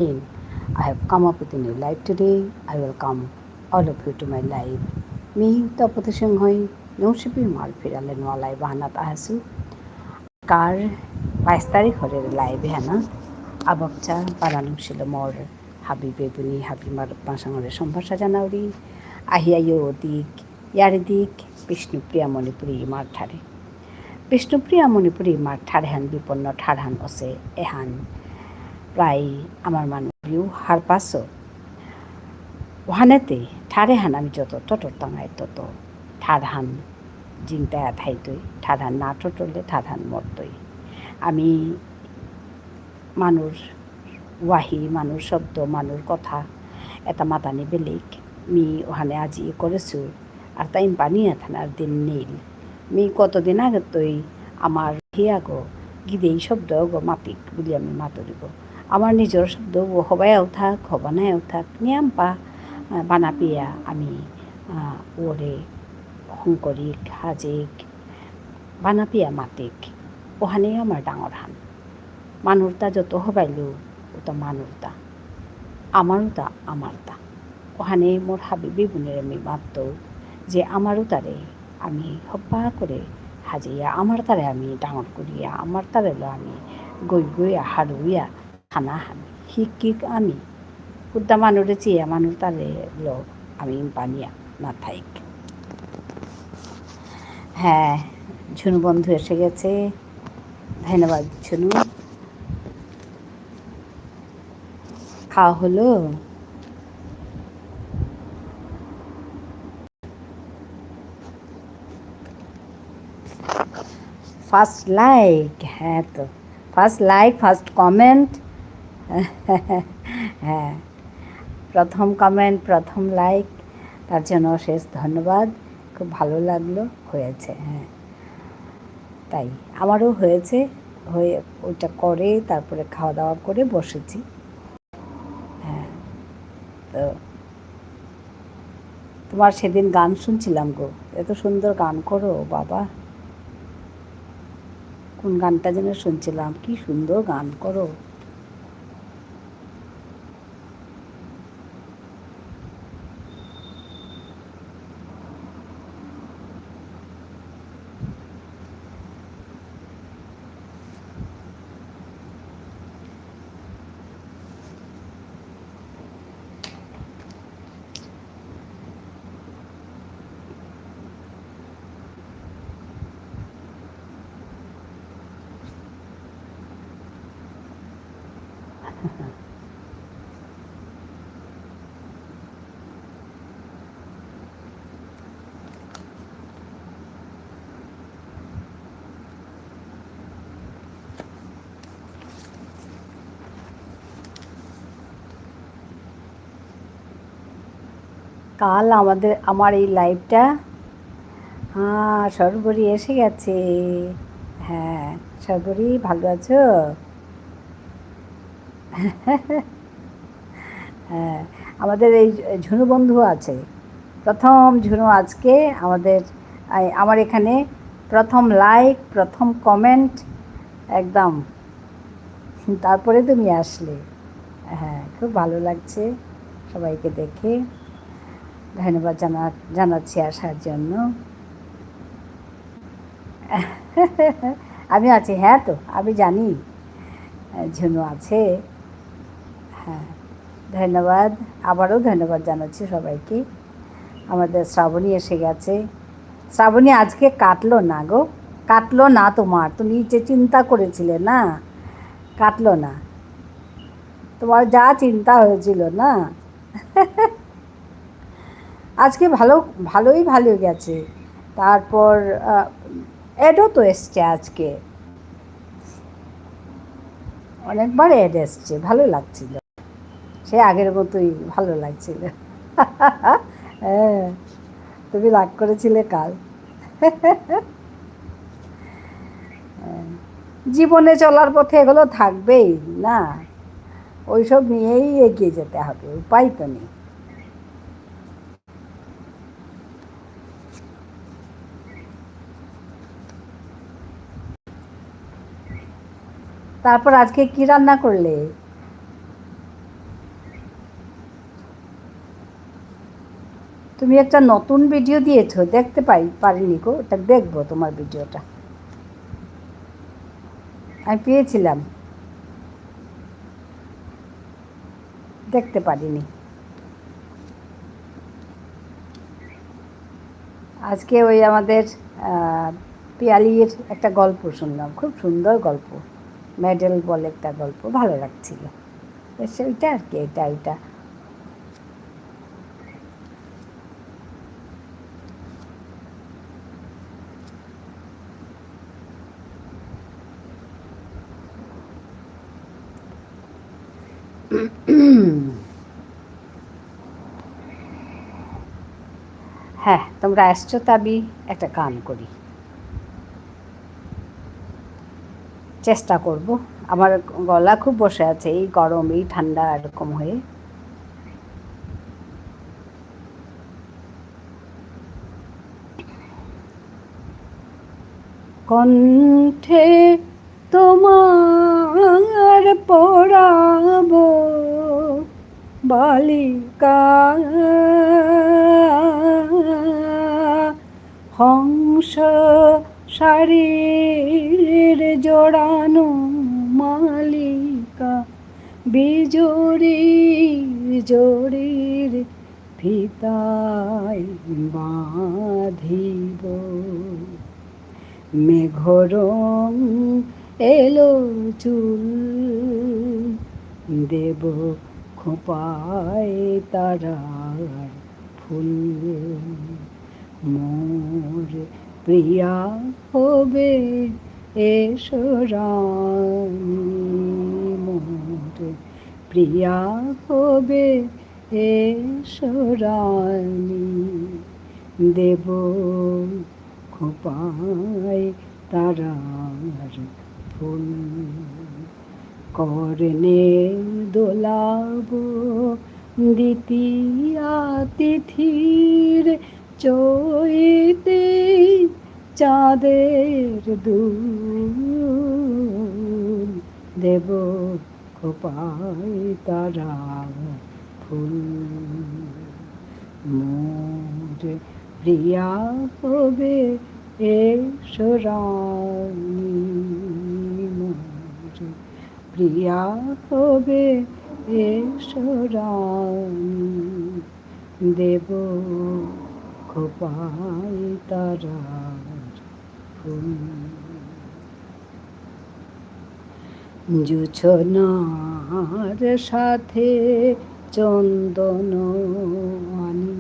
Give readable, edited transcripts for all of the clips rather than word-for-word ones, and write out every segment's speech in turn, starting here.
again. I have come up with a new life today. I welcome all of you to my life. Me, Tapati Singhoy, nung sipi mal piralen walay bahanat ahasu. Kar, 22 হরের লাইভে হ্যাঁ আবকচা বারানুং ছিল মোর হাবি বেবুনি হাবি মার পাশাঙরে সম্ভাষা জানাউরি আহিয়াইও দিক ইয়ারি দিক বিষ্ণুপ্রিয়া মণিপুরী মার ঠারে বিষ্ণুপ্রিয়া মণিপুরী মার ঠারে হান বিপন্ন ঠারহান অসে এহান প্রায় আমার মানবিউ হার পাশো ওহানেতে ঠারে হান আমি যত টটর তাঙায় তত ঠারহান জিংতায়া থাইতই ঠারহান না টটরলে ঠারহান মরতই আমি মানুষ ওয়াহি মানুষ শব্দ মানুষ কথা এটা মাতানি বেলেগ মি ওখানে আজি করেছো আর তাই বানিয়ে থানার দিন নীল মি কতদিন আগে তৈ আমার হিয়াগো গিদেই শব্দ গো মাতিক বলি আমি মাতরিব আমার নিজের শব্দ হবায়াও থাক হবানায়াও থাক নিয়াম পা বানাপিয়া আমি ওরে শংকরিক হাজিক বানাপিয়া মাতিক ওখানে আমার ডাঙর হান মানুরতা যত হবাইলো ওটা মানুরতা আমারও আমারতা ওখানে মোর হাবিবি বোনের আমি মাত্ত যে আমারও তারে আমি হব্বা করে হাজিয়া আমার তারে আমি ডাঙর করিয়া আমার তারে আমি গই গইয়া হাড়ুইয়া খানা হামি শিকিক আমি কুদ্দা মানুরে চিয়া মানুষ তারে আমি বানিয়া না থাইক। হ্যাঁ, ঝুনু বন্ধু এসে গেছে, ধন্যবাদ ঝুনু। খাওয়া হলো? ফার্স্ট লাইক, হ্যাঁ তো ফার্স্ট লাইক ফার্স্ট কমেন্ট, হ্যাঁ প্রথম কমেন্ট প্রথম লাইক, তার জন্য অশেষ ধন্যবাদ। খুব ভালো লাগলো, হয়েছে। হ্যাঁ তাই আমারও হয়েছে, হয়ে ওইটা করে তারপরে খাওয়া দাওয়া করে বসেছি। হ্যাঁ তো তোমার সেদিন গান শুনছিলাম গো, এত সুন্দর গান করো বাবা। কোন গানটা যেন শুনছিলাম, কি সুন্দর গান করো। কাল আমার এই লাইভটা, হ্যাঁ সর্বরী এসে গেছে। হ্যাঁ সর্বরী ভালো আছো? হ্যাঁ আমাদের এই ঝুনু বন্ধু আছে, প্রথম ঝুনু আজকে আমার এখানে প্রথম লাইক প্রথম কমেন্ট একদম, তারপরে তুমি আসলে। হ্যাঁ খুব ভালো লাগছে সবাইকে দেখে, ধন্যবাদ জানাচ্ছি আসার জন্য। আমি আছি, হ্যাঁ তো আমি জানি ঝুনু আছে। হ্যাঁ ধন্যবাদ, আবারও ধন্যবাদ জানাচ্ছি সবাইকে। আমাদের শ্রাবণী এসে গেছে। শ্রাবণী আজকে কাটলো না গো, কাটলো না তোমার, তুমি যে চিন্তা করেছিলে না কাটলো না, তোমার যা চিন্তা হয়েছিল না আজকে ভালোই গেছে। তারপর অ্যাডও তো এসছে আজকে, অনেকবার অ্যাড এসছে, ভালো লাগছিল, সে আগের মতোই ভালো লাগছিল। হ্যাঁ তুমি রাগ করেছিলে কাল। জীবনে চলার পথে এগুলো থাকবেই না, ওইসব নিয়েই এগিয়ে যেতে হবে, উপায় তো নেই। তারপর আজকে কি রান্না করলে? তুমি একটা নতুন ভিডিও দিয়েছো, দেখতে পারিনি গো, ওটা দেখবো তোমার ভিডিওটা। আমি পেয়েছিলাম, দেখতে পারিনি। আজকে ওই আমাদের পিয়ালির একটা গল্প শুনলাম, খুব সুন্দর গল্প, মেডেল বলে একটা গল্প, ভালো লাগছিল। সেইটা আর কি, এটা হ্যাঁ, তোমরা আসছো তাবি একটা গান করি, চেষ্টা করব। আমার গলা খুব বসে আছে, এই গরম, এই ঠান্ডা এরকম হয়ে। কণ্ঠে তোমার পড়াব বালিকা, হংস শারীর জোড়ানো মালিকা, বিজুরি জরির ফিতায় বাঁধিব, মেঘরং এলো চুল দেব খোঁপায় তারার ফুল, মোর প্রিয়া হবে এসো রানী, মোর প্রিয়া হবে এসো রানী, দেব খোঁপায় তারার ফুল, কর্ণে দোলাব দ্বিতীয়া তিথির চৈতে চাঁদের দুল, দেব খোঁপায় তারার ফুল, মোর প্রিয়া হবে এসো রানী, মোর প্রিয়া হবে এসো রানী, দেব খোঁপায় তারার ফুল, জোছনার সাথে চন্দন আনি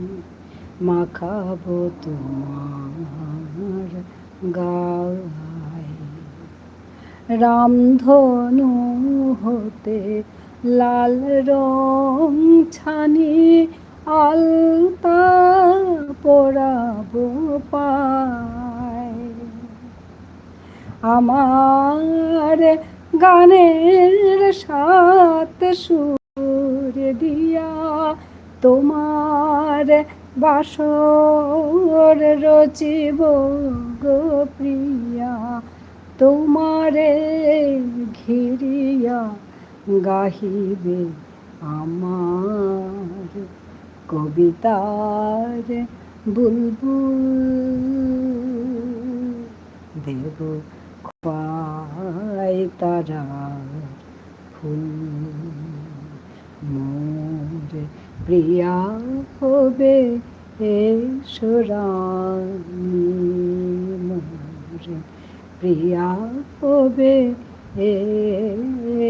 মাখাবো তোমার গায়, রামধনু হতে লাল রং ছানি আলতা পরাবো পায়, আমার গানের সাথে সুর দিয়া তোমার বাসর রচিব গো প্রিয়া, তোমারে ঘিরিয়া গাহিবে আমার কবিতার বুলবুল, দেব খোঁপায় তারার ফুল, মোর প্রিয়া হবে এসো রানী, মোর প্রিয়া হবে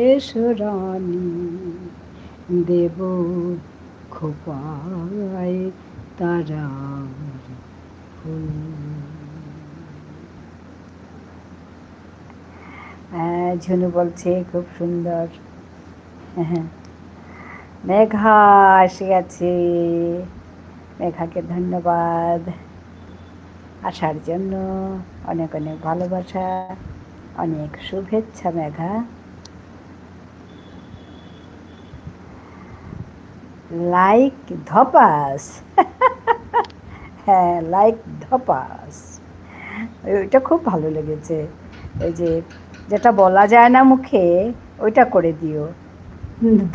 এসো রানী, দেব খোঁপায় তারার ফুল। ঝুনু বলছে খুব সুন্দর। মেঘা এসে গেছে, মেঘাকে ধন্যবাদ আসার জন্য, অনেক অনেক ভালোবাসা, অনেক শুভেচ্ছা মেঘা। লাইক ধপাস, হ্যাঁ লাইক ধপাস, ওইটা খুব ভালো লেগেছে। ওই যে যেটা বলা যায় না মুখে, ওইটা করে দিও,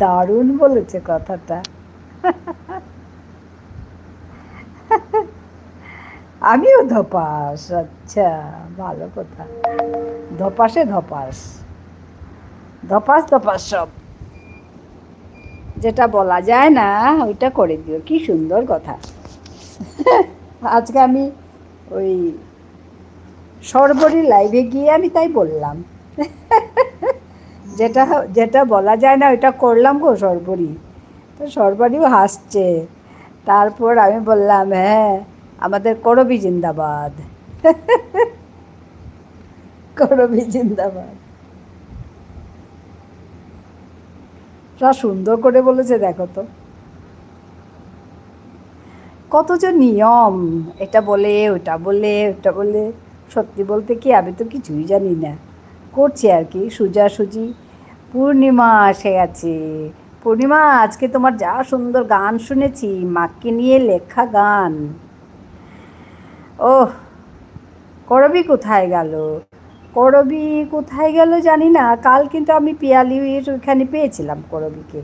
দারুণ বলেছে কথাটা। আমিও ধপাস, আচ্ছা, ভালো কথা। ধপাসে ধপাস, ধপাস ধপাস সব, যেটা বলা যায় না ওইটা করে দিও, কি সুন্দর কথা। আজকে আমি ওই সর্বরী লাইভে গিয়ে আমি তাই বললাম, যেটা যেটা বলা যায় না ওইটা করলাম গো সর্বরী। তো সর্বরীও হাসছে। তারপর আমি বললাম, হ্যাঁ আমাদের করবি জিন্দাবাদ, করবি জিন্দাবাদ। তা সুন্দর করে বলেছে দেখো তো, কত যে নিয়ম, এটা বলে ওটা বলে ওটা বলে। সত্যি বলতে কি আমি তো কিছুই জানি না, করছি আর কি সোজাসুজি। পূর্ণিমা এসে গেছে। পূর্ণিমা, আজকে তোমার যা সুন্দর গান শুনেছি, মাকে নিয়ে লেখা গান। ওহ, করবি কোথায় গেল? করবি কোথায় গেল জানি না। কাল কিন্তু আমি পিয়ালির ওইখানে পেয়েছিলাম করবিকে।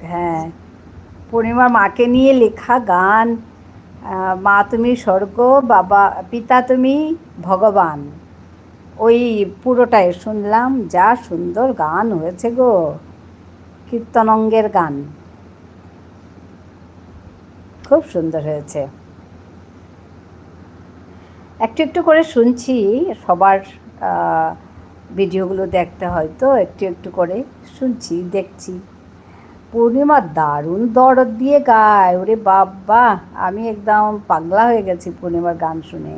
হ্যাঁ, পূর্ণিমার মাকে নিয়ে লেখা গান, মা তুমি স্বর্গ, বাবা পিতা তুমি ভগবান, ওই পুরোটাই শুনলাম। যা সুন্দর গান হয়েছে গো, কীর্তনঙ্গের গান, খুব সুন্দর হয়েছে। একটু একটু করে শুনছি, সবার ভিডিওগুলো দেখতে হয়তো একটু একটু করে শুনছি, দেখছি। পূর্ণিমা দারুণ দরদ দিয়ে গায়, ওরে বাবা, আমি একদম পাগলা হয়ে গেছি পূর্ণিমার গান শুনে,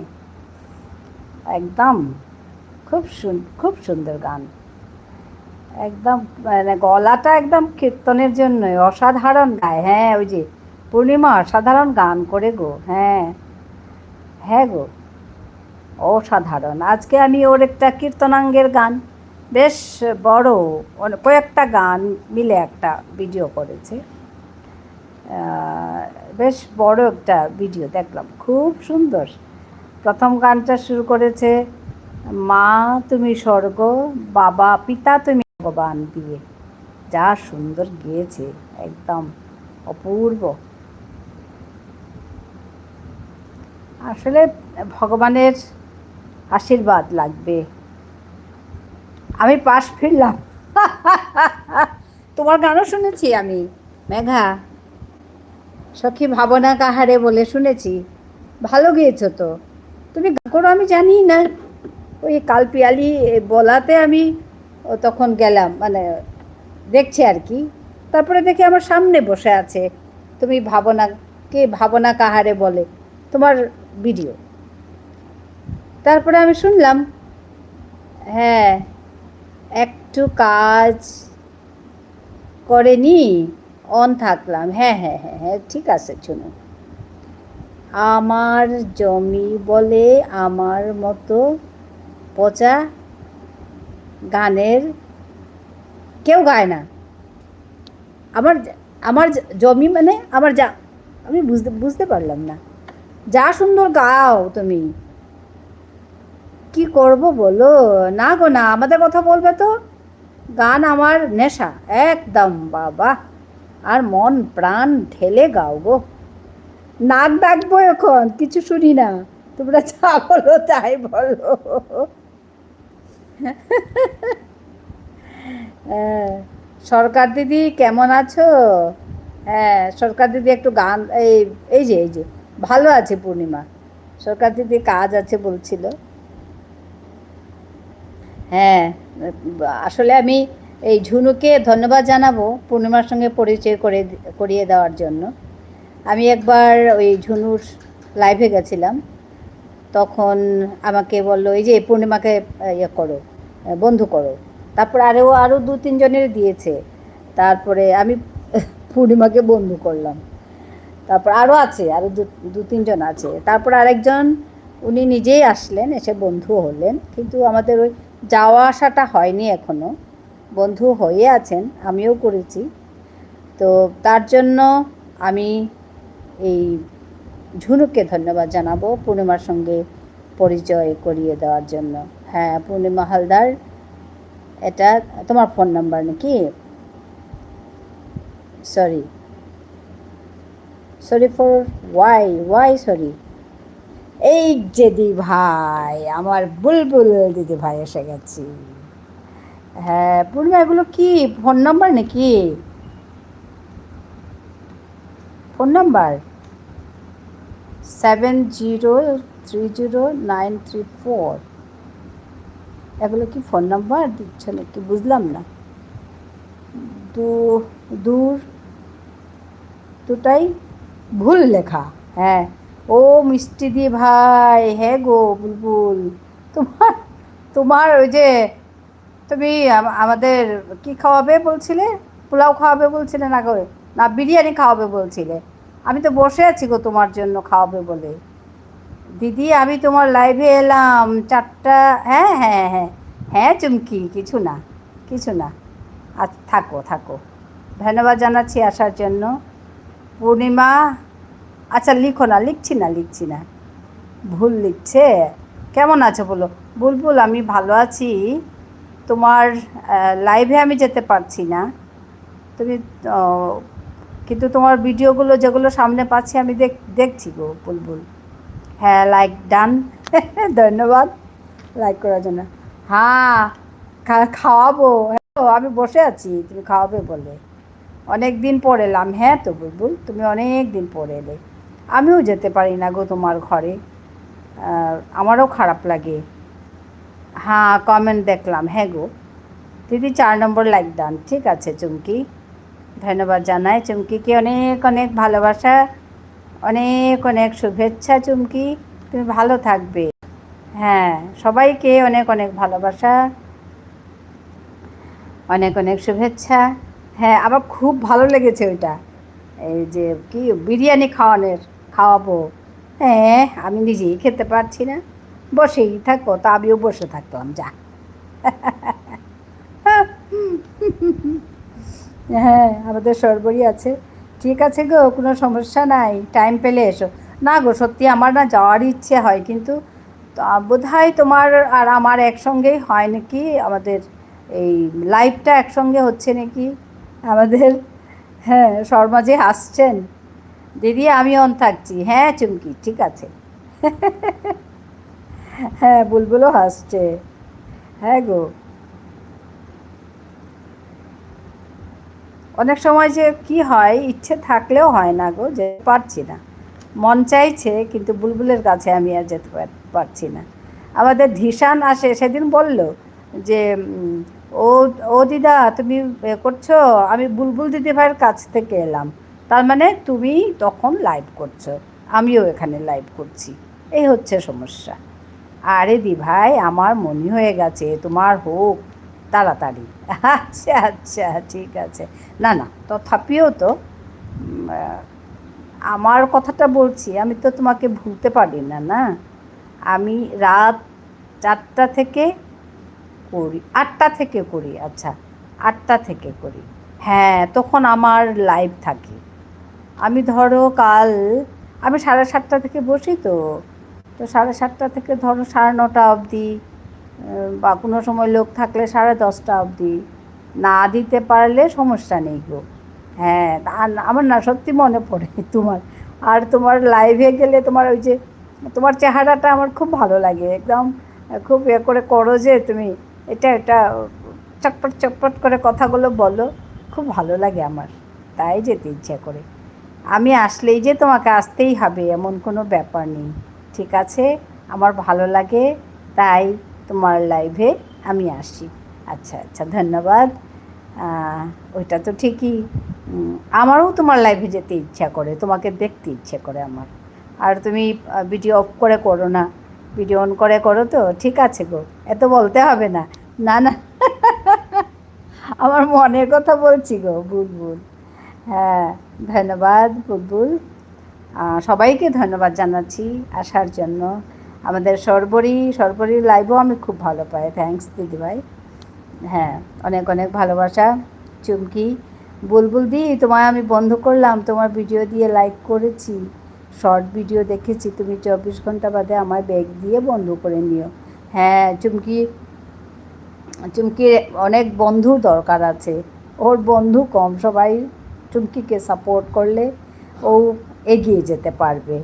একদম খুব সুন্দর গান, একদম মানে গলাটা একদম কীর্তনের জন্যই অসাধারণ গায়। হ্যাঁ, ওই যে পূর্ণিমা অসাধারণ গান করে গো, হ্যাঁ হ্যাঁ গো, অসাধারণ। আজকে আমি ওর একটা কীর্তনাঙ্গের গান, বেশ বড়, কয়েকটা গান মিলে একটা ভিডিও করেছে, বেশ বড় একটা ভিডিও দেখলাম, খুব সুন্দর। প্রথম গানটা শুরু করেছে মা তুমি স্বর্গ, বাবা পিতা তুমি ভগবান দিয়ে, যা সুন্দর গেয়েছে, একদম অপূর্ব। আসলে ভগবানের আশীর্বাদ লাগবে। আমি পাশ ফিরলাম। তোমার গানও শুনেছি আমি, মেঘা, সখী ভাবনা কাহারে বলে শুনেছি, ভালো গেয়েছো তো। তুমি গান করো আমি জানি না, ওই কাল পিয়ালি বলাতে আমি তখন গেলাম, মানে দেখছি আর কি। তারপরে দেখি আমার সামনে বসে আছে তুমি ভাবনা কাহারে বলে তোমার ভিডিও। তারপরে আমি শুনলাম, হ্যাঁ একটু কাজ করেনি, অন থাকলাম, হ্যাঁ হ্যাঁ হ্যাঁ হ্যাঁ ঠিক আছে। শুনো, আমার জমি বলে আমার মতো পচা গানের কেউ গায় না। আমার আমার জমি মানে আমার যা, আমি বুঝতে পারলাম না। যা সুন্দর গাও তুমি, কি করব বলো? না গো না, আমাদের কথা বলবে তো। গান আমার নেশা একদম বাবা, আর মন প্রাণ ঢেলে গাও গো। নাক ডাকবো এখন, কিছু শুনি না, তোমরা যা বলো তাই বলো। হ্যাঁ, সরকার দিদি কেমন আছো? হ্যাঁ সরকার দিদি একটু গান, এই যে ভালো আছে পূর্ণিমা, সরকার দিদি কাজ আছে বলছিল। হ্যাঁ, আসলে আমি এই ঝুনুকে ধন্যবাদ জানাবো পূর্ণিমার সঙ্গে পরিচয় করিয়ে দেওয়ার জন্য। আমি একবার ওই ঝুনুর লাইভে গেছিলাম, তখন আমাকে বললো এই যে পূর্ণিমাকে ইয়ে করো, বন্ধু করো। তারপর আরও 2-3 জনের দিয়েছে, তারপরে আমি পূর্ণিমাকে বন্ধু করলাম। তারপর আরও আছে, আরও 2-3 জন আছে। তারপর আরেকজন উনি নিজেই আসলেন, এসে বন্ধু হলেন, কিন্তু আমাদের ওই যাওয়া আসাটা হয়নি এখনও। বন্ধু হয়ে আছেন, আমিও করেছি। তো তার জন্য আমি এই ঝুনুকে ধন্যবাদ জানাবো পূর্ণিমার সঙ্গে পরিচয় করিয়ে দেওয়ার জন্য। হ্যাঁ পূর্ণিমা হালদার, এটা তোমার ফোন নাম্বার নাকি? Sorry sorry for why sorry. এই যে দি ভাই, আমার বুলবুল দিদি ভাই এসে গেছি। হ্যাঁ পূর্ণিমা, এগুলো কি ফোন নাম্বার নাকি? ফোন নাম্বার 70303934, এগুলো কি ফোন নাম্বার দিচ্ছ নাকি? বুঝলাম না। দূর দুটাই ভুল লেখা। হ্যাঁ ও মিষ্টি দি ভাই, হ্যাঁ গো বুলবুল, তোমার তোমার ওই যে তুমি আমাদের কি খাওয়াবে বলছিলে? পোলাও খাওয়াবে বলছিলে না গো? না বিরিয়ানি খাওয়াবে বলছিলে। আমি তো বসে আছি গো তোমার জন্য খাওয়াবে বলে। দিদি আমি তোমার লাইভে এলাম 4টা। হ্যাঁ হ্যাঁ হ্যাঁ হ্যাঁ চুমকি, কিছু না কিছু না। আচ্ছা থাকো থাকো, ধন্যবাদ জানাচ্ছি আসার জন্য। পূর্ণিমা, আচ্ছা লিখো না, লিখছি না, ভুল লিখছে। কেমন আছো বলো? বুলবুল আমি ভালো আছি। তোমার লাইভে আমি যেতে পারছি না, তুমি কিন্তু তোমার ভিডিওগুলো যেগুলো সামনে পাচ্ছি আমি দেখছি গো বুলবুল। হ্যাঁ লাইক ডান। ধন্যবাদ লাইক করার জন্য। হ্যাঁ খাওয়াবো, আমি বসে আছি, তুমি খাওয়াবে বলে। অনেক দিন পর এলাম। হ্যাঁ তো বুলবুল, তুমি অনেক দিন পরে এলে। আমিও যেতে পারি না গো তোমার ঘরে, আমারও খারাপ লাগে। হ্যাঁ কমেন্ট দেখলাম, হ্যাঁ গো দিদি 4 নম্বর লাইক ডান। ঠিক আছে চুমকি, ধন্যবাদ জানাই চুমকিকে, অনেক অনেক ভালোবাসা, অনেক অনেক শুভেচ্ছা চুমকি, তুমি ভালো থাকবে। হ্যাঁ সবাইকে অনেক অনেক ভালোবাসা, অনেক অনেক শুভেচ্ছা। হ্যাঁ আমার খুব ভালো লেগেছে ওইটা, এই যে কি বিরিয়ানি খাওয়াবো। হ্যাঁ আমি নিজেই খেতে পারছি না, বসেই থাকো, তা আমিও বসে থাকলাম যা। হ্যাঁ আমাদের সর্বরই আছে। ঠিক আছে গো, কোনো সমস্যা নাই, টাইম পেলে এসো। না গো সত্যি আমার না যাওয়ার ইচ্ছে হয়, কিন্তু বোধহয় তোমার আর আমার একসঙ্গেই হয় নাকি, আমাদের এই লাইভটা একসঙ্গে হচ্ছে নাকি আমাদের। হ্যাঁ শর্মা যে হাসছেন, দিদি আমি অন থাকছি। হ্যাঁ চুমকি ঠিক আছে। হ্যাঁ বুলবুলও হাসছে। হ্যাঁ গো অনেক সময় যে কি হয়, ইচ্ছে থাকলেও হয় না গো, যে পারছি না। মন চাইছে কিন্তু বুলবুলের কাছে আমি আর যেতে পারছি না। আমাদের ধিশান আসে, সেদিন বলল যে ও ও দিদা তুমি করছো, আমি বুলবুল দিদিভাইয়ের কাছ থেকে এলাম, তার মানে তুমি তখন লাইভ করছো, আমিও এখানে লাইভ করছি, এই হচ্ছে সমস্যা। আরে দি ভাই আমার মনে হয়ে গেছে তোমার হোক তাড়াতাড়ি। আচ্ছা আচ্ছা ঠিক আছে। না না তথাপিও তো আমার কথাটা বলছি, আমি তো তোমাকে ভুলতে পারি না না। আমি রাত 4টা থেকে করি, 8টা থেকে করি, আচ্ছা 8টা থেকে করি। হ্যাঁ তখন আমার লাইভ থাকে। আমি ধরো কাল আমি 7:30 থেকে বসি, তো 7:30 থেকে ধরো 9:30 অবধি, বা কোনো সময় লোক থাকলে 10:30 অবধি, না দিতে পারলে সমস্যা নেই গো। হ্যাঁ আর আমার না সত্যি মনে পড়ে তোমার, আর তোমার লাইভে গেলে তোমার ওই যে তোমার চেহারাটা আমার খুব ভালো লাগে, একদম খুব করে করো যে তুমি, এটা চটপট চটপট করে কথাগুলো বলো, খুব ভালো লাগে আমার, তাই যেতে ইচ্ছা করে। আমি আসলেই যে তোমাকে আসতেই হবে এমন কোনো ব্যাপার নেই, ঠিক আছে? আমার ভালো লাগে তাই তোমার লাইভে আমি আসি। আচ্ছা আচ্ছা ধন্যবাদ। ওইটা তো ঠিকই, আমারও তোমার লাইভে যেতে ইচ্ছা করে, তোমাকে দেখতে ইচ্ছে করে আমার। আর তুমি ভিডিও অফ করে করো না, ভিডিও অন করে করো তো, ঠিক আছে গো, এত বলতে হবে না। না না আমার মনের কথা বলছি গো বুলবুল। হ্যাঁ ধন্যবাদ বুলবুল, সবাইকে ধন্যবাদ জানাচ্ছি আসার জন্য। আমাদের সর্বরী লাইভও আমি খুব ভালো পাই, থ্যাঙ্কস দিদিভাই। হ্যাঁ অনেক অনেক ভালোবাসা চুমকি। বুলবুল দি তোমায় আমি বন্ধ করলাম, তোমার ভিডিও দিয়ে লাইক করেছি, শর্ট ভিডিও দেখেছি, তুমি 24 ঘন্টা বাদে আমায় ব্যাগ দিয়ে বন্ধ করে নিও। হ্যাঁ চুমকির অনেক বন্ধু দরকার আছে, ওর বন্ধু কম, সবাই চুমকিকে সাপোর্ট করলে ও এগিয়ে যেতে পারবে।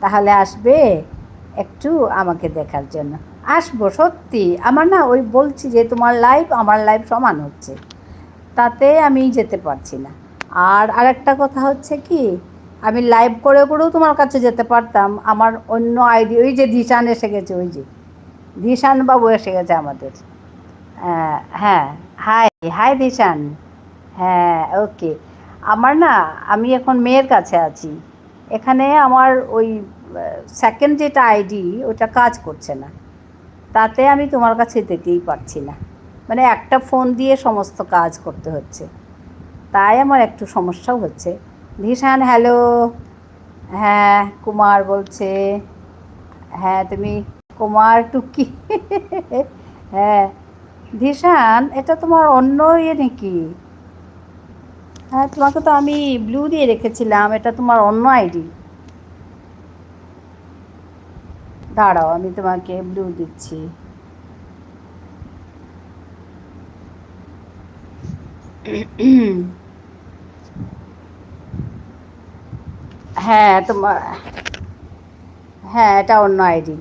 তাহলে আসবে একটু আমাকে দেখার জন্য। আসবো সত্যি, আমার না ওই বলছি যে তোমার লাইফ আমার লাইফ সমান হচ্ছে, তাতে আমি যেতে পারছি না। আর আরেকটা কথা হচ্ছে কি, আমি লাইভ করে করেও তোমার কাছে যেতে পারতাম, আমার অন্য আইডি, ওই যে দিশান এসে গেছে, ওই যে দিশান বাবু এসে গেছে আমাদের। হ্যাঁ, হাই হাই দিশান। হ্যাঁ, ওকে। আমার না, আমি এখন মেয়ের কাছে আছি, এখানে আমার ওই সেকেন্ড যেটা আইডি ওটা কাজ করছে না, তাতে আমি তোমার কাছে যেতেই পারছি না, মানে একটা ফোন দিয়ে সমস্ত কাজ করতে হচ্ছে, তাই আমার একটু সমস্যাও হচ্ছে। ধিশান হ্যালো। হ্যাঁ, কুমার বলছে। হ্যাঁ, তুমি কুমার টুকি। হ্যাঁ ধিশান, এটা তোমার অন্য ইয়ে নাকি? হ্যাঁ, তোমাকে তো আমি ব্লু দিয়ে রেখেছিলাম, এটা তোমার অন্য আইডি। দাঁড়াও, আমি তোমাকে ব্লু দিচ্ছি। হ্যাঁ তোমার, হ্যাঁ এটা অন্য আইডি।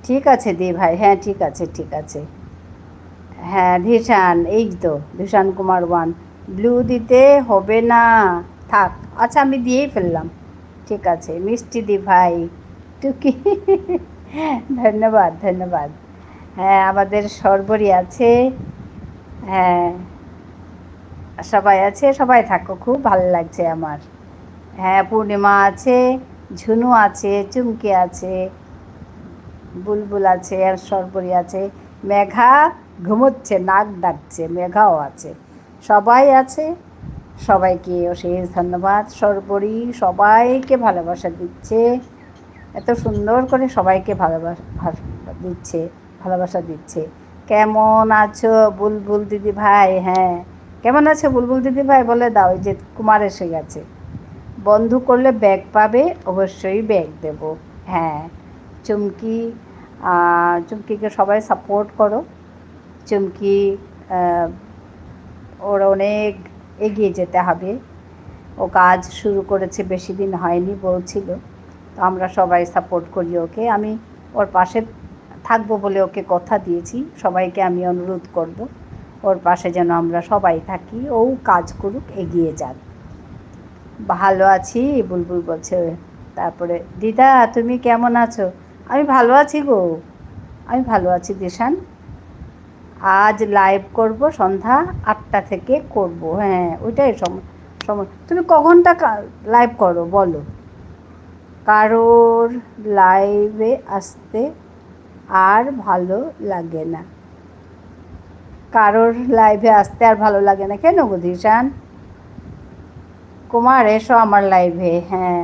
ঠিক আছে দি ভাই, হ্যাঁ ঠিক আছে ঠিক আছে। হ্যাঁ ধিশান, এই তো ধিশান কুমার ওয়ান। ব্লু দিতে হবে না, থাক। আচ্ছা আমি দিয়েই ফেললাম, ঠিক আছে। মিষ্টি দি ভাই টুকি। ধন্যবাদ ধন্যবাদ। হ্যাঁ আমাদের সর্বরী আছে। হ্যাঁ সবাই আছে, সবাই থাকো, খুব ভালো লাগছে আমার। হ্যাঁ পূর্ণিমা আছে, ঝুনু আছে, চুমকি আছে, বুলবুল আছে, আর সর্বরী আছে। মেঘা ঘুমোচ্ছে, নাক ডাকছে, মেঘাও আছে, সবাই আছে। সবাইকে অশেষ ধন্যবাদ। সর্বরী সবাইকে ভালোবাসা দিচ্ছে, এত সুন্দর করে সবাইকে দিচ্ছে, ভালোবাসা দিচ্ছে। কেমন আছো বুলবুল দিদি ভাই? হ্যাঁ কেমন আছো বুলবুল দিদি ভাই বলে দাও। ওই যে কুমার এসে গেছে। বন্ধু করলে ব্যাগ পাবে, অবশ্যই ব্যাগ দেব। হ্যাঁ চুমকি, চুমকিকে সবাই সাপোর্ট করো। চুমকি ওর অনেক এগিয়ে যেতে হবে, ও কাজ শুরু করেছে, বেশি দিন হয়নি বলছিল, তো আমরা সবাই সাপোর্ট করি ওকে। আমি ওর পাশে থাকবো বলে ওকে কথা দিয়েছি, সবাইকে আমি অনুরোধ করব ওর পাশে যেন আমরা সবাই থাকি, ও কাজ করুক, এগিয়ে যাক। ভালো আছি বুলবুল বলছে। তারপরে দিদা তুমি কেমন আছো? আমি ভালো আছি গো, আমি ভালো আছি দিশান। আজ লাইভ করব সন্ধ্যা 8টা থেকে করব। হ্যাঁ ওইটাই সময়। তুমি কখনটা লাইভ করো বলো? কারোর লাইভে আসতে আর ভালো লাগে না। কারোর লাইভে আসতে আর ভালো লাগে না কেন গো ধিশান? কুমার এসো আমার লাইভে। হ্যাঁ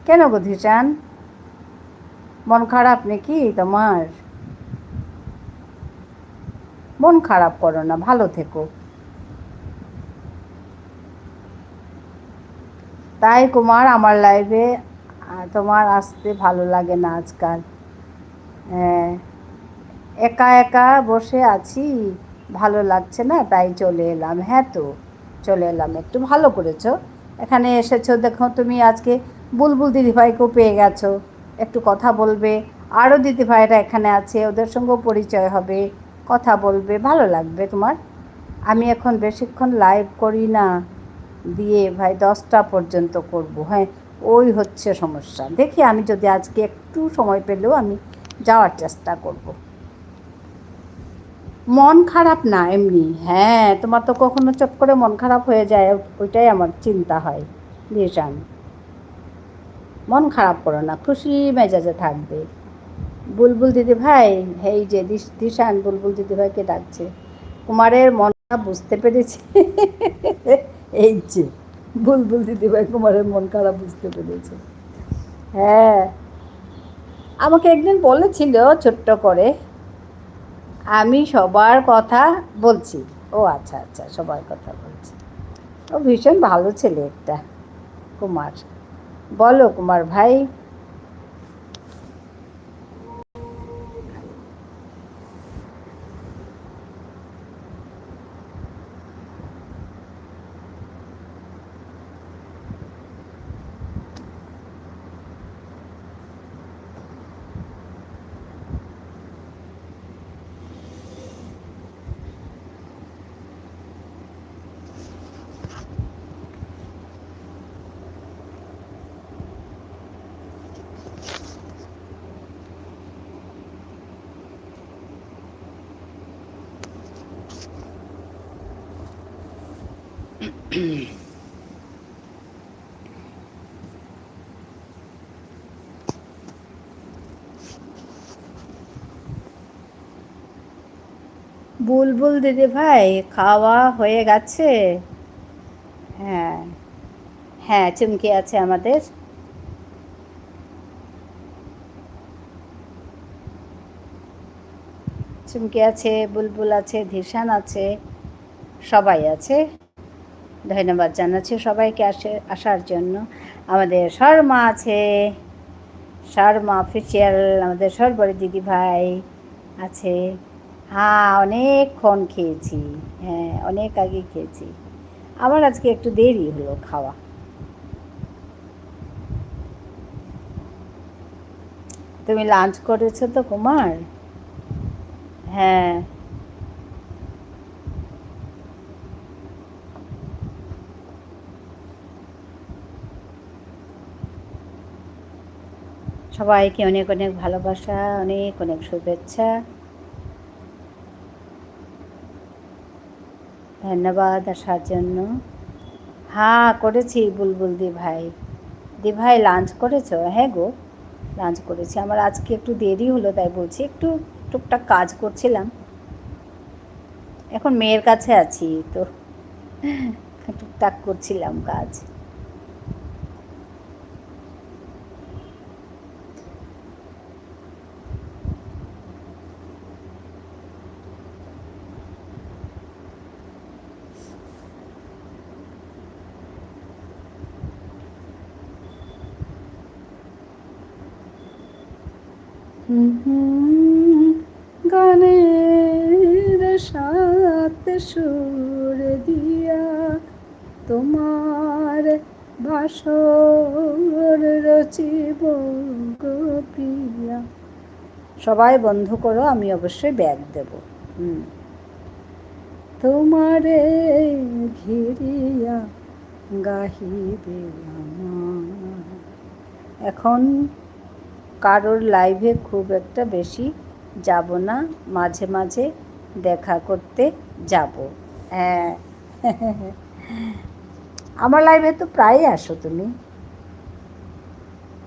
কেন গো ধিশান, মন খারাপ নাকি তোমার? মন খারাপ করো না, ভালো থেকো। তাই কুমার আমার লাইভে তোমার আসতে ভালো লাগে না আজকাল? হ্যাঁ, একা একা বসে আছি, ভালো লাগছে না, তাই চলে এলাম। হ্যাঁ তো চলে এলাম, একটু ভালো করেছো এখানে এসেছো। দেখো তুমি আজকে বুলবুল দিদিভাইকেও পেয়ে গেছো, একটু কথা বলবে। আরও দিদিভাইরা এখানে আছে, ওদের সঙ্গেও পরিচয় হবে, কথা বলবে, ভালো লাগবে তোমার। আমি এখন বেশিক্ষণ লাইভ করি না, দিয়ে ভাই 10টা পর্যন্ত করব। হ্যাঁ ওই হচ্ছে সমস্যা, দেখি আমি যদি আজকে একটু সময় পেলেও আমি যাওয়ার চেষ্টা করব। মন খারাপ না, এমনি। হ্যাঁ তোমার তো কখনো চট করে মন খারাপ হয়ে যায়, ওইটাই আমার চিন্তা হয়। দিশান মন খারাপ করো না, খুশি মেজাজে থাকবে। বুলবুল দিদি ভাই, এই যে দিশান বুলবুল দিদি ভাইকে ডাকছে। কুমারের মনটা বুঝতে পেরেছি। এই যে বুলবুল দিদি ভাই কুমারের মন খারাপ বুঝতে পেরেছে। হ্যাঁ আমাকে একদিন বলেছিল ছোট্ট করে, আমি সবার কথা বলছি। ও আচ্ছা আচ্ছা, সবার কথা বলছি। ও ভীষণ ভালো ছেলে একটা, কুমার। বলো কুমার ভাই। বুলবুল দিদি ভাই খাওয়া হয়ে গেছে? হ্যাঁ হ্যাঁ, চুমকি আছে আমাদের। চুমকি আছে, বুলবুল আছে, ধিশান আছে, সবাই আছে। ধন্যবাদ জানাচ্ছি সবাইকে আসার জন্য। আমাদের শর্মা আছে, শর্মা অফিসিয়াল, আমাদের সরবরে দিদি ভাই আছে। হ্যাঁ, অনেকক্ষণ খেয়েছি। হ্যাঁ, অনেক আগে খেয়েছি। আমার আজকে একটু দেরি হলো খাওয়া। তুমি লাঞ্চ করেছো তো কুমার? হ্যাঁ, সবাইকে অনেক অনেক ভালোবাসা, অনেক অনেক শুভেচ্ছা, ধন্যবাদ আসার জন্য। হ্যাঁ করেছি বুলবুল দি ভাই। দি ভাই লাঞ্চ করেছো? হ্যাঁ গো, লাঞ্চ করেছি। আমার আজকে একটু দেরি হলো, তাই বলছি একটু টুকটাক কাজ করছিলাম। এখন মেয়ের কাছে আছি তো, টুকটাক করছিলাম কাজ। গানের সাথে সুর দিয়া তোমার বাসর রচিব গো প্রিয়া। সবাই বন্ধ করো, আমি অবশ্যই ব্যাগ দেব। তোমারে ঘিরিয়া গাহিবে আমার। এখন কারোর লাইভে খুব একটা বেশি যাব না, মাঝে মাঝে দেখা করতে যাব। হ্যাঁ, আমার লাইভে তো প্রায়ই আসো তুমি।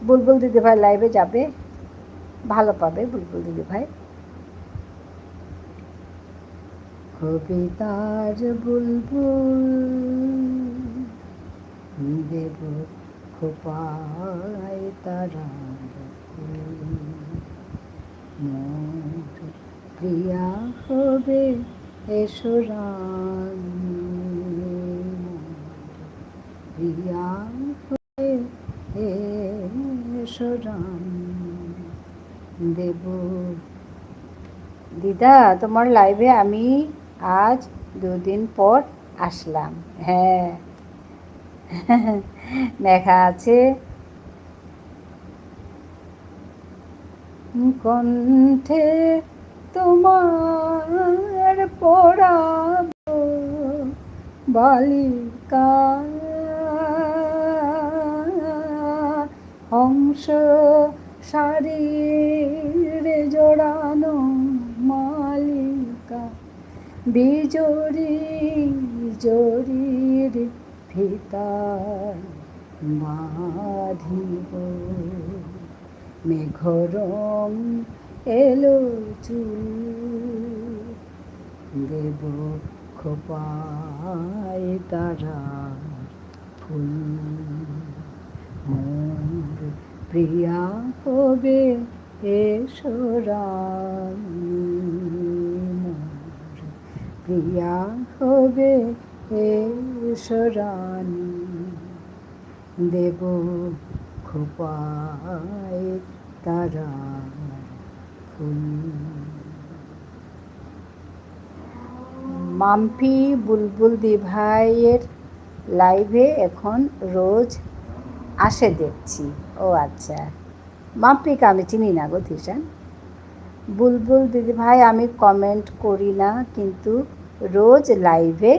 বুলবুল দিদি ভাই লাইভে যাবে, ভালো পাবে বুলবুল দিদি ভাই। কবিতার বুলবুল দেব খোপায় তারার মোর প্রিয়া হবে এসো রানী, প্রিয়া হবে এসো রানী দেব। দিদা তোমার লাইভে আমি আজ 2 দিন পর আসলাম। হ্যাঁ, দেখা আছে। কণ্ঠে তোমার পড়াব বালিকা, হংস শাড়ির জোড়ানো মালিকা, বিজরি জরির ফিতায় বাঁধিব, মেঘরং এলো চুল দেব খোপায় তারার ফুল, মোর প্রিয়া হবে এসো রানী, মোর প্রিয়া হবে এসো রানী দেব খোপায় তারার ফুল। মাম্পি বুলবুল দি ভাইয়ের লাইভে এখন রোজ আসে দেখছি। ও আচ্ছা, মাম্পিকে আমি চিনি না গো ধিশান। বুলবুল দিদি ভাই আমি কমেন্ট করি না, কিন্তু রোজ লাইভে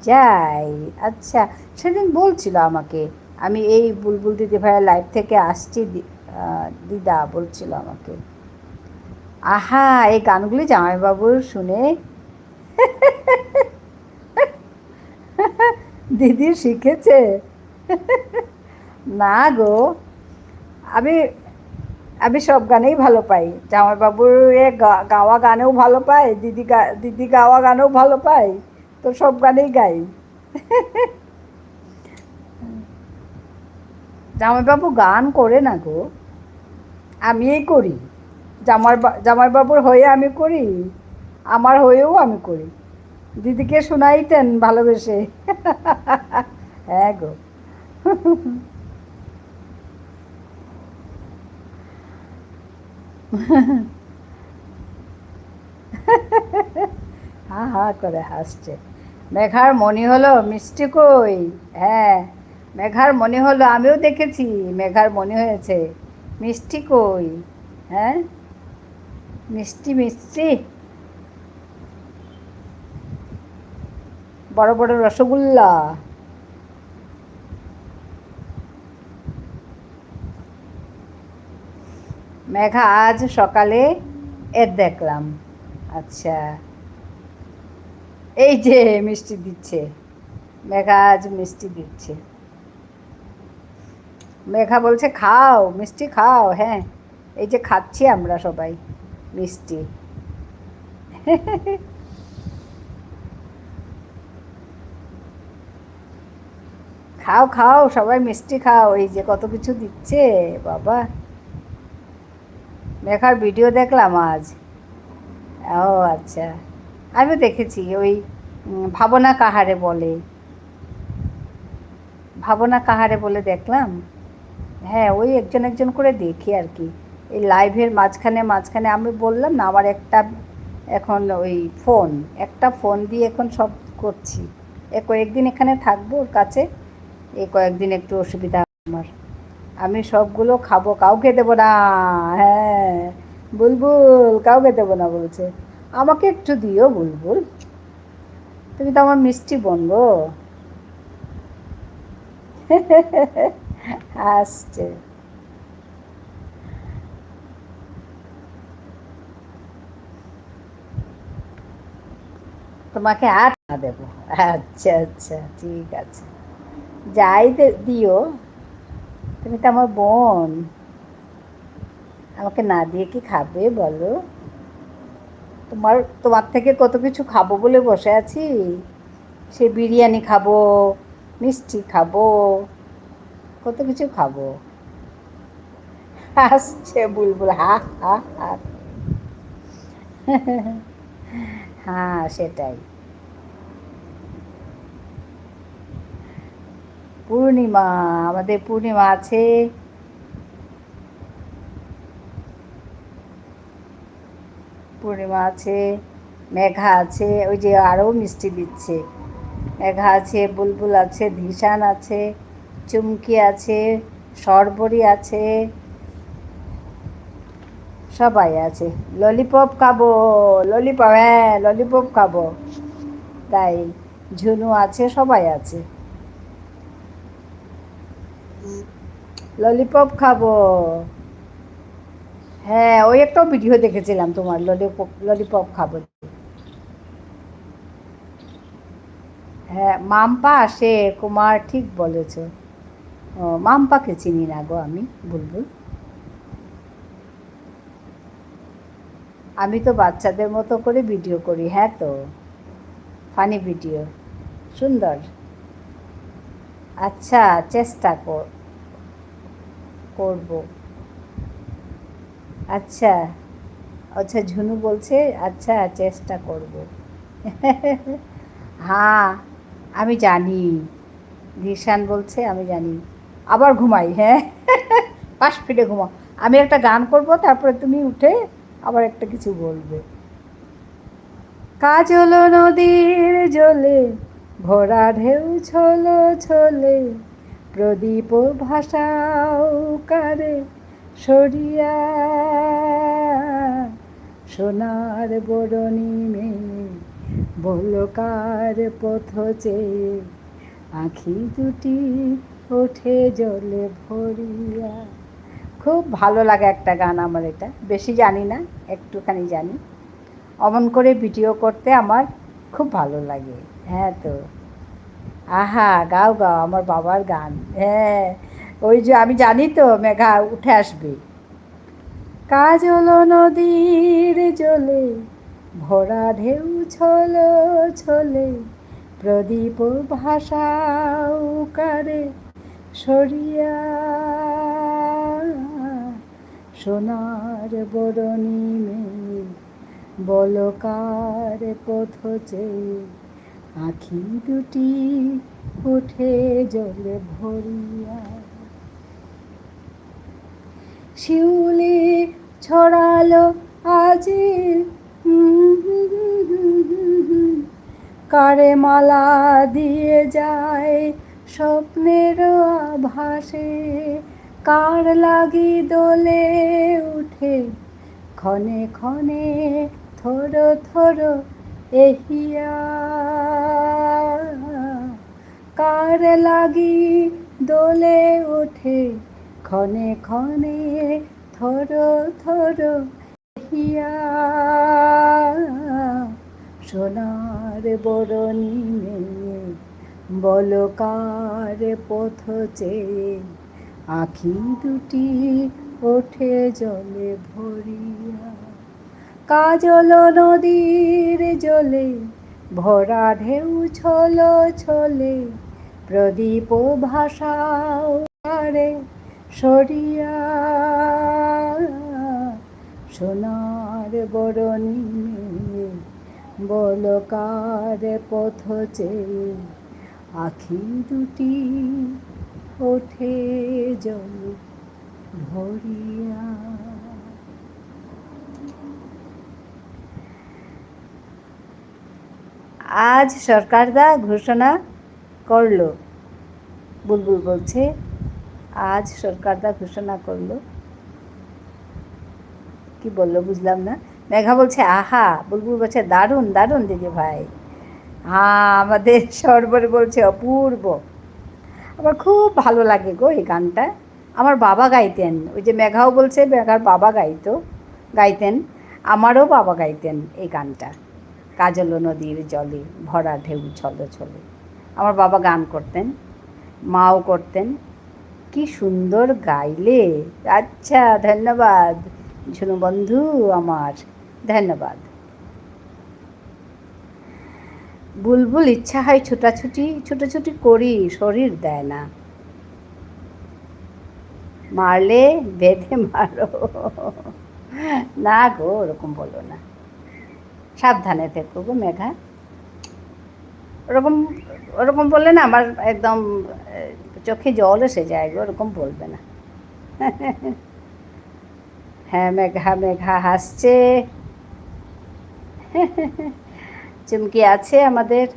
যাই। আচ্ছা, সেদিন বলছিল আমাকে, আমি এই বুলবুল দিদি ভাইয়ের লাইভ থেকে আসছি, দিদা বলছিল আমাকে। আহা, এই গানগুলি জামাইবাবুর শুনে দিদি শিখেছে? না গো, আমি আমি সব গানেই ভালো পাই। জামাইবাবুর গাওয়া গানেও ভালো পাই, দিদি গাওয়া গানেও ভালো পাই, তো সব গানেই গাই। জামাইবাবু গান করে না গো, আমিই করি। জামাইবাবুর হয়ে আমি করি, আমার হয়েও আমি করি। দিদিকে শোনাইতেন ভালোবেসে। হ্যাঁ গো। হা হা করে হাসছে। মেঘার মনে হলো মিষ্টি কই? হ্যাঁ, মেঘার মনে হলো, আমিও দেখেছি মেঘার মনে হয়েছে মিষ্টি কই। হ্যাঁ, মিষ্টি মিষ্টি, বড় বড় রসগোল্লা। মেঘা আজ সকালে এর দেখলাম। আচ্ছা, এই যে মিষ্টি দিচ্ছে, মেঘা আজ মিষ্টি দিচ্ছে। মেঘা বলছে খাও মিষ্টি খাও। হ্যাঁ, এই যে খাচ্ছি আমরা সবাই মিষ্টি। খাও খাও সবাই মিষ্টি খাও, এই যে কত কিছু দিচ্ছে বাবা। মেঘার ভিডিও দেখলাম আজ। ও আচ্ছা, আমিও দেখেছি ওই ভাবনা কাহারে বলে, ভাবনা কাহারে বলে দেখলাম। হ্যাঁ, ওই একজন একজন করে দেখি আর কি। এই লাইভের মাঝখানে মাঝখানে আমি বললাম না, আমার একটা এখন ওই ফোন, একটা ফোন দিয়ে এখন সব করছি। কয়েকদিন এখানে থাকবো ওর কাছে, এই কয়েকদিন একটু অসুবিধা আমার। আমি সবগুলো খাবো, কাউকে দেবো না। হ্যাঁ, বুলবুল কাউকে দেবো না বলছে। আমাকে একটু দিও বুলবুল, তুমি তো আমার মিষ্টি বোন গো। আসছে। তোমাকে আর না দেবো। আচ্ছা আচ্ছা, ঠিক আছে, যাই দিও, তুমি তো আমার বোন, আমাকে না দিয়ে কি খাবে বলো? তোমার থেকে কত কিছু খাবো বলে বসে আছি। সে বিরিয়ানি খাবো, মিষ্টি খাবো, কত কিছু খাবো। হাসছে বুলবুল, হা হা হা। হ্যাঁ সেটাই। পূর্ণিমা, আমাদের পূর্ণিমা আছে, পূর্ণিমা আছে, মেঘা আছে, ওই যে আরও মিষ্টি দিচ্ছে। মেঘা আছে, বুলবুল আছে, ধিশান আছে, চুমকি আছে, সরবরি আছে, সবাই আছে। ললিপপ খাবো, ললিপপ, হ্যাঁ ললিপপ খাবো, তাই ঝুনু আছে, সবাই আছে। ললিপপ খাবো। হ্যাঁ, ওই একটা ভিডিও দেখেছিলাম তোমার, ললিপপ ললিপপ খাবো। হ্যাঁ, মাম্পা আসে, কুমার ঠিক বলেছ। ও, মাম্পাকে চিনি না গো আমি, বুলবুল। আমি তো বাচ্চাদের মতো করে ভিডিও করি, হ্যাঁ তো, ফানি ভিডিও, সুন্দর। আচ্ছা, চেষ্টা করব। আচ্ছা আচ্ছা, ঝুনু বলছে আচ্ছা চেষ্টা করব। হ্যাঁ, আমি জানি, দিশান বলছে আমি জানি। আবার ঘুমাই, হ্যাঁ। পাশ ফিরে ঘুমাও। আমি একটা গান করব, তারপরে তুমি উঠে আবার একটা কিছু বলবে। কাজল নদীর জলে ভরা ঢেউ ছলো ছলে, প্রদীপ ভাসাও কারে সরিয়া, সোনার বরণী মেয়ে বললো কার পথ চেয়ে, আঁখি দুটি ওঠে জলে ভরিয়া। খুব ভালো লাগে একটা গান আমার এটা, বেশি জানি না, একটুখানি জানি। অমন করে ভিডিও করতে আমার খুব ভালো লাগে। হ্যাঁ তো, আহা, গাও গাও আমার বাবার গান। হ্যাঁ, ওই যে আমি জানি তো মেঘা উঠে আসবে। কাজল নদীর জলে ভরা ঢেউ ছলো ছলে, প্রদীপ ভাসাও কারে সরিয়া, সোনার বরণী মেয়ে বলকার পথ চেয়ে, আঁখি দুটি উঠে জলে ভরিয়া। শিউলি ছড়ালো আজি কারে মালা দিয়ে যায় স্বপ্নের আভাসে, কার লাগি দোলে উঠে ক্ষণে ক্ষণে থোড়ো থোড়ো এহিয়া, কার লাগি দোলে ওঠে ক্ষণে ক্ষণে থোড়ো থোড়ো এহিয়া, সোনার বরণী মেয়ে বলকার পথ চেয়ে, আঁখি দুটি ওঠে জলে ভরিয়া। কাজল নদীর জলে ভরা ঢেউ ছলো ছলে, প্রদীপ ভাসাও কারে সরিয়া, সোনার বরণী মেয়ে বলকার পথ চেয়ে, আঁখি দুটি ওঠে জলে ভরিয়া। আজ সরকারদা ঘোষণা করলো, বুলবুল বলছে আজ সরকারদা ঘোষণা করলো। কি বললো বুঝলাম না। মেঘা বলছে আহা, বুলবুল বলছে দারুণ দারুণ দিদি ভাই। হ্যাঁ, আমাদের সরবর বলছে অপূর্ব। আমার খুব ভালো লাগে গো এই গানটা। আমার বাবা গাইতেন, ওই যে মেঘাও বলছে মেঘার বাবা গাইতেন, আমারও বাবা গাইতেন এই গানটা। কাজল নদীর জলে ভরা ঢেউ ছলো ছলে, আমার বাবা গান করতেন, মাও করতেন। কি সুন্দর গাইলে। আচ্ছা, ধন্যবাদ ঝুনু বন্ধু আমার, ধন্যবাদ। বুলবুল ইচ্ছা হয় ছুটাছুটি করি, শরীর দেয় না। মারলে বেঁধে মারো। না গো, ওরকম বলো না। সাবধানে থেকো গো মেঘা। ওরকম ওরকম বললে না আমার একদম চোখে জল এসে যায় গো, ওরকম বলবে না। হ্যাঁ, মেঘা হাসছে। চুমকি আছে আমাদের।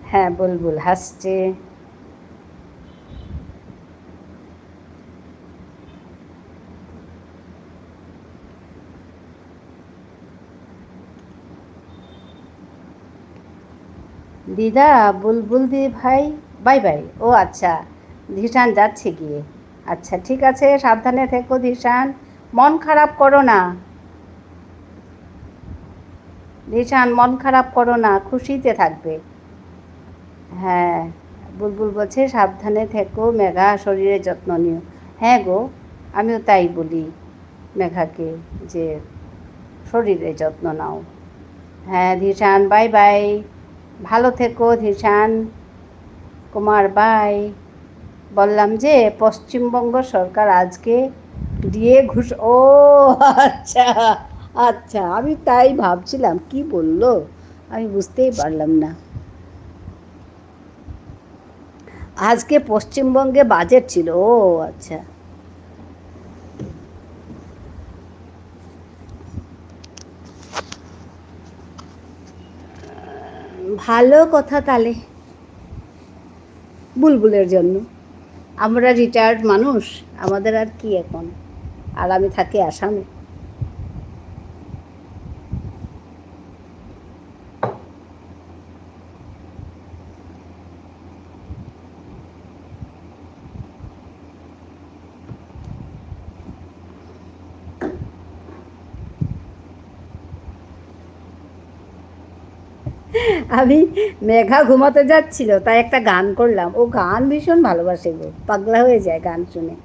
হ্যাঁ, বুলবুল হাসছে। দিদা, বুলবুল দি ভাই বাই বাই। ও আচ্ছা, ধিসান যাচ্ছে গিয়ে। আচ্ছা ঠিক আছে, সাবধানে থেকো ধিসান, মন খারাপ করো না। ধিসান মন খারাপ করো না, খুশিতে থাকবে। হ্যাঁ, বুলবুল বলছে সাবধানে থেকো মেঘা, শরীরের যত্ন নিও। হ্যাঁ গো, আমিও তাই বলি মেঘাকে যে শরীরের যত্ন নাও। হ্যাঁ ধিসান, বাই বাই, ভালো থেকো ধিসান কুমার, বাই। বললাম যে পশ্চিমবঙ্গ সরকার আজকে দিয়ে ও আচ্ছা আচ্ছা, আমি তাই ভাবছিলাম কি বললো, আমি বুঝতেই পারলাম না। আজকে পশ্চিমবঙ্গে বাজেট ছিল। ও আচ্ছা, ভালো কথা তাহলে বুলবুলের জন্য। আমরা রিটায়ার্ড মানুষ, আমাদের আর কি এখন, আর আমি থাকি আসামে। আমি মেঘা ঘুমাতে যাচ্ছিল তাই একটা গান করলাম। ও গান ভীষণ ভালোবাসে গো, পাগলা হয়ে যায় গান শুনে।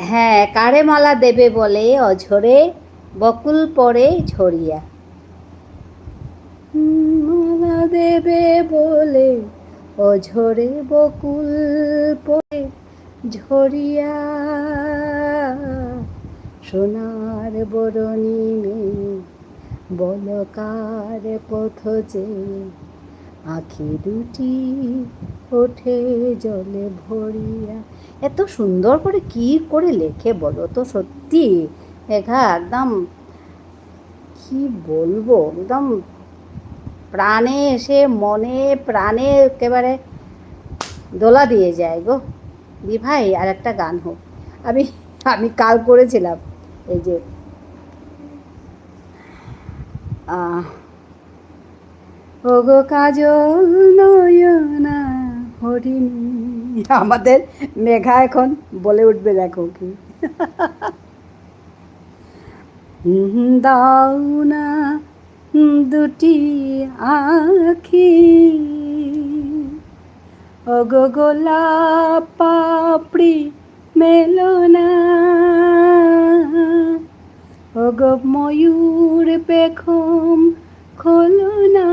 হ্যাঁ, কারে মালা দেবে বলে অঝরে, বকুল পড়ে ঝরিয়া। মালা দেবে বলে অঝরে, বকুল পড়ে ঝরিয়া। সোনার বরণী মেয়ে বলকার পথ চেয়ে, আঁখি দুটি ওঠে জলে ভরিয়া। এত সুন্দর করে কি করে লেখে বলো তো, সত্যি মেঘা একদম কি বলবো, একদম প্রাণে এসে মনে প্রাণে একেবারে দোলা দিয়ে যায় গো। দি ভাই আর একটা গান হোক। আমি আমি কাল করেছিলাম এই যে ওগো কাজল নয়না হরিণী। আমাদের মেঘা এখন বলে উঠবে, দেখো কি দাও না দুটি আখি, ওগো গোলাপ পাপড়ি মেলো না, ওগো ময়ূর পেখম খোলো না।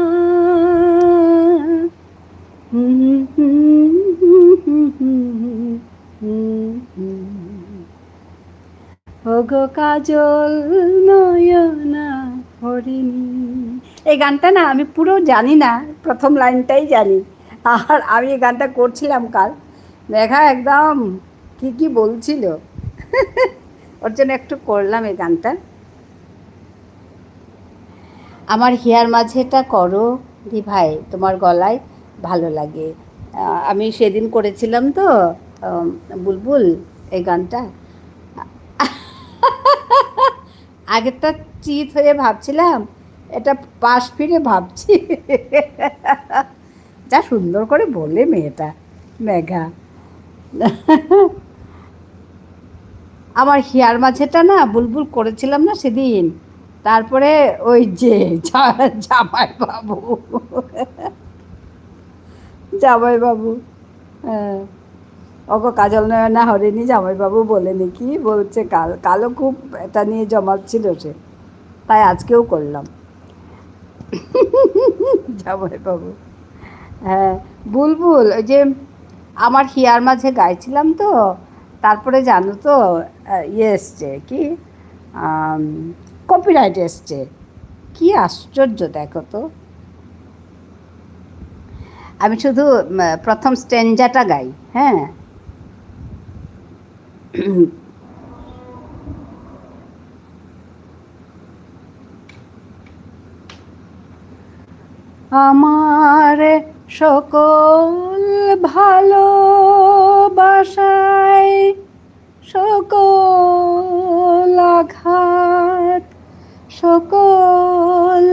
ওগো কাজল নয়না হরিণী। এই গানটা না আমি পুরো জানি না, প্রথম লাইনটাই জানি। আর আমি এই গানটা করছিলাম কাল, মেঘা একদম কি কি বলছিল, ওর জন্য একটু করলাম এই গানটা। আমার হিয়ার মাঝেটা করো দি ভাই, তোমার গলায় ভালো লাগে। আমি সেদিন করেছিলাম তো বুলবুল এই গানটা। আগেরটা চিত হয়ে ভাবছিলাম, এটা পাশ ফিরে ভাবছি। যা সুন্দর করে বলে মেয়েটা মেঘা। আমার হিয়ার মাঝেটা না বুলবুল করেছিলাম না সেদিন, তারপরে ওই যে জামাইবাবু, জামাইবাবু, হ্যাঁ, ওগো কাজল নয়না হরিণী জামাইবাবু বলেনি, কি বলছে কালও খুব এটা নিয়ে জমাচ্ছিল সে, তাই আজকেও করলাম। জামাইবাবু, হ্যাঁ বুলবুল ওই যে আমার হিয়ার মাঝে গাইছিলাম তো, তারপরে জানো তো ইয়ে এসছে কি কপিরাইট এসছে, কি আশ্চর্য দেখো তো। আমি শুধু প্রথম স্ট্যাঞ্জাটা গাই, হ্যাঁ। আমার সকল ভালোবাসায়, সকল আঘাত, সকল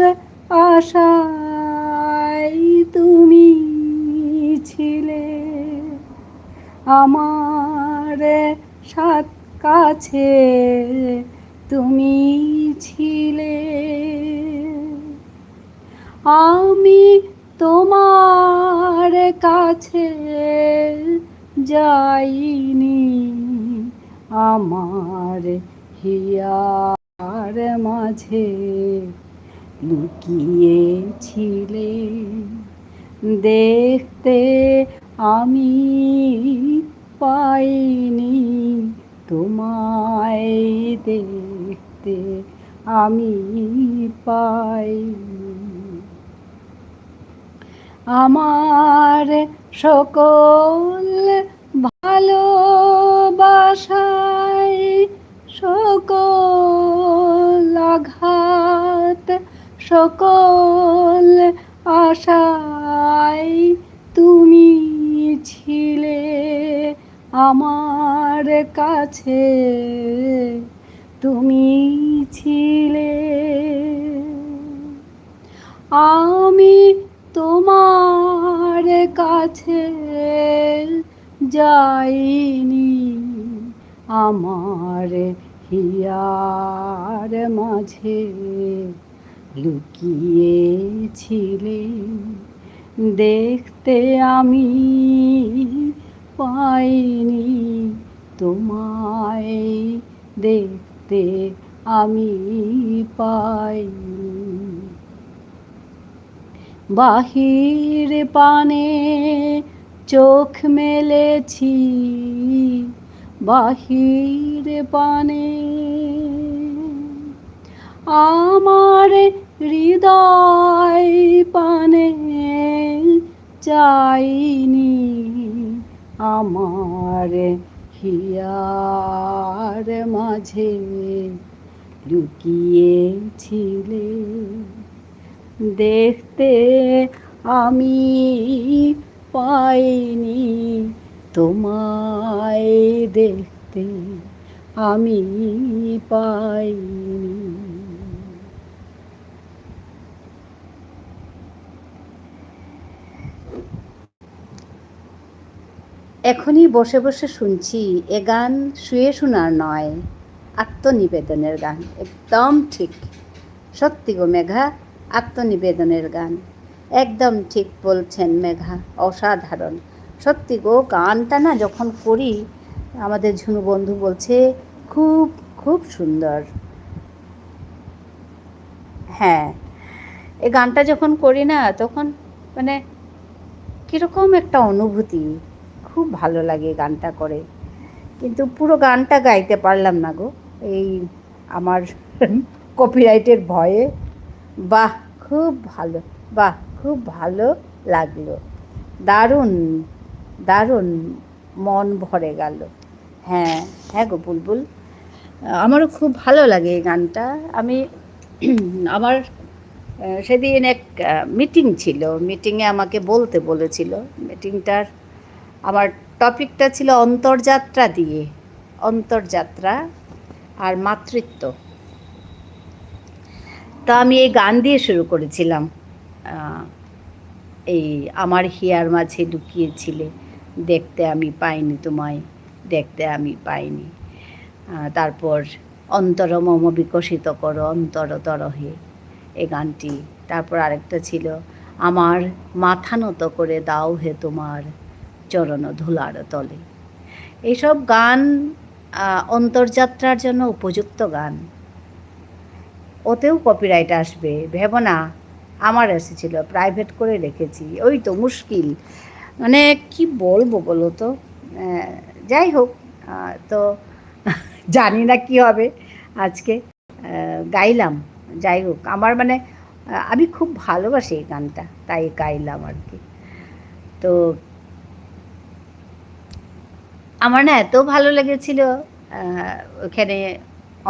আশায় তুমি ছিলে আমার সাথ কাছে, তুমি ছিলে। আমি তোমার কাছে যাইনি, আমার হিয়ার মাঝে লুকিয়েছিলে, দেখতে আমি পাইনি, তোমায় দেখতে আমি পাইনি। আমার সকল ভালোবাসায়, সকল আঘাত, সকল আশায় তুমি ছিলে আমার কাছে, তুমি ছিলে। আমি তোমার কাছে যাইনি, আমার হিয়ার মাঝে লুকিয়েছিলে, দেখতে আমি পাইনি, তোমায় দেখতে আমি পাইনি। বাহির পানে চোখ মেলেছি, বাহির পানে আমার হৃদয় পানে চাইনি, আমার হিয়ার মাঝে লুকিয়েছিলে, দেখতে আমি পাইনি, তোমায় দেখতে আমি পাইনি। এখনই বসে বসে শুনছি এ গান শুয়ে শোনার নয়, আত্মনিবেদনের গান। একদম ঠিক, সত্যি গো মেঘা, আত্মনিবেদনের গান। একদম ঠিক বলছেন মেঘা, অসাধারণ। সত্যি গো, গানটা না যখন করি আমাদের ঝুনু বন্ধু বলছে খুব খুব সুন্দর। হ্যাঁ, এই গানটা যখন করি না তখন মানে কীরকম একটা অনুভূতি, খুব ভালো লাগে গানটা করে। কিন্তু পুরো গানটা গাইতে পারলাম না গো, এই আমার কপিরাইটের ভয়ে। বাহ, খুব ভালো, বাহ, খুব ভালো লাগলো, দারুণ দারুণ, মন ভরে গেল। হ্যাঁ হ্যাঁ গো বুলবুল, আমারও খুব ভালো লাগে এই গানটা। আমি আমার সেদিন এক মিটিং ছিল, মিটিংয়ে আমাকে বলতে বলেছিল। মিটিংটার আমার টপিকটা ছিল অন্তর্যাত্রা দিয়ে, অন্তর্যাত্রা আর মাতৃত্ব। তা আমি এই গান দিয়ে শুরু করেছিলাম, এই আমার হিয়ার মাঝে লুকিয়েছিলে, দেখতে আমি পাইনি তোমায়, দেখতে আমি পাইনি। তারপর অন্তর মম বিকশিত করো অন্তর তরহে, এই গানটি। তারপর আরেকটা ছিল আমার মাথা নত করে দাও হে তোমার চরণ ধুলার তলে। এইসব গান অন্তর্যাত্রার জন্য উপযুক্ত গান। ওতেও কপিরাইট আসবে ভেবো না, আমার এসেছিল, প্রাইভেট করে রেখেছি। ওই তো মুশকিল, মানে কি বলবো বলো তো। যাই হোক, তো জানি না কি হবে আজকে, গাইলাম। যাই হোক, আমার মানে আমি খুব ভালোবাসি এই গানটা, তাই গাইলাম আর কি। তো আমার না এত ভালো লেগেছিল ওখানে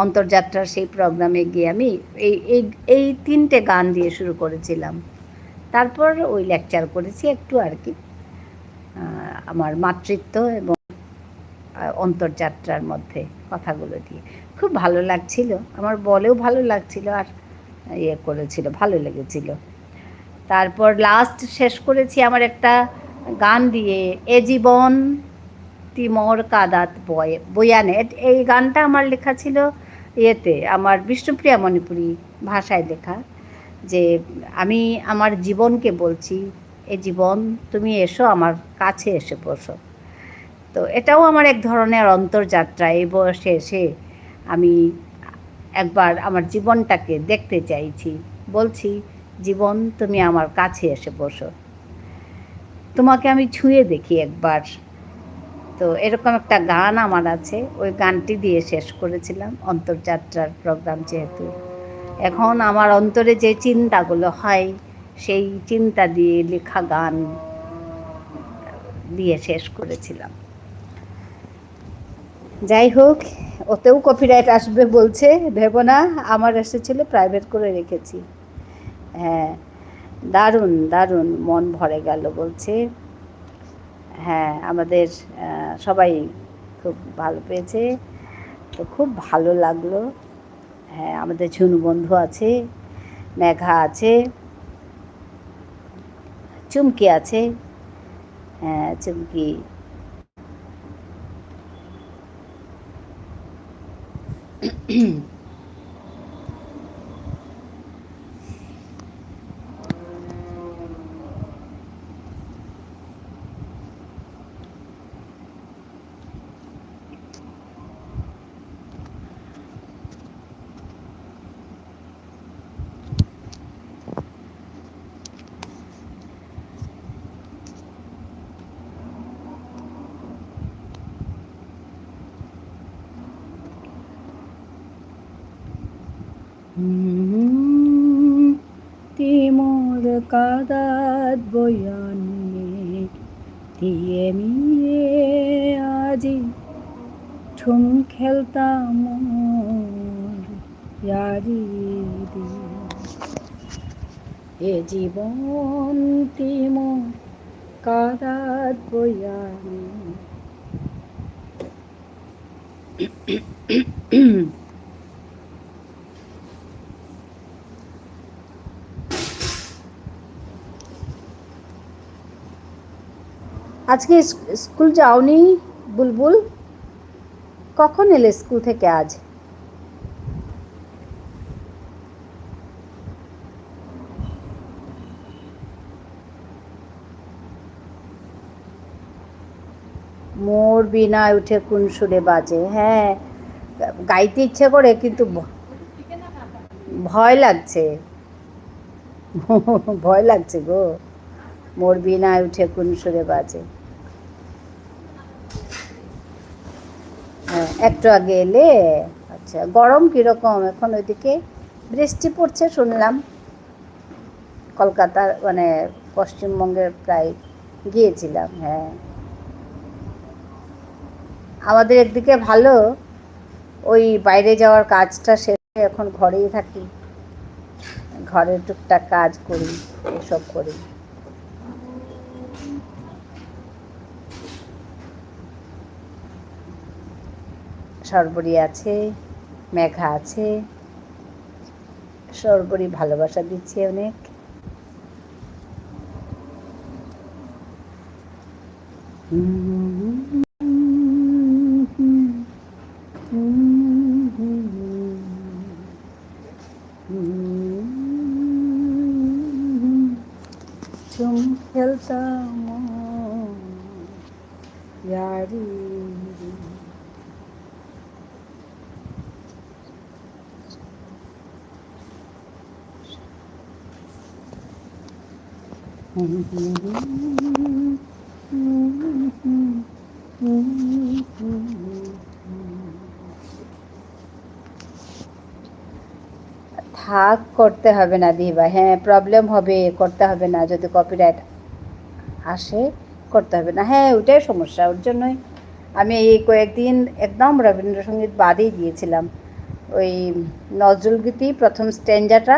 অন্তর্যাত্রার সেই প্রোগ্রামে গিয়ে আমি এই এই এই 3টে গান দিয়ে শুরু করেছিলাম। তারপর ওই লেকচার করেছি একটু আর কি, আমার মাতৃত্ব এবং অন্তর্যাত্রার মধ্যে কথাগুলো দিয়ে। খুব ভালো লাগছিল, আমার বলেও ভালো লাগছিল, আর ইয়ে করেছিল, ভালো লেগেছিল। তারপর লাস্ট শেষ করেছি আমার একটা গান দিয়ে, এ জীবন তিমর কাদাত বয়ানে। এই গানটা আমার লেখা ছিল ইয়েতে, আমার বিষ্ণুপ্রিয়া মণিপুরী ভাষায় লেখা, যে আমি আমার জীবনকে বলছি, এ জীবন তুমি এসো আমার কাছে এসে বসো। তো এটাও আমার এক ধরনের অন্তর্যাত্রা। এই বয়সে এসে আমি একবার আমার জীবনটাকে দেখতে চাইছি, বলছি জীবন তুমি আমার কাছে এসে বসো, তোমাকে আমি ছুঁয়ে দেখি একবার। তো এরকম একটা গান আমার আছে, ওই গানটি দিয়ে শেষ করেছিলাম অন্তর্যাত্রার প্রোগ্রাম যেহেতু। এখন আমার অন্তরে যে চিন্তাগুলো হয় সেই চিন্তা দিয়ে লেখা গান দিয়ে শেষ করেছিলাম। যাই হোক, ওতেও কপিরাইট আসবে বলছে ভেবো না, আমার এসেছিলো, প্রাইভেট করে রেখেছি। হ্যাঁ, দারুণ দারুণ, মন ভরে গেল বলছে। হ্যাঁ, আমাদের সবাই খুব ভালো পেয়েছে, তো খুব ভালো লাগলো। হ্যাঁ, আমাদের ঝুনু বন্ধু আছে, মেঘা আছে, চুমকি আছে, হ্যাঁ চুমকি। মোর কাদাত বয়ানে দিয়ে মিয়ে আজি ঠুম খেলতাম ইয়ারি এ জীবন মোর কাদাত বয়ানে। আজকে স্কুল যাওনি বুলবুল? কখন এলে স্কুল থেকে আজ? মোর বিনায় উঠে কোন সুরে বাজে। হ্যাঁ গাইতে ইচ্ছে করে কিন্তু ভয় লাগছে, ভয় লাগছে গো। মোর বিনায় উঠে কোন সুরে বাজে। হ্যাঁ একটু আগে এলে? আচ্ছা গরম কীরকম এখন ওইদিকে? বৃষ্টি পড়ছে শুনলাম, কলকাতার মানে পশ্চিমবঙ্গের প্রায় গিয়েছিলাম। হ্যাঁ আমাদের একদিকে ভালো, ওই বাইরে যাওয়ার কাজটা শেষে এখন ঘরেই থাকি, ঘরে টুকটাক কাজ করি, এসব করি। সর্বরী আছে, মেঘা আছে, সর্বরী ভালোবাসা দিচ্ছে অনেক। तुम खेलता यारी। থাক করতে হবে না দিবা, হ্যাঁ প্রবলেম হবে, করতে হবে না, যদি কপিরাইট আসে করতে হবে না। হ্যাঁ ওইটাই সমস্যা, ওর জন্যই আমি এই কয়েকদিন একদম রবীন্দ্রসঙ্গীত বাদই দিয়েছিলাম। ওই নজরুলগীতি প্রথম স্ট্যাঞ্জাটা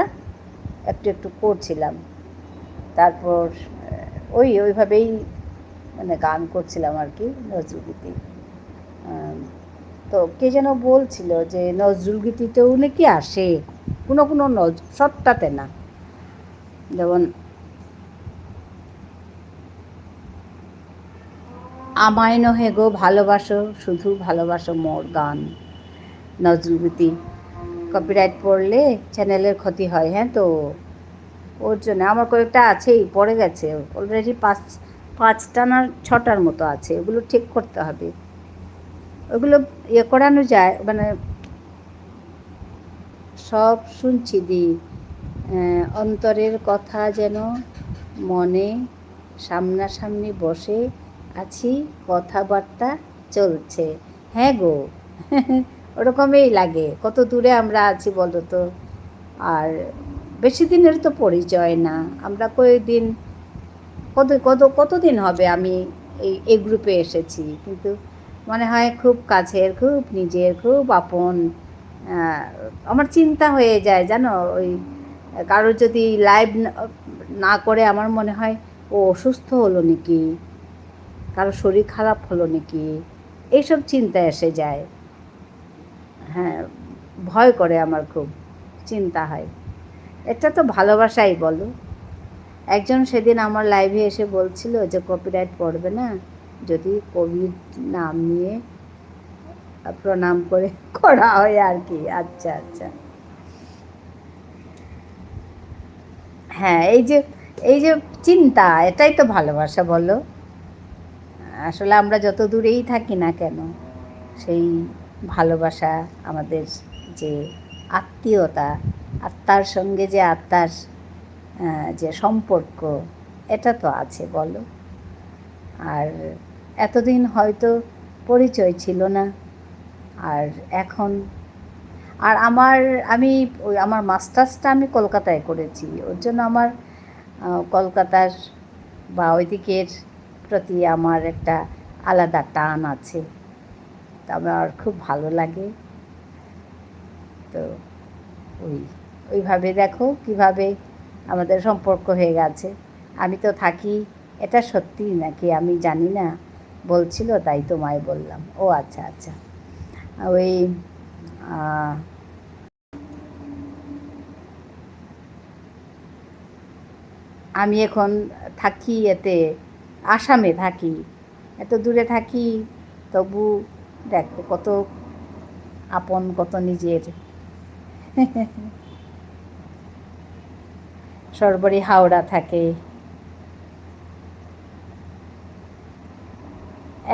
একটু একটু করছিলাম, তারপর ওইভাবেই মানে গান করছিলাম আর কি নজরুলগীতি। তো কে যেন বলছিল যে নজরুলগীতিতেও নাকি আসে, কোনো কোনো সবটাতে না। যেমন আমায় নহে গো ভালোবাসো শুধু ভালোবাসো মোর গান, নজরুলগীতি কপিরাইট পড়লে চ্যানেলের ক্ষতি হয়। হ্যাঁ তো ওর জন্য আমার কয়েকটা আছেই, পড়ে গেছে অলরেডি, পাঁচটা না ছটার মতো আছে, ওগুলো ঠিক করতে হবে। ওগুলো করানো যায়, মানে সব শুনছি দি, অন্তরের কথা যেন মনে সামনাসামনি বসে আছি, কথাবার্তা চলছে। হ্যাঁ গো ওরকমই লাগে, কত দূরে আমরা আছি বলো তো। আর বেশি দিনের তো পরিচয় না, আমরা কয়েকদিন কতদিন হবে আমি এই গ্রুপে এসেছি, কিন্তু মনে হয় খুব কাছের, খুব নিজের, খুব আপন। আমার চিন্তা হয়ে যায় জানো, ওই কারোর যদি লাইভ না করে আমার মনে হয় ও অসুস্থ হলো নাকি, কারো শরীর খারাপ হলো নাকি, এইসব চিন্তা এসে যায়। হ্যাঁ ভয় করে আমার, খুব চিন্তা হয়। এটা তো ভালোবাসাই বলো, একজন সেদিন আমার লাইভে এসে বলছিল যে কপিরাইট পড়বে না যদি কোভিড নাম নিয়ে প্রণাম করে করা হয় আর কি। আচ্ছা আচ্ছা, হ্যাঁ, এই যে চিন্তা, এটাই তো ভালোবাসা বলো। আসলে আমরা যত দূরেই থাকি না কেন, সেই ভালোবাসা, আমাদের যে আত্মীয়তা, আত্মার সঙ্গে যে আত্মার যে সম্পর্ক, এটা তো আছে বলো। আর এতদিন হয়তো পরিচয় ছিল না, আর এখন আর আমি আমার মাস্টার্সটা আমি কলকাতায় করেছি, ওর জন্য আমার কলকাতার বা ওইদিকের প্রতি আমার একটা আলাদা টান আছে, তা আমার খুব ভালো লাগে। তো ওইভাবে দেখো কিভাবে আমাদের সম্পর্ক হয়ে গেছে। আমি তো থাকি, এটা সত্যি নাকি আমি জানি না, বলছিল তাই তোমায় বললাম। ও আচ্ছা আচ্ছা, ওই আমি এখন থাকি আসামে থাকি, এত দূরে থাকি, তবু দেখো কত আপন, কত নিজের। সর্বরি হাওড়া থাকে,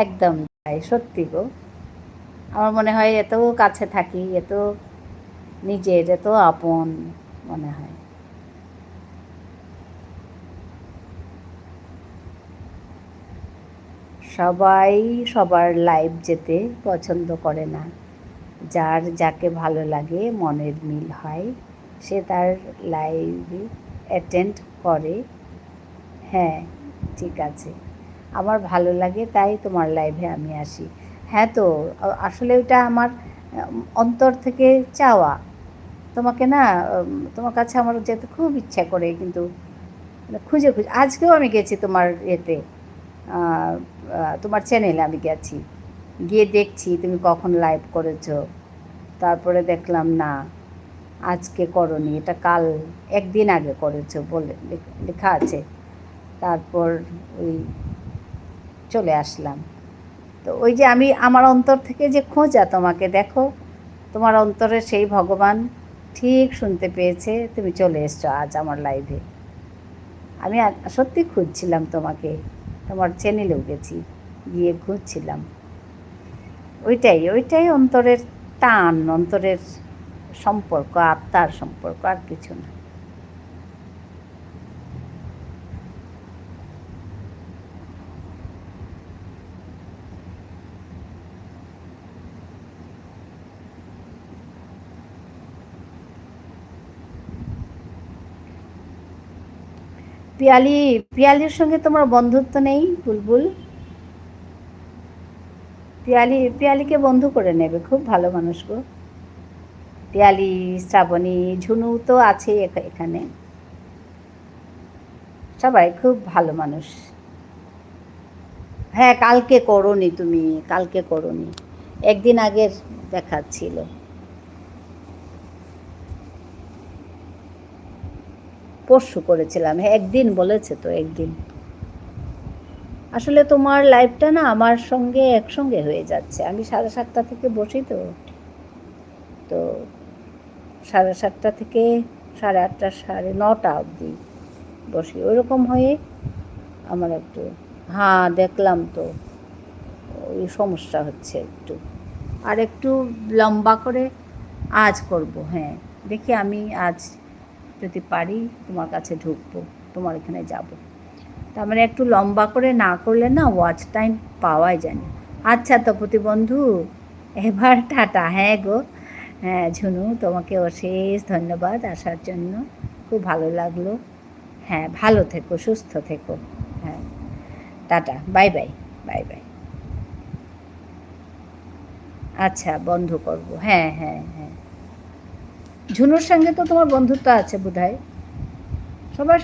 একদম তাই, সত্যি গো। আমার মনে হয় এত কাছে থাকি, এত নিজের, এত আপন মনে হয়। সবাই সবার লাইভ যেতে পছন্দ করে না, যার যাকে ভালো লাগে, মনের মিল হয়, সে তার লাইভে অ্যাটেন্ড করে। হ্যাঁ, ঠিক আছে, আমার ভালো লাগে তাই তোমার লাইভে আমি আসি। হ্যাঁ, তো আসলে ওটা আমার অন্তর থেকে চাওয়া। তোমাকে না, তোমার কাছে আমার যেতে খুব ইচ্ছা করে, কিন্তু খুঁজে খুঁজে আজকেও আমি গেছি তোমার এতে, তোমার চ্যানেলে আমি গেছি, গিয়ে দেখছি তুমি কখন লাইভ করেছো, তারপরে দেখলাম না আজকে করনি, এটা কাল একদিন আগে করেছো বলে লেখা আছে। তারপর ওই চলে আসলাম। তো ওই যে আমি আমার অন্তর থেকে যে খোঁজা তোমাকে, দেখো তোমার অন্তরে সেই ভগবান ঠিক শুনতে পেয়েছে, তুমি চলে এসছো আজ আমার লাইভে। আমি সত্যি খুঁজছিলাম তোমাকে, তোমার চ্যানেলেও গেছি, গিয়ে খুঁজছিলাম। ওইটাই অন্তরের টান, অন্তরের সম্পর্ক, আত্মার সম্পর্ক, আর কিছু না। পিয়ালির সঙ্গে তোমার বন্ধুত্ব নেই বুলবুল? পিয়ালিকে বন্ধু করে নেবে, খুব ভালো মানুষ গো। পিয়ালি, শ্রাবণী, ঝুনু তো আছে এখানে, সবাই খুব ভালো মানুষ। হ্যাঁ, কালকে করোনি তুমি, কালকে করোনি, একদিন আগের দেখাচ্ছিল। পরশু করেছিলাম, হ্যাঁ একদিন বলেছে তো, একদিন। আসলে তোমার লাইফটা না আমার সঙ্গে একসঙ্গে হয়ে যাচ্ছে, আমি 7:30 থেকে বসি, তো 7:30 থেকে 8:30, 9:30 অবধি বসি, ওইরকম হয়ে আমার একটু, হ্যাঁ দেখলাম তো, ওই সমস্যা হচ্ছে একটু, আর একটু লম্বা করে আজ করব। হ্যাঁ, দেখি আমি আজ যদি পারি তোমার কাছে ঢুকবো, তোমার এখানে যাব। তার মানে একটু লম্বা করে না করলে না ওয়াচ টাইম পাওয়াই যায় না। আচ্ছা তো প্রতিবন্ধু, এবার টাটা। হ্যাঁ গো, হ্যাঁ ঝুনু, তোমাকে অশেষ ধন্যবাদ আসার জন্য, খুব ভালো লাগলো। হ্যাঁ, ভালো থেকো, সুস্থ থেকো। হ্যাঁ, tata, bye bye, bye bye. আচ্ছা, বন্ধ করব, হ্যাঁ হ্যাঁ হ্যাঁ। ঝুনুর সঙ্গে তো তোমার বন্ধুত্ব আছে বোধহয়।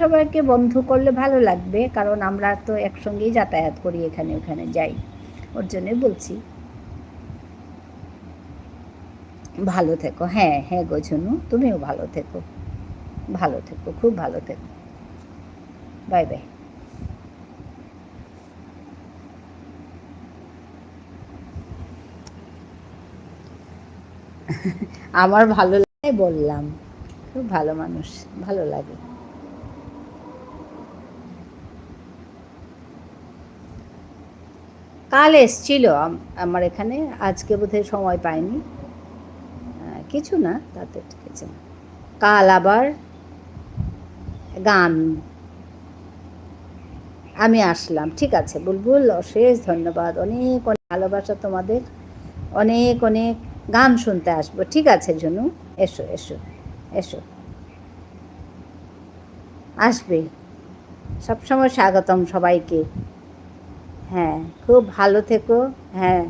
সবাইকে বন্ধু করলে ভালো লাগবে, কারণ আমরা তো একসঙ্গেই যাতায়াত করি, এখানে ওখানে যাই, ওর জন্যই বলছি। ভালো থেকো, হ্যাঁ হ্যাঁ গো ঝুনু, তুমিও ভালো থেকো, ভালো থেকো, খুব ভালো থেকো। Bye bye. আমার ভালো লাগে বললাম, খুব ভালো মানুষ, ভালো লাগে। কাল এসছিল আমার এখানে, আজকে বোধহয় সময় পায়নি। কিছু না, তাতে কিছু না। কাল আবার গান, আমি আসলাম। ঠিক আছে বুলবুল, অশেষ ধন্যবাদ, অনেক অনেক ভালোবাসা তোমাদের, অনেক অনেক গান শুনতে আসবো। ঠিক আছে ঝুনু, এসো এসো এসো, আসবে, সবসময় স্বাগতম সবাইকে। হ্যাঁ, খুব ভালো থেকো। হ্যাঁ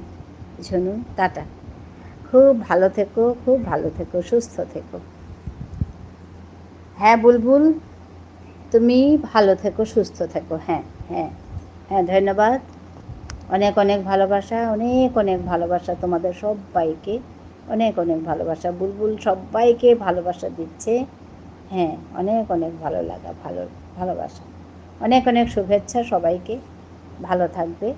ঝুনু, টাটা। খুব ভালো থেকো, খুব ভালো থেকো, সুস্থ থেকো। হ্যাঁ বুলবুল, তুমি ভালো থেকো, সুস্থ থেকো। হ্যাঁ হ্যাঁ হ্যাঁ, ধন্যবাদ, অনেক অনেক ভালোবাসা, অনেক অনেক ভালোবাসা তোমাদের সবাইকে, অনেক অনেক ভালোবাসা। বুলবুল সবাইকে ভালোবাসা দিচ্ছে। হ্যাঁ, অনেক অনেক ভালো লাগা, ভালোবাসা, অনেক অনেক শুভেচ্ছা সবাইকে। ভালো থাকবে।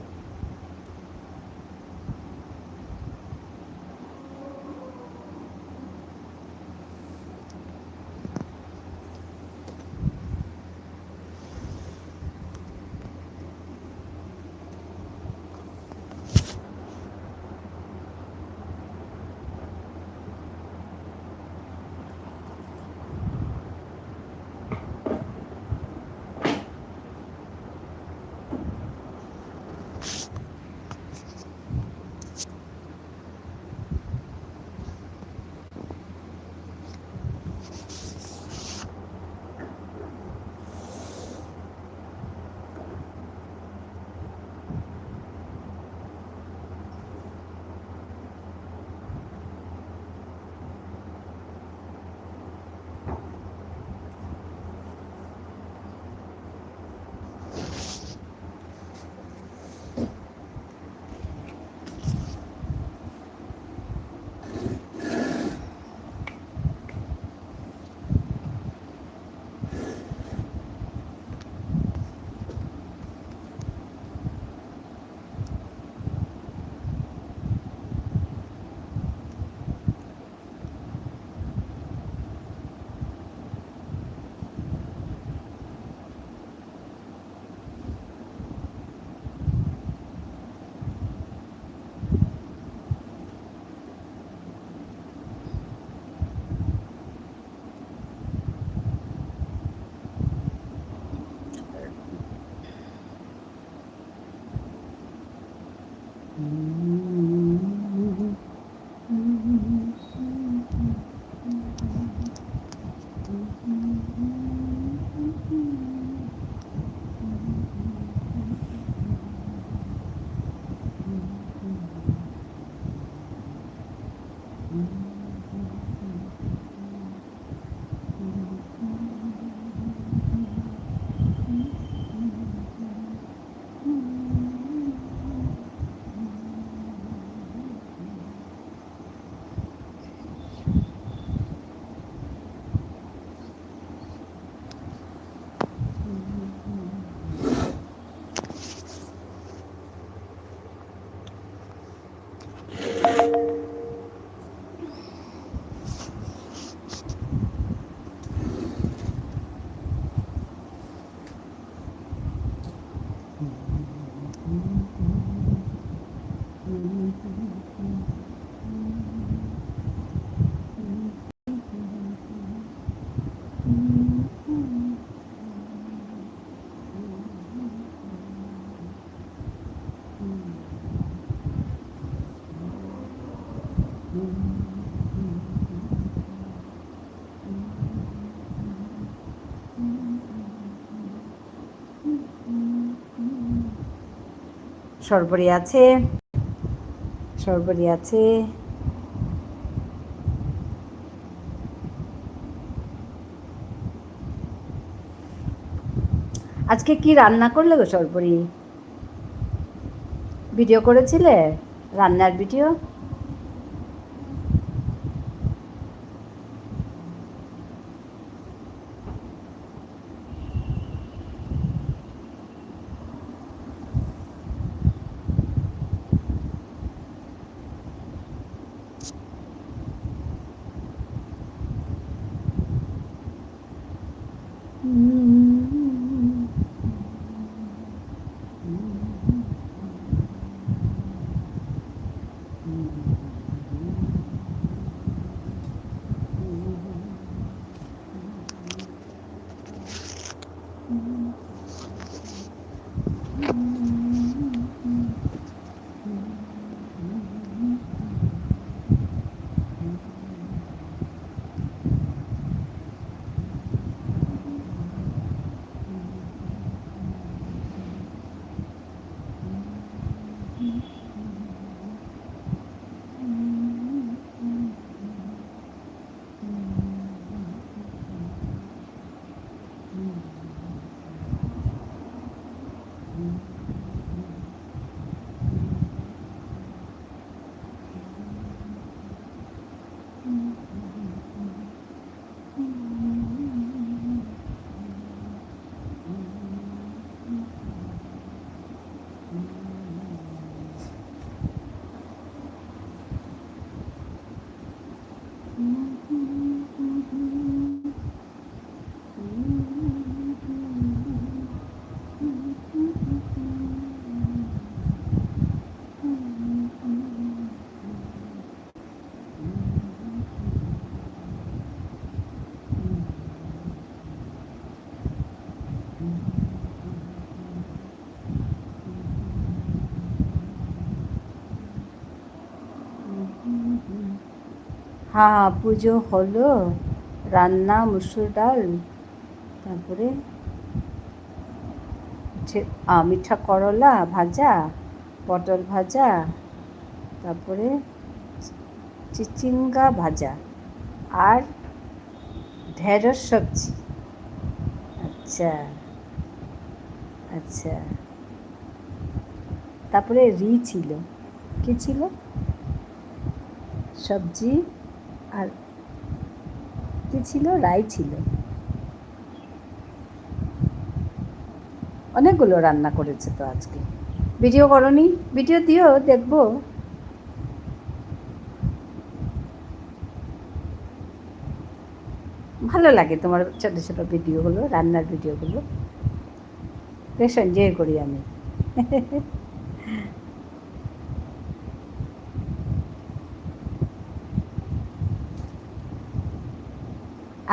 সরবরি আছে, সরবরি আছে। আজকে কি রান্না করলে গো সরবরি? ভিডিও করেছিলে, রান্নার ভিডিও? হ্যাঁ, পুজো হলো, রান্না মুসুর ডাল, তারপরে মিঠা করলা ভাজা, পটল ভাজা, তারপরে চিচিঙ্গা ভাজা আর ঢেঁড়স সবজি। আচ্ছা আচ্ছা, তারপরে ছিল, কি ছিল, সবজি আর কি ছিল, রাই ছিল। অনেকগুলো রান্না করেছে তো আজকে। ভিডিও করনি? ভিডিও দিও, দেখবো। ভালো লাগে তোমার ছোটো ছোটো ভিডিওগুলো, রান্নার ভিডিওগুলো বেশ এনজয় করি আমি।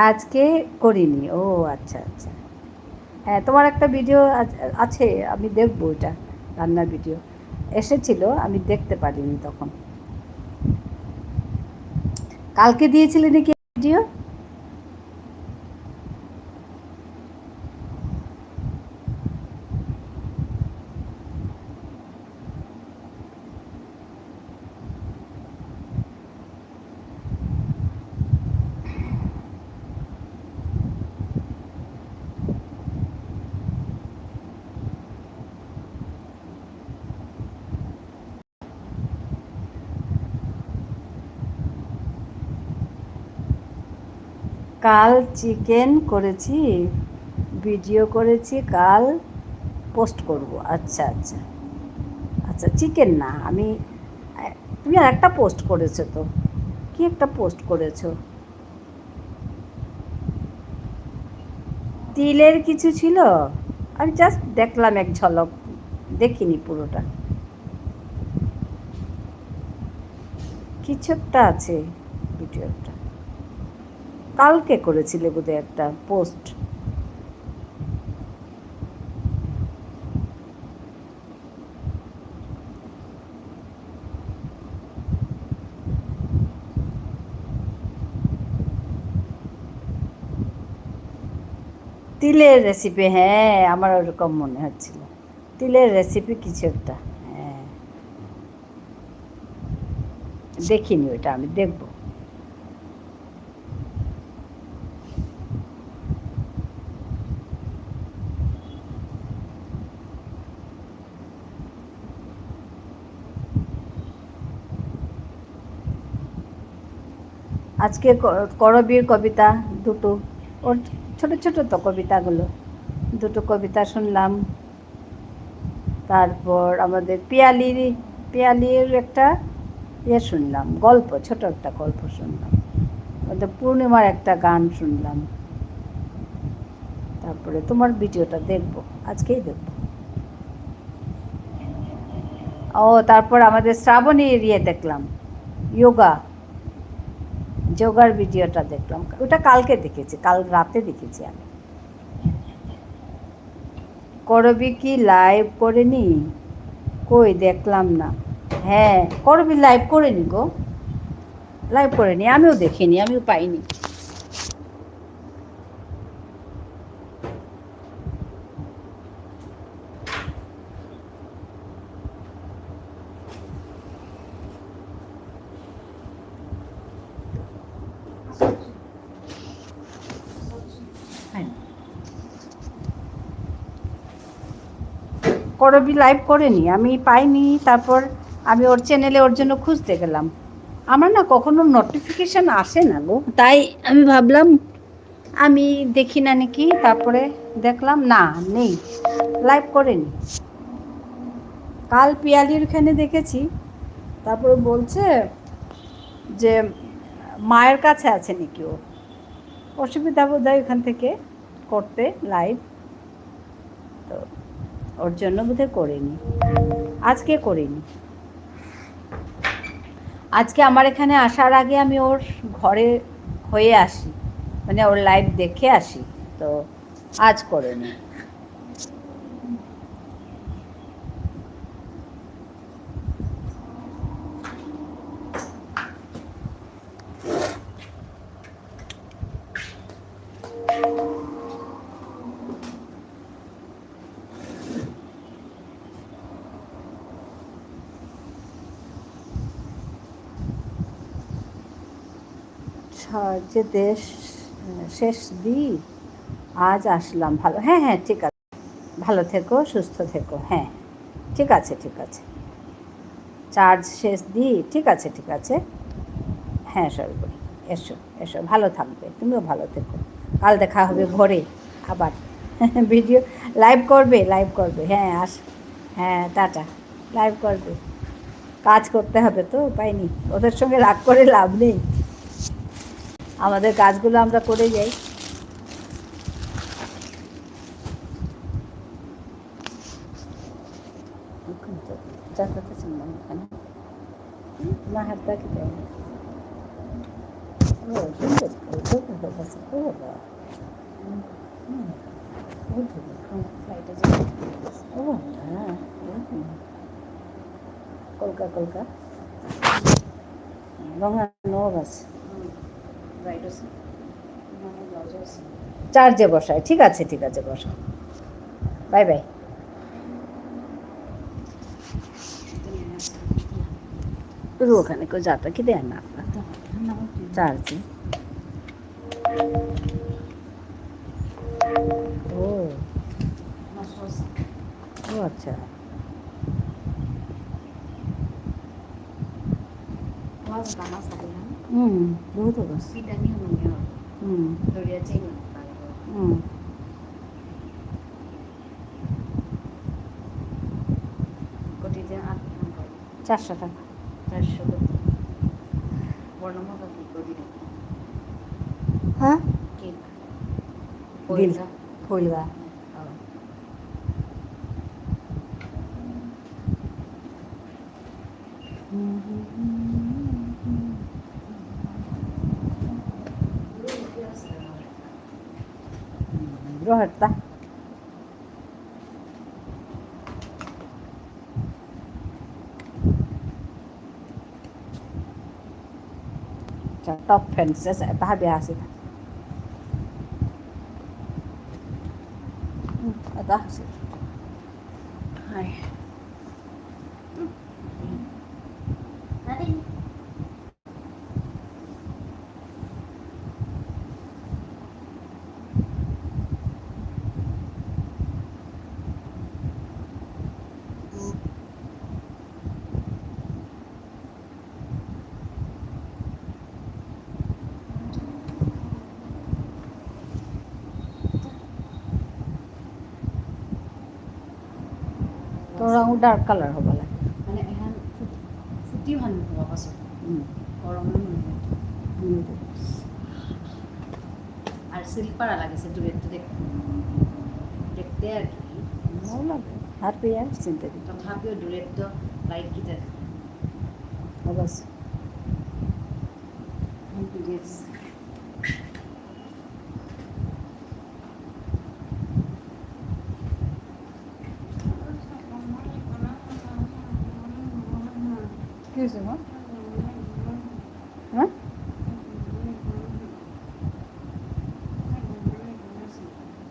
আজকে করিনি। ও আচ্ছা আচ্ছা, হ্যাঁ তোমার একটা ভিডিও আছে, আমি দেখবো, ওটা রান্নার ভিডিও এসেছিল, আমি দেখতে পারিনি তখন। কালকে দিয়েছিলে নাকি ভিডিও? কাল চিকেন করেছি, ভিডিও করেছি, কাল পোস্ট করব। আচ্ছা আচ্ছা আচ্ছা, চিকেন না, আমি, তুমি আর একটা পোস্ট করেছো তো, কি একটা পোস্ট করেছো, তিলের কিছু ছিল, আমি জাস্ট দেখলাম এক ঝলক, দেখিনি পুরোটা। কিছু একটা আছে ভিডিওটা, কালকে করেছিলে বোধহয় একটা পোস্ট। তিলের রেসিপি, হ্যাঁ আমার ওরকম মনে হচ্ছিল, তিলের রেসিপি কিছু একটা। হ্যাঁ, দেখিনি ওটা, আমি দেখবো। আজকে করবীর কবিতা দুটো, ওর ছোটো ছোটো তো কবিতাগুলো, দুটো কবিতা শুনলাম। তারপর আমাদের পিয়ালির একটা শুনলাম, গল্প, ছোট একটা গল্প শুনলাম। ওদের পূর্ণিমার একটা গান শুনলাম। তারপরে তোমার ভিডিওটা দেখবো, আজকেই দেখবো। ও তারপর আমাদের শ্রাবণীর দেখলাম, যোগার ভিডিওটা দেখলাম, ওটা কালকে দেখেছি, কাল রাতে দেখেছি আমি। করবি কি লাইভ করেনি? কই দেখলাম না। হ্যাঁ, করবি লাইভ করেনি গো, লাইভ করেনি, আমিও দেখিনি, আমিও পাইনি। করবি লাইভ করেনি, আমি পাইনি। তারপর আমি ওর চ্যানেলে ওর জন্য খুঁজতে গেলাম, আমার না কখনো নোটিফিকেশান আসে না গো, তাই আমি ভাবলাম আমি দেখি না নাকি, তারপরে দেখলাম না, নেই, লাইভ করেনি। কাল পিয়ালির ওখানে দেখেছি, তারপরে বলছে যে মায়ের কাছে আছে নাকি, ও অসুবিধা বোধ হয় ওখান থেকে করতে লাইভ, তো ওর জন্য বোধহয় করিনি, আজকে করিনি। আজকে আমার এখানে আসার আগে আমি ওর ঘরে হয়ে আসি, মানে ওর লাইভ দেখে আসি, তো আজ করিনি। যেতে শেষ দিই, আজ আসলাম। ভালো, হ্যাঁ হ্যাঁ ঠিক আছে, ভালো থেকো, সুস্থ থেকো। হ্যাঁ ঠিক আছে ঠিক আছে, চার্জ শেষ দিই, ঠিক আছে ঠিক আছে। হ্যাঁ সর্বোপরি এসো এসো, ভালো থাকবে, তুমিও ভালো থেকো। কাল দেখা হবে ভোরে আবার। ভিডিও লাইভ করবে, হ্যাঁ হ্যাঁ টাটা, লাইভ করবে। কাজ করতে হবে তো, উপায় নেই, ওদের সঙ্গে রাগ করে লাভ নেই, আমাদের কাজগুলো আমরা করে যাই। না হারতা কি দেয় কলকা কলকা রঙা নব আছে, চার্জে বসায়, ঠিক আছে ঠিক আছে, বসো, বাই বাই। ওখানে কেউ যাতা কি দেয় না চার্জে। ও ও আচ্ছা, বহুত অবস্থা। চারশো টাকা, 400 হ্যাঁ ফুলগা Rohetta. Top fence sẽ ba bia sih. Ada sih. Hai. Nanti. তোরা ডার্ক কালার হবে লাগে মানে এখন ফুটি ভাল হওয়া পাছত গরমে আর সিল্পারা লাগেছে দূরেতে দেখতে আর কি ভালো লাগে আর পেয়ে চিন্তা দিই তথাপিও দূরের তো লাইট কিটা অবশ্য কি হয়েছে মা হ্যাঁ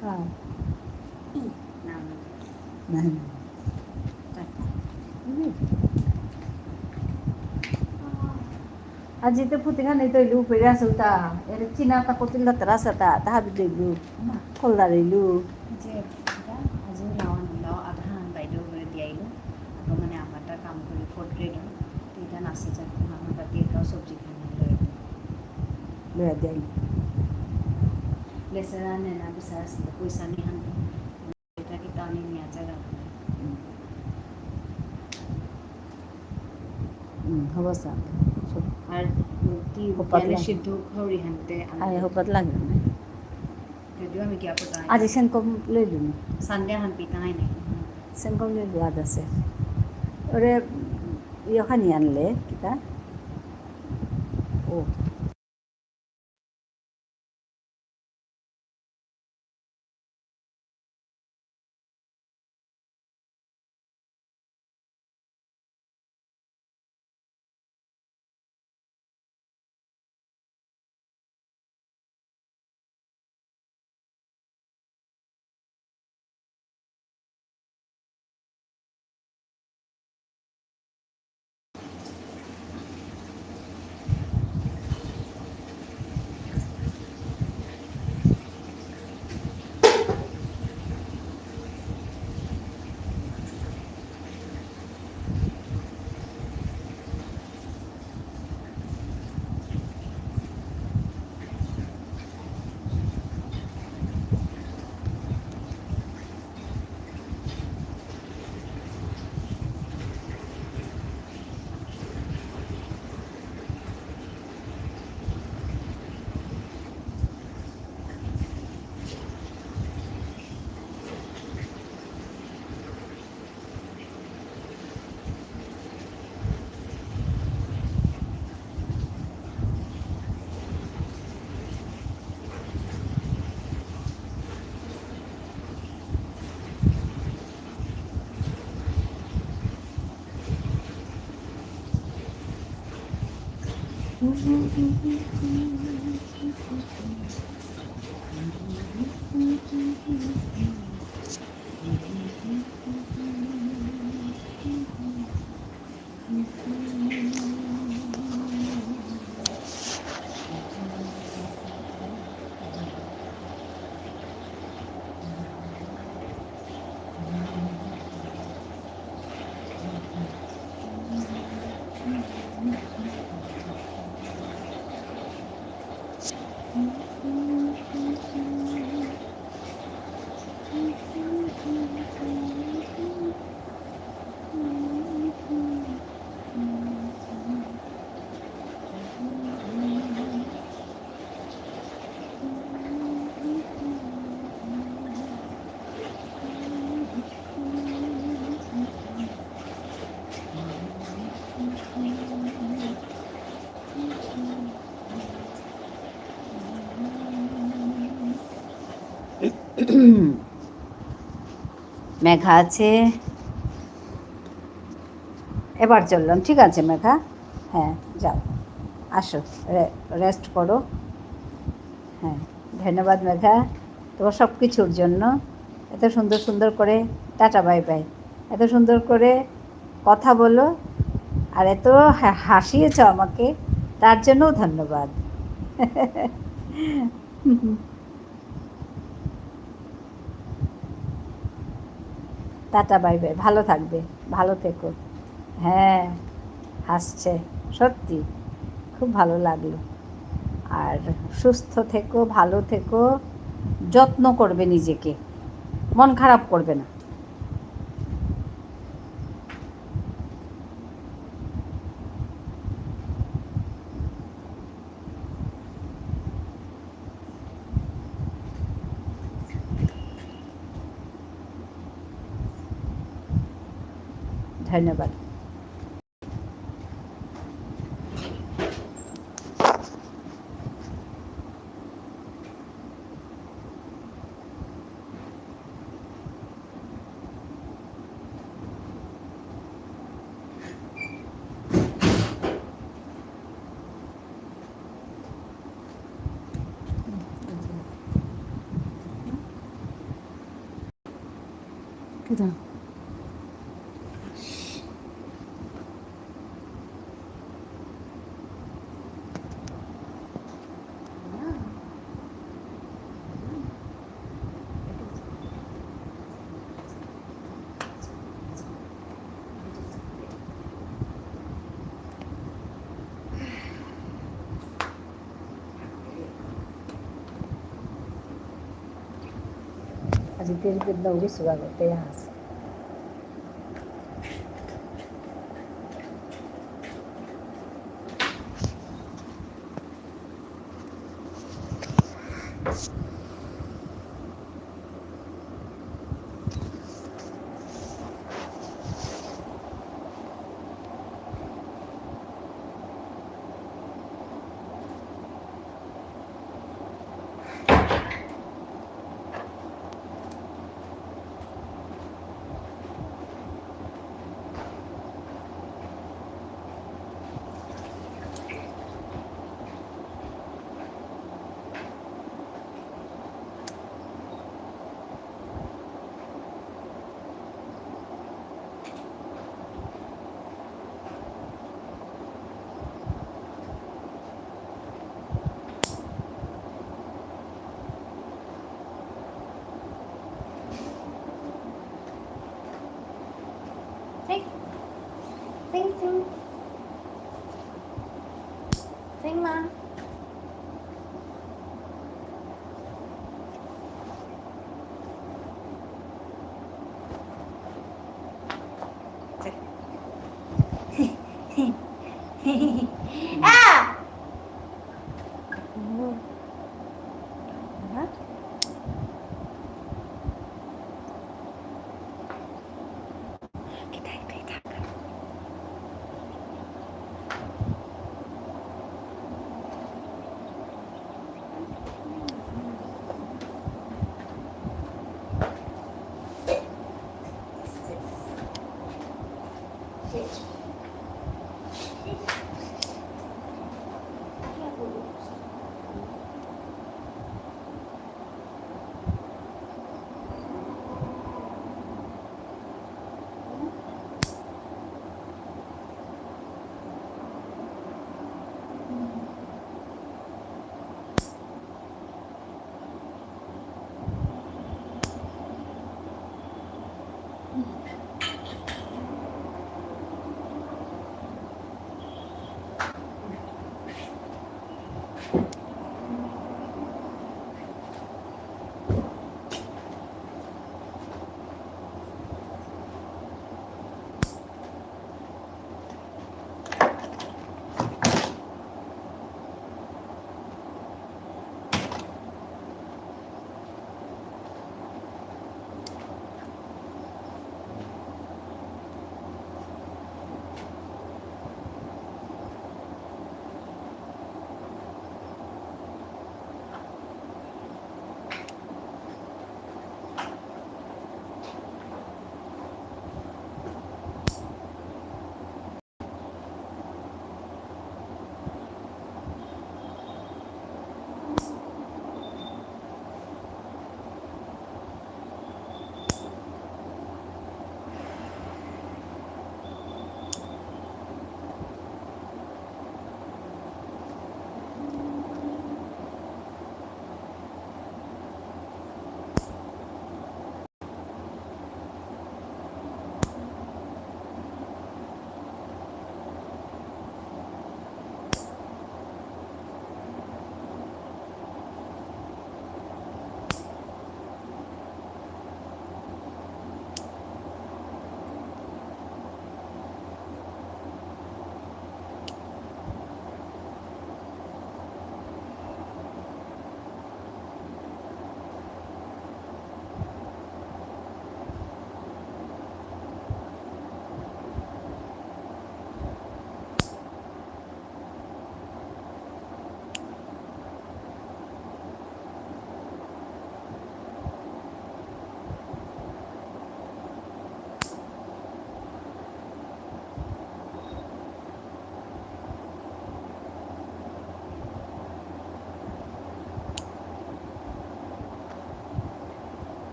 কার না আজি তো ফুটিখানি তৈলু উপরে আছে তা এর চিনা তা কতিল রাস্তা তা তাহা বিদইলু কলদারিলু যে আজি লাও আধা বাইদেউ করে দিয়াইলো আকৌ মানে আমারটা কাম করে ফোর্ট গ্রেড এটা নাচে যাক আমার বাতি এটাও সবজি খানি লয়ে দিয়াই লেসরা নেনা বিচার পয়সা নিহান এটা কি টানি নিয়া জায়গা হ'ব স্যার আর তেলে সিদ্ধ খৰি হানতে আই হপত লাগে না যদিও আমি কি আপতা আজি সেন কম লৈ লুনি সানডে হান পিতাই নাই সেন কম লৈ লোৱা আছে ওরে ইয়খানি আনলে কিটা ও মেঘা আছে, এবার চললাম। ঠিক আছে মেঘা, হ্যাঁ যাও, আসো, রেস্ট করো। হ্যাঁ, ধন্যবাদ মেঘা তোমার সব কিছুর জন্য। এত সুন্দর সুন্দর করে, টাটা বাই বাই, এত সুন্দর করে কথা বলো আর এত হাসিয়েছ আমাকে, তার জন্যও ধন্যবাদ। টাটা বাই বাই, ভালো থাকবে, ভালো থেকো। হ্যাঁ, হাসছে, সত্যি খুব ভালো লাগলো। আর সুস্থ থেকো, ভালো থেকো, যত্ন করবে নিজেকে, মন খারাপ করবে না। ধন্যবাদ। কোথাও अजून तेरी नवरी सुद्धा ते हास Sing, sing, sing, sing, ma. Ah!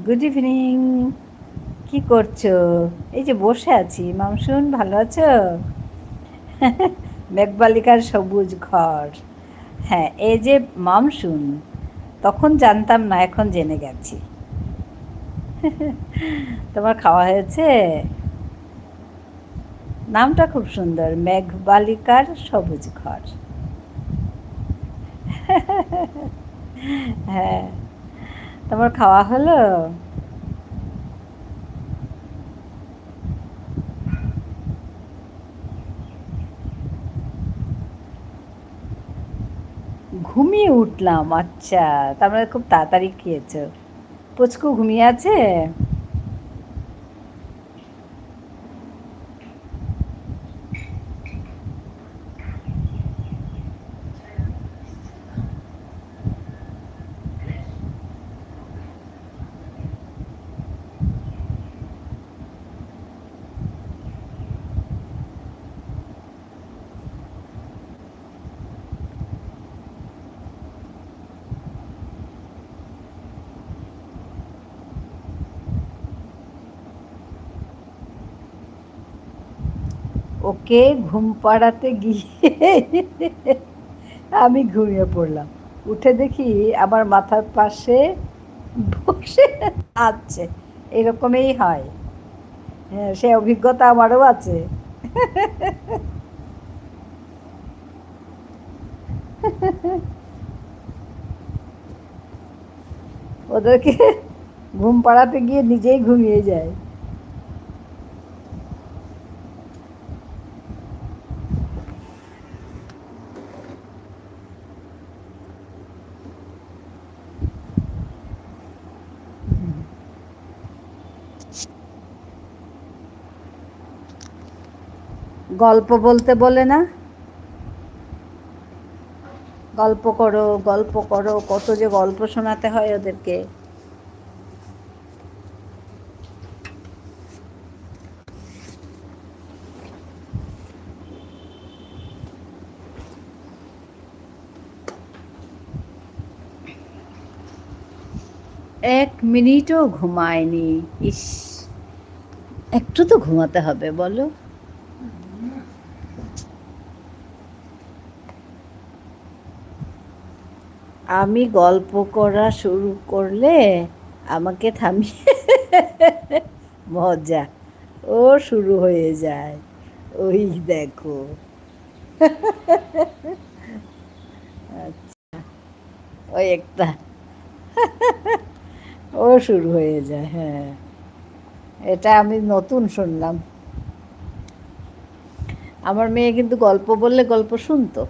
Good evening. কি করছো? এই যে বসে আছি। মামসুন, ভালো আছো? মেঘবালিকার সবুজ ঘর। হ্যাঁ, এই যে মামসুন, তখন জানতাম না, এখন জেনে গেছি। তোমার খাওয়া হয়েছে? নামটা খুব সুন্দর, মেঘবালিকার সবুজ ঘর। হ্যাঁ, তোমার খাওয়া হলো? ঘুমিয়ে উঠলাম। আচ্ছা, তার মানে খুব তাড়াতাড়ি খেয়েছো। পুচকু ঘুমিয়ে আছে? ওকে ঘুম পাড়াতে গিয়ে আমি ঘুমিয়ে পড়লাম। উঠে দেখি আমার মাথার পাশে বসে আছে। এরকমই হয়। হ্যাঁ, সে অভিজ্ঞতা আমারও আছে। ওদেরকে ঘুম পাড়াতে গিয়ে নিজেই ঘুমিয়ে যায়। গল্প বলতে বলে না? গল্প করো, গল্প করো, কত যে গল্প শোনাতে হয় ওদেরকে। এক মিনিটও ঘুমায়নি। ইস, একটু তো ঘুমাতে হবে বলো। আমি গল্প করা শুরু করলে আমাকে থামিয়ে মজা, ও শুরু হয়ে যায়। ওই দেখো। ওই একটা ও শুরু হয়ে যায়। হ্যাঁ, এটা আমি নতুন শুনলাম। আমার মেয়ে কিন্তু গল্প বললে গল্প শুনতো,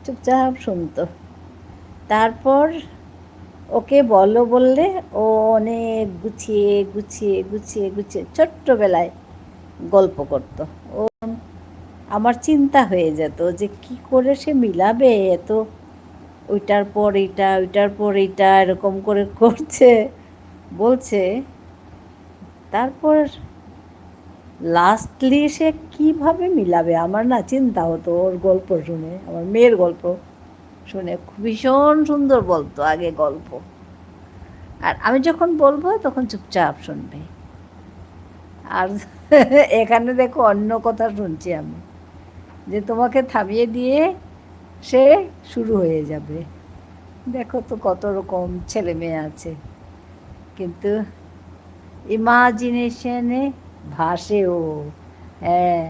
চুপচাপ শুনতো। তারপর ওকে বলো বললে ও অনেক গুছিয়ে গুছিয়ে গুছিয়ে গুছিয়ে ছোট্টবেলায় গল্প করতো। ও, আমার চিন্তা হয়ে যেত যে কি করে সে মিলাবে এত, ওইটার পর এইটা, ওইটার পর এইটা, এরকম করে করছে বলছে। তারপর লাস্টলি সে কীভাবে মিলাবে, আমার না চিন্তা হতো ওর গল্প শুনে, আমার মেয়ের গল্প শুনে ভীষণ সুন্দর বলতো আগে গল্প, আর আমি যখন বলবো তখন চুপচাপ শুনবে। আর এখানে দেখো অন্য কথা শুনছি আমি, যে তোমাকে থামিয়ে দিয়ে সে শুরু হয়ে যাবে। দেখো তো কত রকম ছেলে মেয়ে আছে, কিন্তু ইমাজিনেশনে ভাসে ও। হ্যাঁ,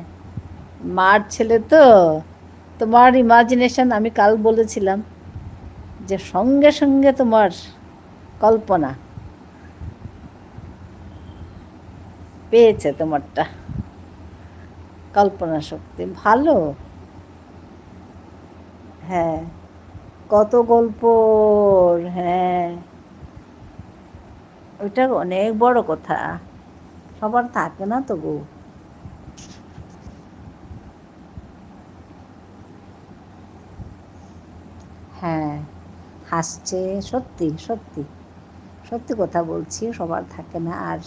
মার ছেলে তো, তোমার ইমাজিনেশন, আমি কাল বলেছিলাম যে সঙ্গে সঙ্গে তোমার কল্পনা পেয়েছে, তোমারটা কল্পনা শক্তি ভালো। হ্যাঁ, কত গল্প। হ্যাঁ, ওইটা অনেক বড় কথা, সবার থাকে না তবু। হ্যাঁ, হাসছে, সত্যি সত্যি সত্যি কথা বলছি, সবার থাকে না। আর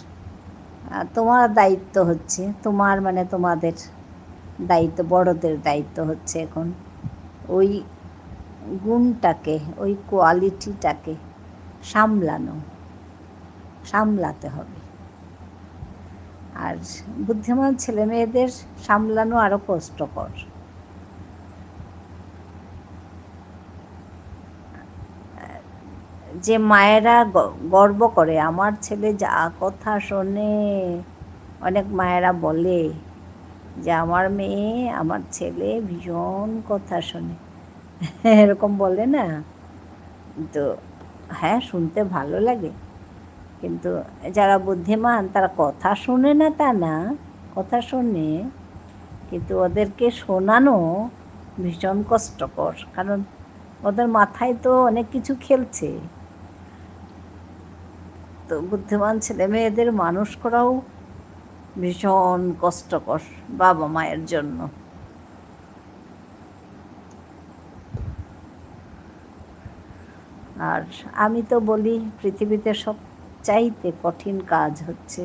তোমার দায়িত্ব হচ্ছে, তোমার মানে তোমাদের দায়িত্ব, বড়দের দায়িত্ব হচ্ছে এখন ওই গুণটাকে, ওই কোয়ালিটিটাকে সামলাতে হবে। আর বুদ্ধিমান ছেলে মেয়েদের সামলানো আরও কষ্টকর। যে মায়েরা গর্ব করে আমার ছেলে যা কথা শোনে, অনেক মায়েরা বলে যে আমার মেয়ে, আমার ছেলে ভীষণ কথা শোনে, এরকম বলে না তো। হ্যাঁ, শুনতে ভালো লাগে, কিন্তু যারা বুদ্ধিমান তারা কথা শোনে না তা না, কথা শোনে, কিন্তু ওদেরকে শোনানো ভীষণ কষ্টকর, কারণ ওদের মাথায় তো অনেক কিছু খেলছে। তো বুদ্ধিমান ছেলে মেয়েদের মানুষ করাও ভীষণ কষ্টকর বাবা মায়ের জন্য। আর আমি তো বলি পৃথিবীতে সবচাইতে কঠিন কাজ হচ্ছে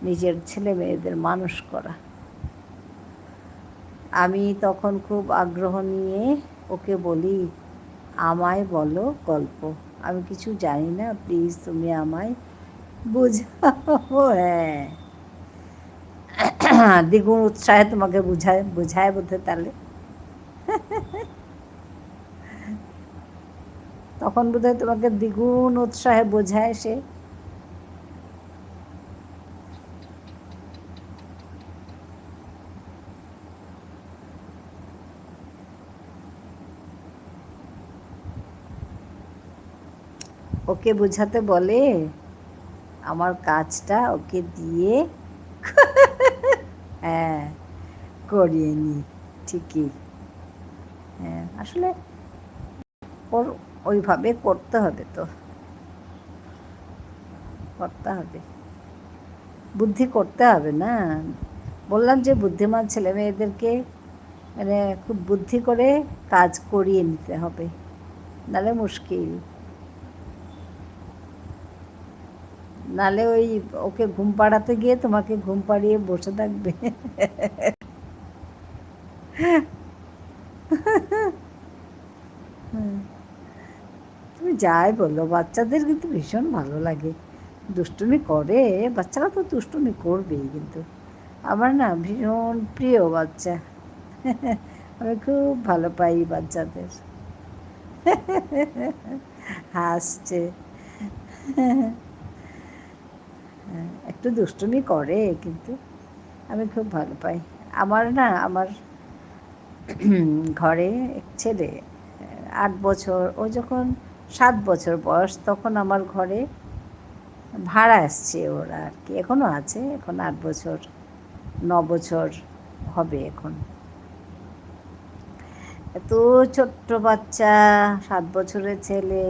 নিজের ছেলে মেয়েদের মানুষ করা। আমি তখন খুব আগ্রহ নিয়ে ওকে বলি, আমায় বলো গল্প, আমি কিছু জানি না, প্লিজ তুমি আমায় বুঝাও। হ্যাঁ, দ্বিগুণ উৎসাহে তোমাকে বুঝায় বোধহয় তাহলে। তখন বোধহয় তোমাকে দ্বিগুণ উৎসাহে বোঝায় সে। ওকে বোঝাতে বলে, আমার কাজটা ওকে দিয়ে হ্যাঁ করিয়ে নি, ঠিকই। হ্যাঁ, আসলে ওর ওইভাবে করতে হবে, তো করতে হবে, বুদ্ধি করতে হবে না। বললাম যে বুদ্ধিমান ছেলে মেয়েদেরকে মানে খুব বুদ্ধি করে কাজ করিয়ে নিতে হবে, নাহলে মুশকিল। নাহলে ওই ওকে ঘুম পাড়াতে গিয়ে তোমাকে ঘুম পাড়িয়ে বসে থাকবে। তুমি যাই বলো, বাচ্চাদের কিন্তু ভীষণ ভালো লাগে, দুষ্টুমি করে, বাচ্চারা তো দুষ্টুমি করবেই, কিন্তু আমার না ভীষণ প্রিয় বাচ্চা। আমি খুব ভালো পাই বাচ্চাদের। হাসছে। একটু দুষ্টুমি করে, কিন্তু আমি খুব ভালো পাই। আমার ঘরে এক ছেলে 8 বছর, ও যখন 7 বছর বয়স তখন আমার ঘরে ভাড়া আসছে ওরা আর কি, এখনও আছে, এখন 8 বছর 9 বছর হবে এখন। এত ছোট্ট বাচ্চা, 7 বছরের ছেলে,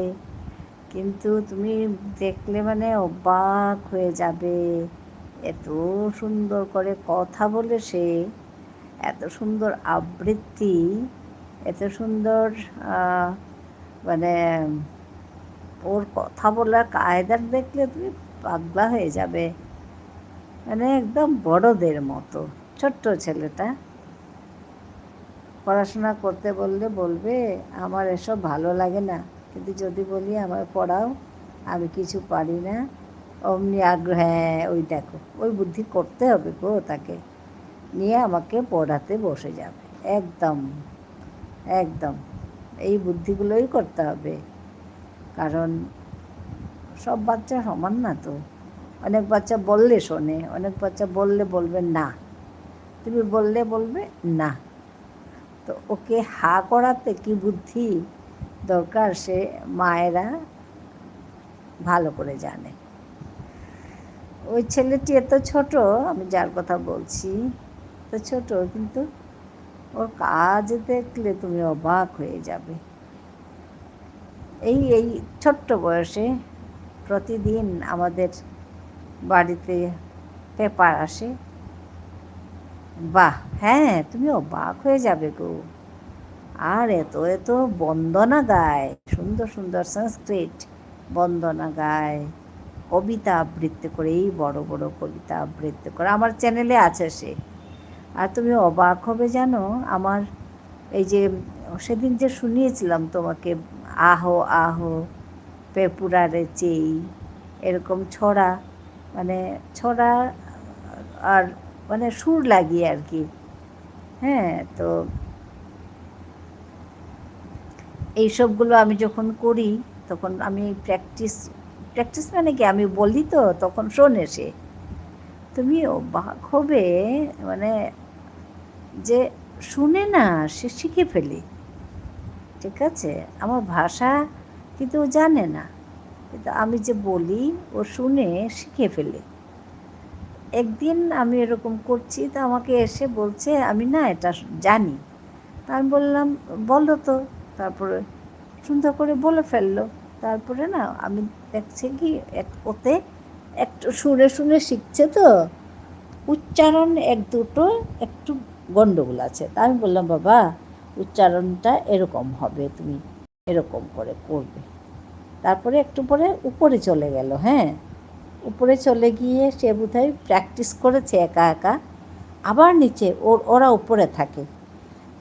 কিন্তু তুমি দেখলে মানে অবাক হয়ে যাবে, এত সুন্দর করে কথা বলে সে, এত সুন্দর আবৃত্তি, এত সুন্দর মানে ওর কথা বলার কায়দা দেখলে তুমি পাগলা হয়ে যাবে। মানে একদম বড়দের মতো। ছোট্ট ছেলেটা পড়াশোনা করতে বললে বলবে আমার এসব ভালো লাগে না, কিন্তু যদি বলি আমার পড়াও, আমি কিছু পারি না, অমনি আগ্রহ, হ্যাঁ ওই দেখো, ওই বুদ্ধি করতে হবে গো, তাকে নিয়ে আমাকে পড়াতে বসে যাবে। একদম একদম এই বুদ্ধিগুলোই করতে হবে, কারণ সব বাচ্চা সমান না তো। অনেক বাচ্চা বললে শোনে, অনেক বাচ্চা বললে বলবে না, তুমি বললে বলবে না। তো ওকে হা করাতে কি বুদ্ধি দরকার সে মায়েরা ভালো করে জানে। ওই ছেলেটি এত ছোট, আমি যার কথা বলছি তো ছোট, কিন্তু ওর কাজ দেখলে তুমি অবাক হয়ে যাবে। এই ছোট্ট বয়সে প্রতিদিন আমাদের বাড়িতে পেপার আসে। বাহ, হ্যাঁ তুমি অবাক হয়ে যাবে গো। আর এত এত বন্দনা গায়, সুন্দর সুন্দর সংস্কৃত বন্দনা গায়, কবিতা আবৃত্তি করে, এই বড় বড় কবিতা আবৃত্তি করে। আমার চ্যানেলে আছে সে। আর তুমি অবাক হবে জানো, আমার এই যে সেদিন যে শুনিয়েছিলাম তোমাকে, আহো আহো পেপুরারে চেই, এরকম ছড়া, মানে ছড়া আর মানে সুর লাগিয়ে আর কি। হ্যাঁ, তো এইসবগুলো আমি যখন করি তখন আমি প্র্যাকটিস মানে কি, আমি বলি তো তখন শোনে সে। তুমি অবাক হবে, মানে যে শুনে না সে শিখে ফেলে। ঠিক আছে, আমার ভাষা কিন্তু ও জানে না, কিন্তু আমি যে বলি ও শুনে শিখে ফেলে। একদিন আমি এরকম করছি, তো আমাকে এসে বলছে আমি না এটা জানি। তা আমি বললাম বলো তো। তারপরে সুন্দর করে বলে ফেললো। তারপরে না আমি দেখছি কি ওতে একটু শুনে শুনে শিখছে, তো উচ্চারণ এক দুটো একটু গণ্ডগোল আছে। তা আমি বললাম বাবা উচ্চারণটা এরকম হবে, তুমি এরকম করে করবে। তারপরে একটু পরে উপরে চলে গেল। হ্যাঁ, উপরে চলে গিয়ে সে বোধহয় প্র্যাকটিস করেছে একা একা, আবার নিচে ওরা উপরে থাকে,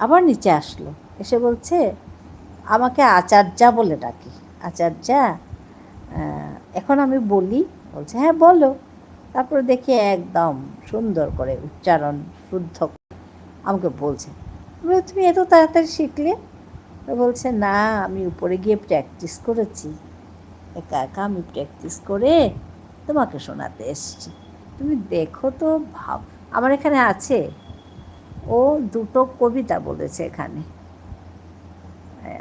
আবার নিচে আসলো, এসে বলছে আমাকে আচার্যা বলে ডাকি, আচার্যা। এখন আমি বলি, বলছে হ্যাঁ বলো। তারপরে দেখি একদম সুন্দর করে উচ্চারণ শুদ্ধ আমাকে বলছে। তুমি এত তাড়াতাড়ি শিখলে? বলছে না, আমি উপরে গিয়ে প্র্যাকটিস করেছি, একা একা আমি প্র্যাকটিস করে তোমাকে শোনাতে এসছি। তুমি দেখো তো, ভাব আমার এখানে আছে, ও দুটো কবিতা বলেছে এখানে,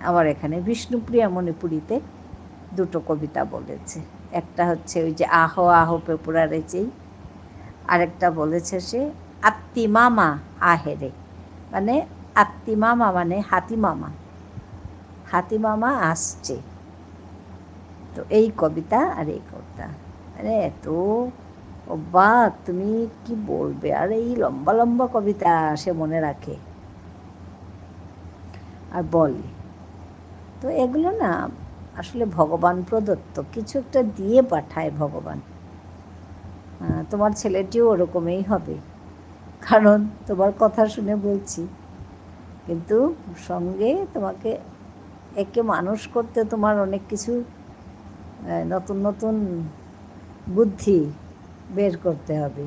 আমার এখানে বিষ্ণুপ্রিয়া মণিপুরীতে দুটো কবিতা বলেছে। একটা হচ্ছে ওই যে আহো আহো পেপুরা রেচেই, আরেকটা বলেছে সে আত্মি মামা আহেরে, মানে আত্মি মামা মানে হাতি মামা, হাতি মামা আসছে। তো এই কবিতা আর এই কবিতা, মানে এত অবাক তুমি কি বলবে। আর এই লম্বা লম্বা কবিতা সে মনে রাখে আর বলে। তো এগুলো না আসলে ভগবান প্রদত্ত, কিছু একটা দিয়ে পাঠায় ভগবান। তোমার ছেলেটিও ওরকমই হবে, কারণ তোমার কথা শুনে বলছি। কিন্তু সঙ্গে তোমাকে একে মানুষ করতে তোমার অনেক কিছু নতুন নতুন বুদ্ধি বের করতে হবে।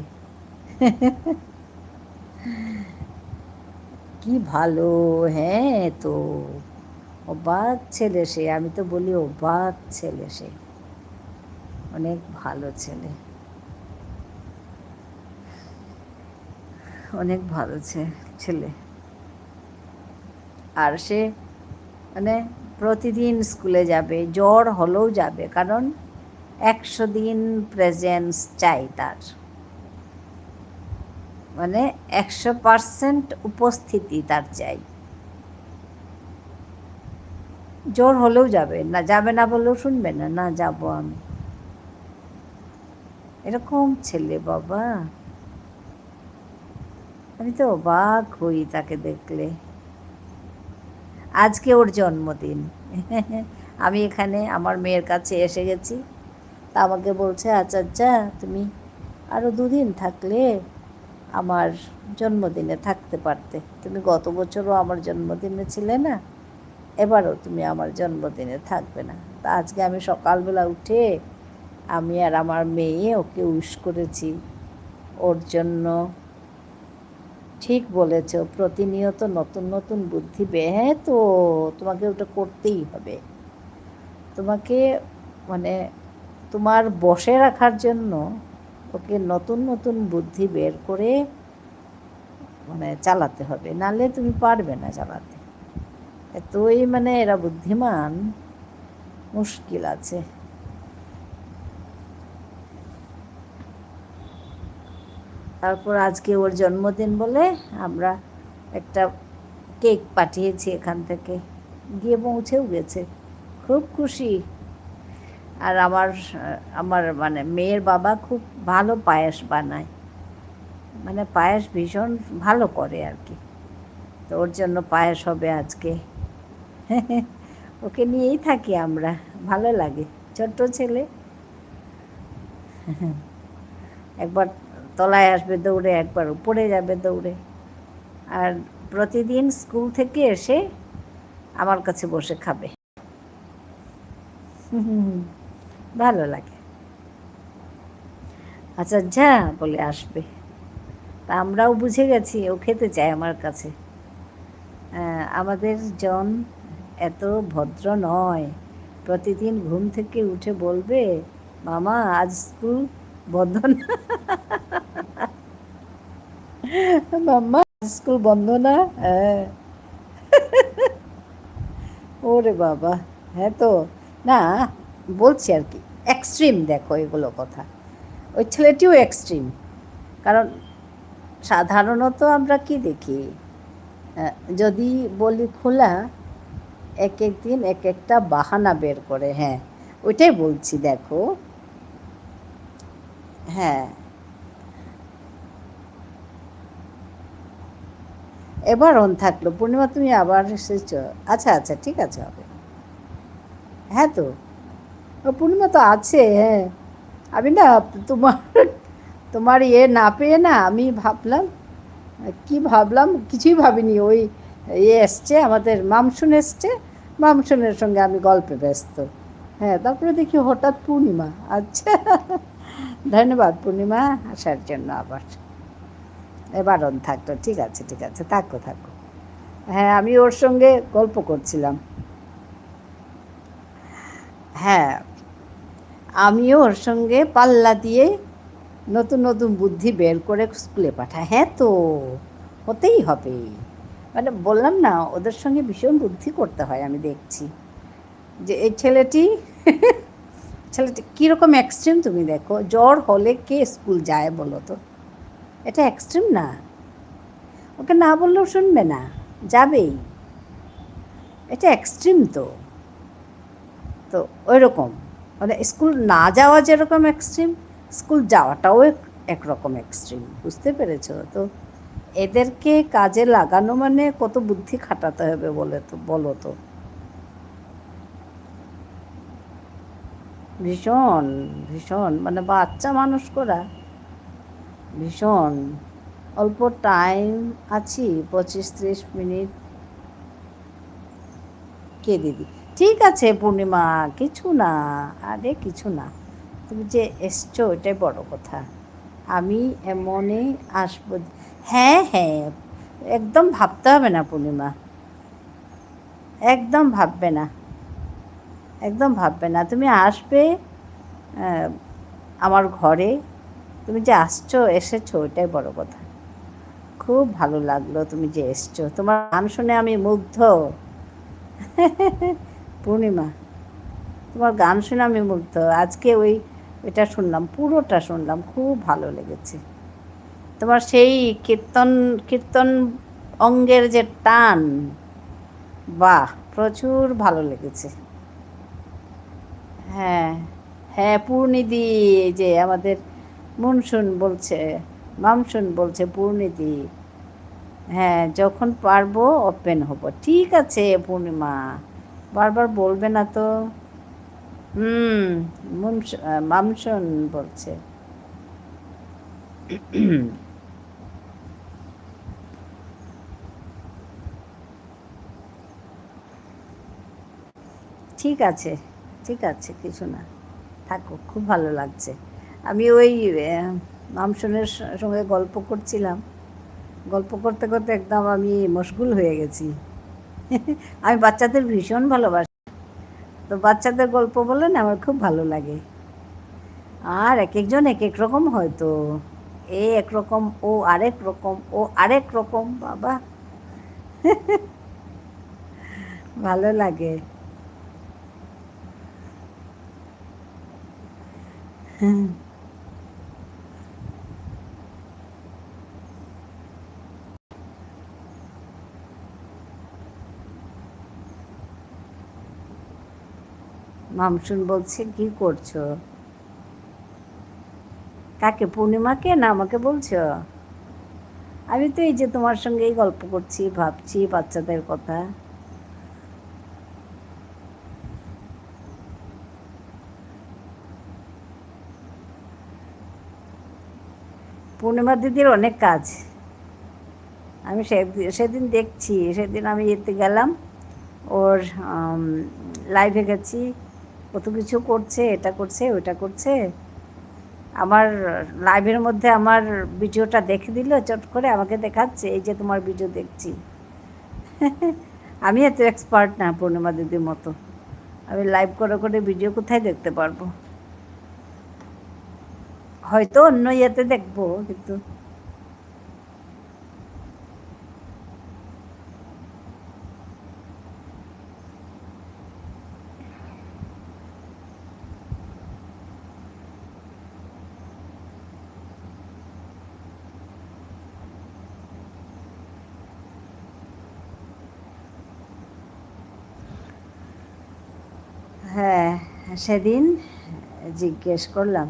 কি ভালো, হ্যাঁ তো অবাক ছেলে সে, আমি তো বলি অবাক ছেলে সে, অনেক ভালো ছেলে, অনেক ভালো ছেলে। আর সে মানে প্রতিদিন স্কুলে যাবে, জ্বর হলেও যাবে, কারণ 100 দিন প্রেজেন্স চাই তার, মানে 100% উপস্থিতি তার চাই। জ্বর হলেও যাবে না, যাবে না বললেও শুনবে না, না যাবো আমি। এরকম ছেলে বাবা, আমি তো অবাক হই তাকে দেখলে। আজকে ওর জন্মদিন, আমি এখানে আমার মেয়ের কাছে এসে গেছি, তা আমাকে বলছে আচার্যা তুমি আরও 2 দিন থাকলে আমার জন্মদিনে থাকতে পারতে। তুমি গত বছরও আমার জন্মদিনে ছিলে না, এবারও তুমি আমার জন্মদিনে থাকবে না। তা আজকে আমি সকালবেলা উঠে আমি আর আমার মেয়ে ওকে উইশ করেছি ওর জন্য। ঠিক বলেছ, প্রতিনিয়ত নতুন নতুন বুদ্ধি হ্যাঁ, তো তোমাকে ওটা করতেই হবে। তোমাকে মানে তোমার বসে রাখার জন্য ওকে নতুন নতুন বুদ্ধি বের করে চালাতে হবে, নাহলে তুমি পারবে না চালাতে। এতই এরা বুদ্ধিমান, মুশকিল আছে। তারপর আজকে ওর জন্মদিন বলে আমরা একটা কেক পাঠিয়েছি এখান থেকে, গিয়ে পৌঁছেও গেছে, খুব খুশি। আর আমার আমার মেয়ের বাবা খুব ভালো পায়েস বানায়, পায়েস ভীষণ ভালো করে আর কি। তো ওর জন্য পায়েস হবে আজকে। ওকে নিয়েই থাকি আমরা, ভালো লাগে, ছোট্ট ছেলে। একবার তলায় আসবে দৌড়ে, একবার উপরে যাবে দৌড়ে। আর প্রতিদিন স্কুল থেকে এসে আমার কাছে বসে খাবে, ভালো লাগে। আচ্ছা যা বলে আসবে, তা আমরাও বুঝে গেছি ও খেতে চায় আমার কাছে। আমাদের জন এত ভদ্র নয়, প্রতিদিন ঘুম থেকে উঠে বলবে মামা আজ স্কুল বন্ধ না, মাম্মা স্কুল বন্ধ না। হ্যাঁ, ওরে বাবা, হ্যাঁ তো না, বলছি আর কি, এক্সট্রিম দেখো এগুলো কথা। ওই ছেলেটিও এক্সট্রিম, কারণ সাধারণত আমরা কি দেখি, যদি বলি খোলা, এক এক দিন এক একটা বাহানা বের করে। হ্যাঁ, ওইটাই বলছি দেখো। হ্যাঁ, এবার অন থাকলো। পূর্ণিমা তুমি আবার এসেছ? আচ্ছা আচ্ছা, ঠিক আছে, হবে। হ্যাঁ তো পূর্ণিমা তো আছে। হ্যাঁ, আমি না তোমার তোমার না পেয়ে না, আমি ভাবলাম কি ভাবলাম, কিছুই ভাবিনি। ওই এসছে আমাদের মামসুন এসছে, মামসুনের সঙ্গে আমি গল্পে ব্যস্ত। হ্যাঁ, তারপরে দেখি হঠাৎ পূর্ণিমা। আচ্ছা, ধন্যবাদ পূর্ণিমা আসার জন্য আবার। এবার অন থাকতো, ঠিক আছে ঠিক আছে, থাকো থাকো। হ্যাঁ, আমি ওর সঙ্গে গল্প করছিলাম। হ্যাঁ, আমিও ওর সঙ্গে পাল্লা দিয়ে নতুন নতুন বুদ্ধি বের করে স্কুলে পাঠায়। হ্যাঁ তো হতেই হবে, বললাম না ওদের সঙ্গে ভীষণ বুদ্ধি করতে হয়। আমি দেখছি যে এই ছেলেটি কীরকম এক্সট্রিম তুমি দেখো। জ্বর হলে কে স্কুল যায় বলো তো? এটা এক্সট্রিম না? ওকে না বললেও শুনবে না, যাবেই। এটা এক্সট্রিম তো। তো ওই রকম স্কুল না যাওয়া যেরকম এক্সট্রিম, স্কুল যাওয়াটাও একরকম এক্সট্রিম, বুঝতে পেরেছ তো? এদেরকে কাজে লাগানো কত বুদ্ধি খাটাতে হবে বলো তো। ভীষণ ভীষণ বাচ্চা মানুষ করা ভীষণ। অল্প টাইম আছি, 25-30 মিনিট। কে দিদি? ঠিক আছে পূর্ণিমা, কিছু না, আরে কিছু না, তুমি যে এসছো ওইটাই বড় কথা। আমি এমনই আসবো। হ্যাঁ হ্যাঁ, একদম ভাবতে হবে না পূর্ণিমা, একদম ভাববে না, একদম ভাববে না। তুমি আসবে আমার ঘরে, তুমি যে এসেছো ওইটাই বড় কথা। খুব ভালো লাগলো তুমি যে এসছো, তোমার গান শুনে আমি মুগ্ধ। পূর্ণিমা, তোমার গান শুনে আমি মুগ্ধ। আজকে ওইটা শুনলাম, পুরোটা শুনলাম, খুব ভালো লেগেছে। তোমার সেই কীর্তন কীর্তন অঙ্গের যে টান, বাহ, প্রচুর ভালো লেগেছে। হ্যাঁ হ্যাঁ, পূর্ণিদি, যে আমাদের মামসুন বলছে পূর্ণিদি। হ্যাঁ, যখন পারবো ওপেন হব। ঠিক আছে পূর্ণিমা, বারবার বলবে না তো। মামসুন বলছে। ঠিক আছে, ঠিক আছে, কিছু না, থাকুক, খুব ভালো লাগছে। আমি ওই মামসুনের সঙ্গে গল্প করছিলাম, গল্প করতে করতে একদম আমি মশগুল হয়ে গেছি। আমি বাচ্চাদের ভীষণ ভালোবাসি, তো বাচ্চাদের গল্প বলে না আমার খুব ভালো লাগে। আর এক একজন এক এক রকম হয়তো, এ একরকম, ও আরেক রকম, ও আরেক রকম, বাবা ভালো লাগে। মামসুন বলছে কি করছো? কাকে, পূর্ণিমাকে না আমাকে বলছো? আমি তো এই যে তোমার সঙ্গেই গল্প করছি, ভাবছি বাচ্চাদের কথা। পূর্ণিমা দিদির অনেক কাজ, আমি সেদিন দেখছি, সেদিন আমি এতে গেলাম, ওর লাইভে গেছি, কত কিছু করছে, এটা করছে ওটা করছে। আমার লাইভের মধ্যে আমার ভিডিওটা দেখে দিল, চট করে আমাকে দেখাচ্ছে, এই যে তোমার ভিডিও দেখছি। আমি এত এক্সপার্ট না পূর্ণিমা দিদির মতো, আমি লাইভ করে করে ভিডিও কোথায় দেখতে পারবো? হয়তো অন্য ইয়েতে দেখবো, কিন্তু হ্যাঁ, সেদিন জিজ্ঞেস করলাম,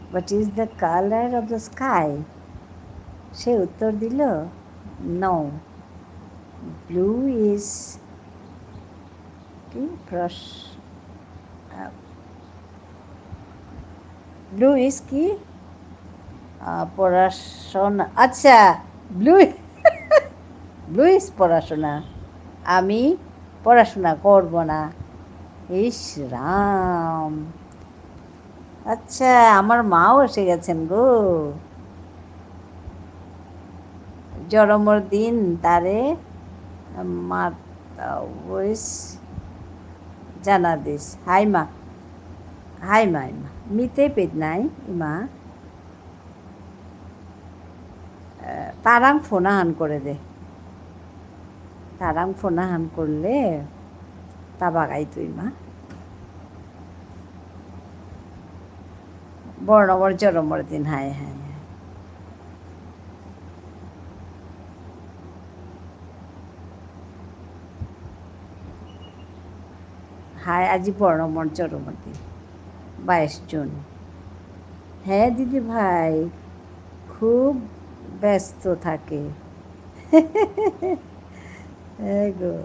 what is the colour of the sky? সে উত্তর দিল, নো, ব্লু ইজ কি ব্লু ইজ কি পড়াশোনা, আচ্ছা, ব্লু ব্লু ইজ পড়াশোনা, আমি পড়াশোনা করব না। ইস রাম, আচ্ছা, আমার মাও এসে গেছেন গো। জরমর দিন তারে ওইস জানা দিস, হাই মা, হাই মা, ইমা মিতে পেট নাই ইমা তারাং ফোনাহান করে দে, তারাং ফোনাহান করলে তা বাগাই তুই মা, বর্ণমর জরমর দিন, হায় হায় হায়, আজি বর্ণমর জরমর দিন, 22 জুন। হ্যাঁ দিদি ভাই, খুব ব্যস্ত থাকে। গো,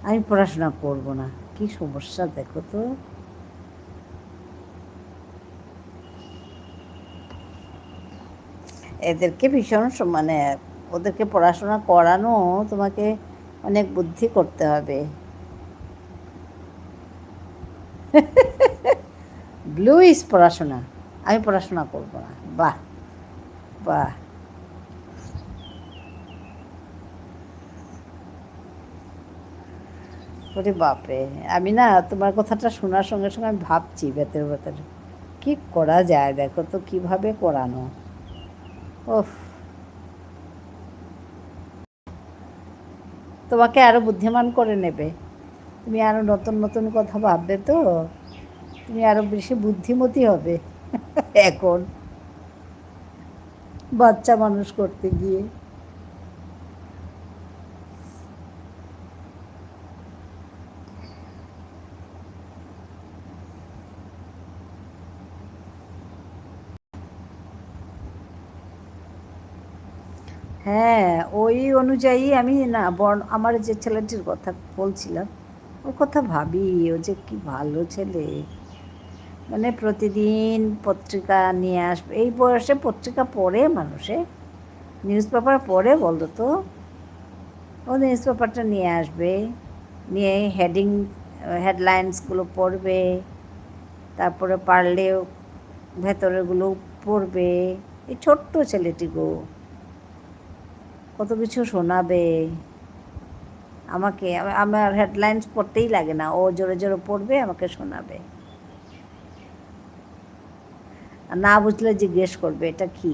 আমি পড়াশোনা করব না, কি সমস্যা দেখো তো। এদেরকে ভীষণ মানে ওদেরকে পড়াশোনা করানো তোমাকে অনেক বুদ্ধি করতে হবে। ব্লু ইজ পড়াশোনা, আমি পড়াশোনা করব না, বাহ বাহ। ওরে বাপরে, আমি না তোমার কথাটা শোনার সঙ্গে সঙ্গে আমি ভাবছি ভেতরে ভেতরে কী করা যায়, দেখো তো কীভাবে করানো। ওহ, তোমাকে আরও বুদ্ধিমান করে নেবে, তুমি আরও নতুন নতুন কথা ভাববে, তো তুমি আরও বেশি বুদ্ধিমতী হবে এখন বাচ্চা মানুষ করতে গিয়ে। হ্যাঁ, ওই অনুযায়ী আমি না আমার যে ছেলেটির কথা বলছিলাম, ওর কথা ভাবি, ও যে কি ভালো ছেলে, মানে প্রতিদিন পত্রিকা নিয়ে আসবে। এই বয়সে পত্রিকা পড়ে মানুষে? নিউজ পেপার পড়ে বলো তো? ও নিউজ পেপারটা নিয়ে আসবে, নিয়ে হেডলাইন্সগুলো পড়বে, তারপরে পারলেও ভেতরেগুলো পড়বে। এই ছোট্ট ছেলেটি গো, কত কিছু শোনাবে আমাকে। আমার হেডলাইন্স পড়তেই লাগে না, ও জোরে জোরে পড়বে, আমাকে শোনাবে। আর না বুঝলে জিজ্ঞেস করবে এটা কি।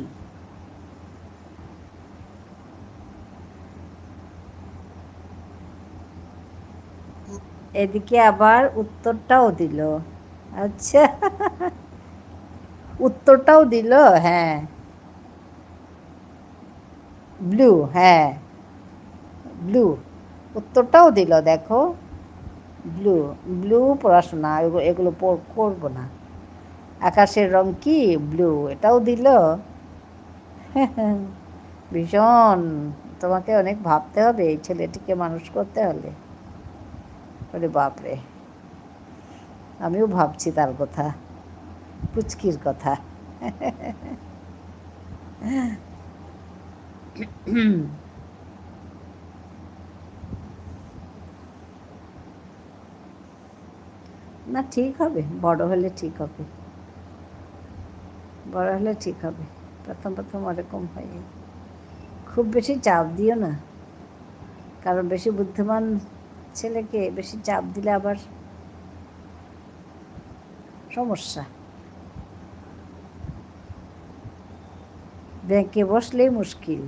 এদিকে আবার উত্তরটাও দিল। আচ্ছা, উত্তরটাও দিল। হ্যাঁ, ব্লু, হ্যাঁ ব্লু, উত্তরটাও দিল। দেখো, ব্লু, ব্লু পড়াশোনা, এগুলো করবো না। আকাশের রং কি? ব্লু, এটাও দিল। ভীষণ, তোমাকে অনেক ভাবতে হবে এই ছেলেটিকে মানুষ করতে হলে। ওরে বাপরে, আমিও ভাবছি তার কথা, পুচকির কথা। না, ঠিক হবে, বড় হলে ঠিক হবে, বড় হলে ঠিক হবে। প্রথম প্রথম ওরকম হয়। খুব বেশি চাপ দিও না, কারণ বেশি বুদ্ধিমান ছেলেকে বেশি চাপ দিলে আবার সমস্যা। ব্যাংকে বসলেই মুশকিল।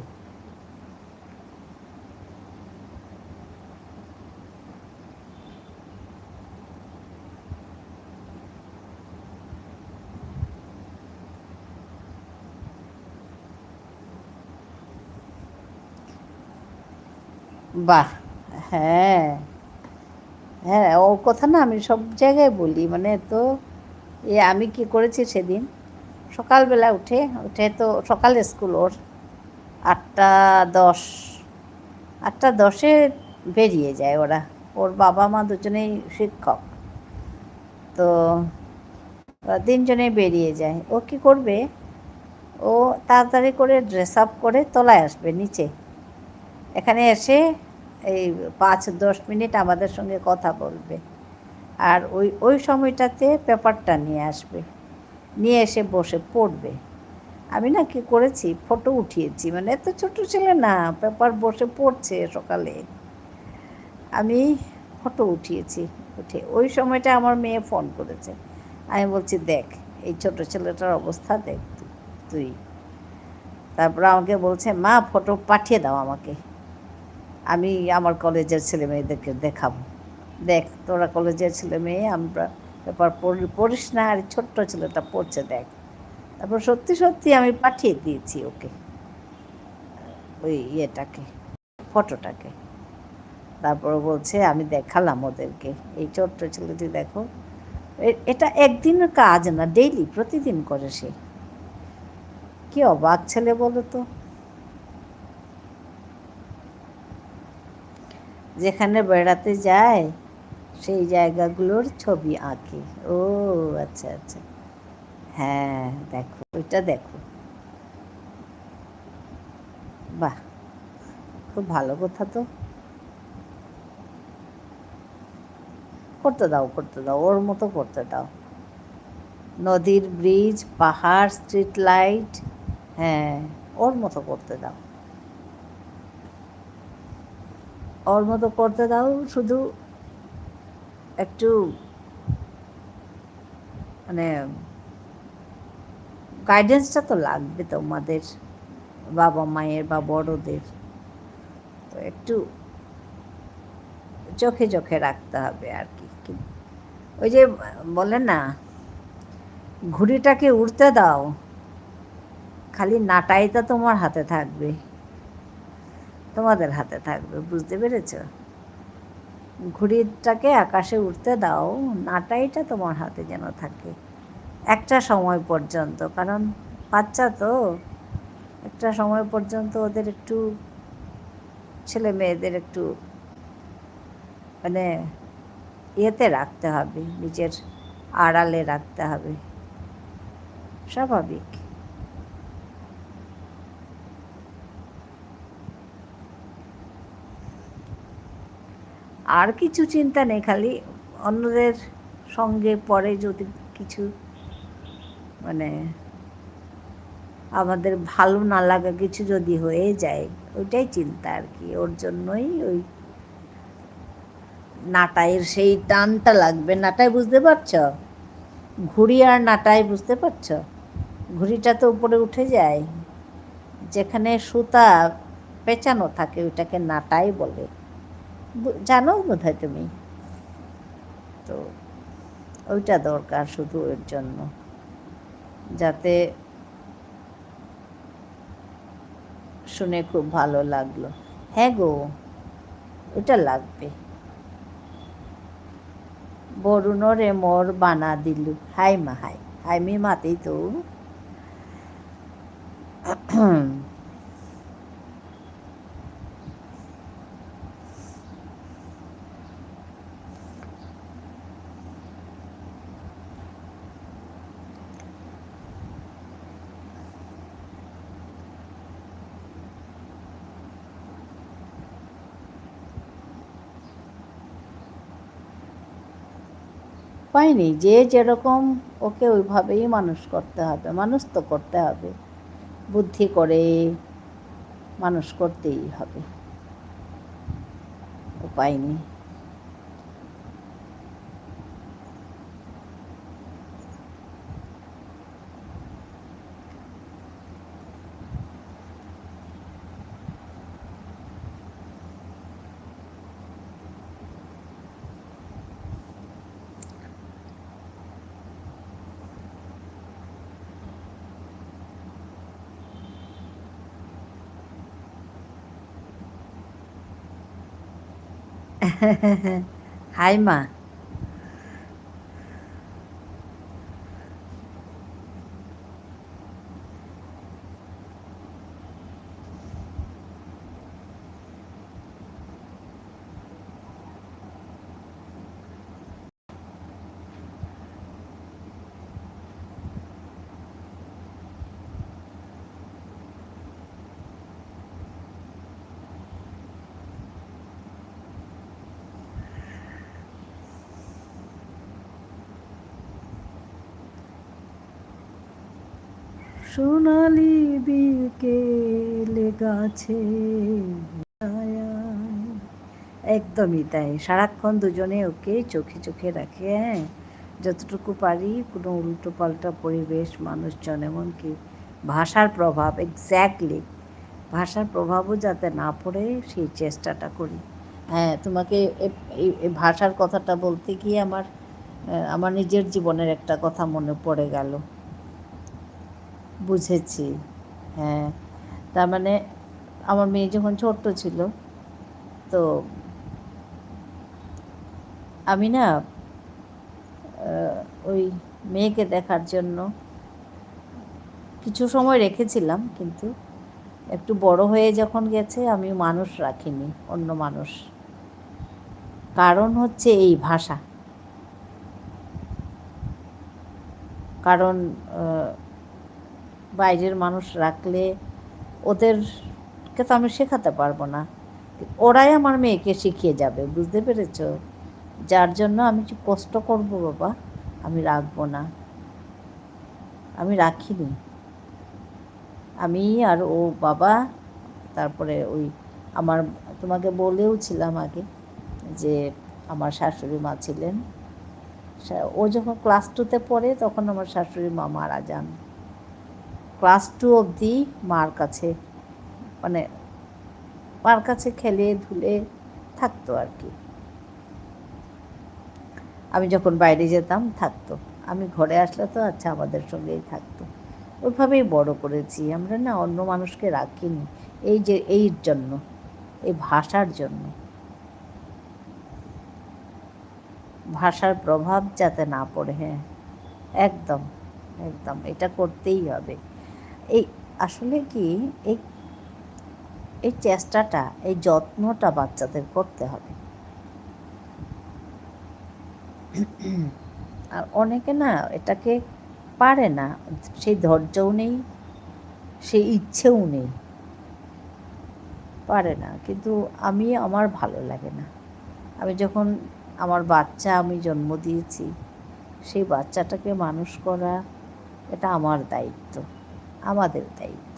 বাহ, হ্যাঁ হ্যাঁ, ওর কথা না আমি সব জায়গায় বলি। মানে তো আমি কি করেছি সেদিন, সকালবেলা উঠে উঠে তো সকালে স্কুল ওর 8:10, 8:10 বেরিয়ে যায় ওরা। ওর বাবা মা দুজনেই শিক্ষক, তো তিনজনেই বেরিয়ে যায়। ও কি করবে, ও তাড়াতাড়ি করে ড্রেস আপ করে তলায় আসবে নিচে, এখানে এসে এই 5-10 মিনিট আমাদের সঙ্গে কথা বলবে, আর ওই ওই সময়টাতে পেপারটা নিয়ে আসবে, নিয়ে এসে বসে পড়বে। আমি না কি করেছি, ফটো উঠিয়েছি। মানে এত ছোটো ছেলে না, পেপার বসে পড়ছে সকালে, আমি ফটো উঠিয়েছি। উঠে ওই সময়টা আমার মেয়ে ফোন করেছে। আমি বলছি দেখ এই ছোটো ছেলেটার অবস্থা দেখ তুই। তারপর আমাকে বলছে মা ফটো পাঠিয়ে দাও আমাকে, আমি আমার কলেজের ছেলে মেয়েদেরকে দেখাবো। দেখ তোরা কলেজের ছেলে মেয়ে, আমরা পেপার পড়িস না, আর ছোট্ট ছেলেটা পড়ছে দেখ। তারপর সত্যি সত্যি আমি পাঠিয়ে দিয়েছি ওকে ওই ইয়েটাকে, ফটোটাকে। তারপর বলছে আমি দেখালাম ওদেরকে, এই ছোট্ট ছেলেটি দেখো। এটা একদিনের কাজ না, ডেইলি, প্রতিদিন করে সে। কি অবাক ছেলে বলো তো। যেখানে বেড়াতে যায় সেই জায়গাগুলোর ছবি আঁকে। ও আচ্ছা আচ্ছা, হ্যাঁ দেখো ওইটা দেখো। বাহ, খুব ভালো কথা তো। করতে দাও করতে দাও, ওর মতো করতে দাও। নদীর ব্রিজ, পাহাড়, স্ট্রিট লাইট, হ্যাঁ ওর মতো করতে দাও, ওর মতো করতে দাও। শুধু একটু মানে গাইডেন্সটা তো লাগবে তোমাদের বাবা মায়ের বা বড়দের, তো একটু চোখে চোখে রাখতে হবে আর কি। ওই যে বলে না, ঘুড়িটাকে উড়তে দাও, খালি নাটাইটা তোমার হাতে থাকবে, তোমাদের হাতে থাকবে, বুঝতে পেরেছ? ঘুড়িটাকে আকাশে উঠতে দাও, নাটাইটা তোমার হাতে যেন থাকে একটা সময় পর্যন্ত। কারণ বাচ্চা তো, একটা সময় পর্যন্ত ওদের একটু, ছেলে মেয়েদের একটু মানে ইয়েতে রাখতে হবে, নিজের আড়ালে রাখতে হবে, স্বাভাবিক। আর কিছু চিন্তা নেই, খালি অন্যদের সঙ্গে পরে যদি কিছু মানে আমাদের ভালো না লাগা কিছু যদি হয়ে যায়, ওইটাই চিন্তা আর কি। ওর জন্যই ওই নাটাইয়ের সেই টানটা লাগবে। নাটাই বুঝতে পারছ? ঘুড়ি আর নাটাই বুঝতে পারছ? ঘুড়িটা তো উপরে উঠে যায়, যেখানে সুতা পেঁচানো থাকে ওইটাকে নাটাই বলে, জানো বোধহয় তুমি। তো ওইটা দরকার শুধু এর জন্য, যাতে শুনে খুব ভালো লাগলো। হ্যাঁ গো, ওটা লাগবে। বরুণরে মোর বানা দিলু, হাই মা হাই, হাই মি মাতেই তো। পাইনি, যে যেরকম ওকে ওইভাবেই মানুষ করতে হবে, মানুষ তো করতে হবে, বুদ্ধি করে মানুষ করতেই হবে, উপায় নেই। হাই মা। সোনালি বিকেলে গাছে, একদমই তাই। সারাক্ষণ দুজনে ওকে চোখে চোখে রাখে, হ্যাঁ, যতটুকু পারি। কোনো উল্টো পাল্টা পরিবেশ, মানুষজন, এমনকি ভাষার প্রভাব, এক্স্যাক্টলি ভাষার প্রভাবও যাতে না পড়ে সেই চেষ্টাটা করি। হ্যাঁ, তোমাকে এই ভাষার কথাটা বলতে গিয়ে আমার নিজের জীবনের একটা কথা মনে পড়ে গেল। বুঝেছি। হ্যাঁ, তার মানে আমার মেয়ে যখন ছোট্ট ছিল, তো আমি না ওই মেয়েকে দেখার জন্য কিছু সময় রেখেছিলাম, কিন্তু একটু বড় হয়ে যখন গেছে আমি মানুষ রাখিনি, অন্য মানুষ। কারণ হচ্ছে এই ভাষা। কারণ বাইরের মানুষ রাখলে ওদেরকে তো আমি শেখাতে পারবো না, ওরাই আমার মেয়েকে শিখিয়ে যাবে, বুঝতে পেরেছ? যার জন্য আমি যে কষ্ট করবো বাবা, আমি রাখবো না, আমি রাখিনি। আমি আর ও বাবা, তারপরে ওই আমার, তোমাকে বলেও ছিলাম আগে যে আমার শাশুড়ি মা ছিলেন। ও যখন ক্লাস 2-তে পড়ে তখন আমার শাশুড়ি মা মারা যান। ক্লাস 2 অবধি মার কাছে, মানে মার কাছে খেলে ধুলে থাকতো আর কি। আমি যখন বাইরে যেতাম থাকতো, আমি ঘরে আসলে তো আচ্ছা আমাদের সঙ্গেই থাকতো। ওইভাবেই বড় করেছি আমরা, না অন্য মানুষকে রাখিনি। এই জন্য, এই ভাষার জন্য, ভাষার প্রভাব যাতে না পড়ে। হ্যাঁ, একদম একদম, এটা করতেই হবে। এই আসলে কি, এই এই চেষ্টাটা, এই যত্নটা বাচ্চাদের করতে হবে। আর অনেকে না এটাকে পারে না, সেই ধৈর্যও নেই, সেই ইচ্ছেও নেই, পারে না। কিন্তু আমার ভালো লাগে না। আমি যখন আমার বাচ্চা আমি জন্ম দিয়েছি, সেই বাচ্চাটাকে মানুষ করা এটা আমার দায়িত্ব, আমাদের দায়িত্ব।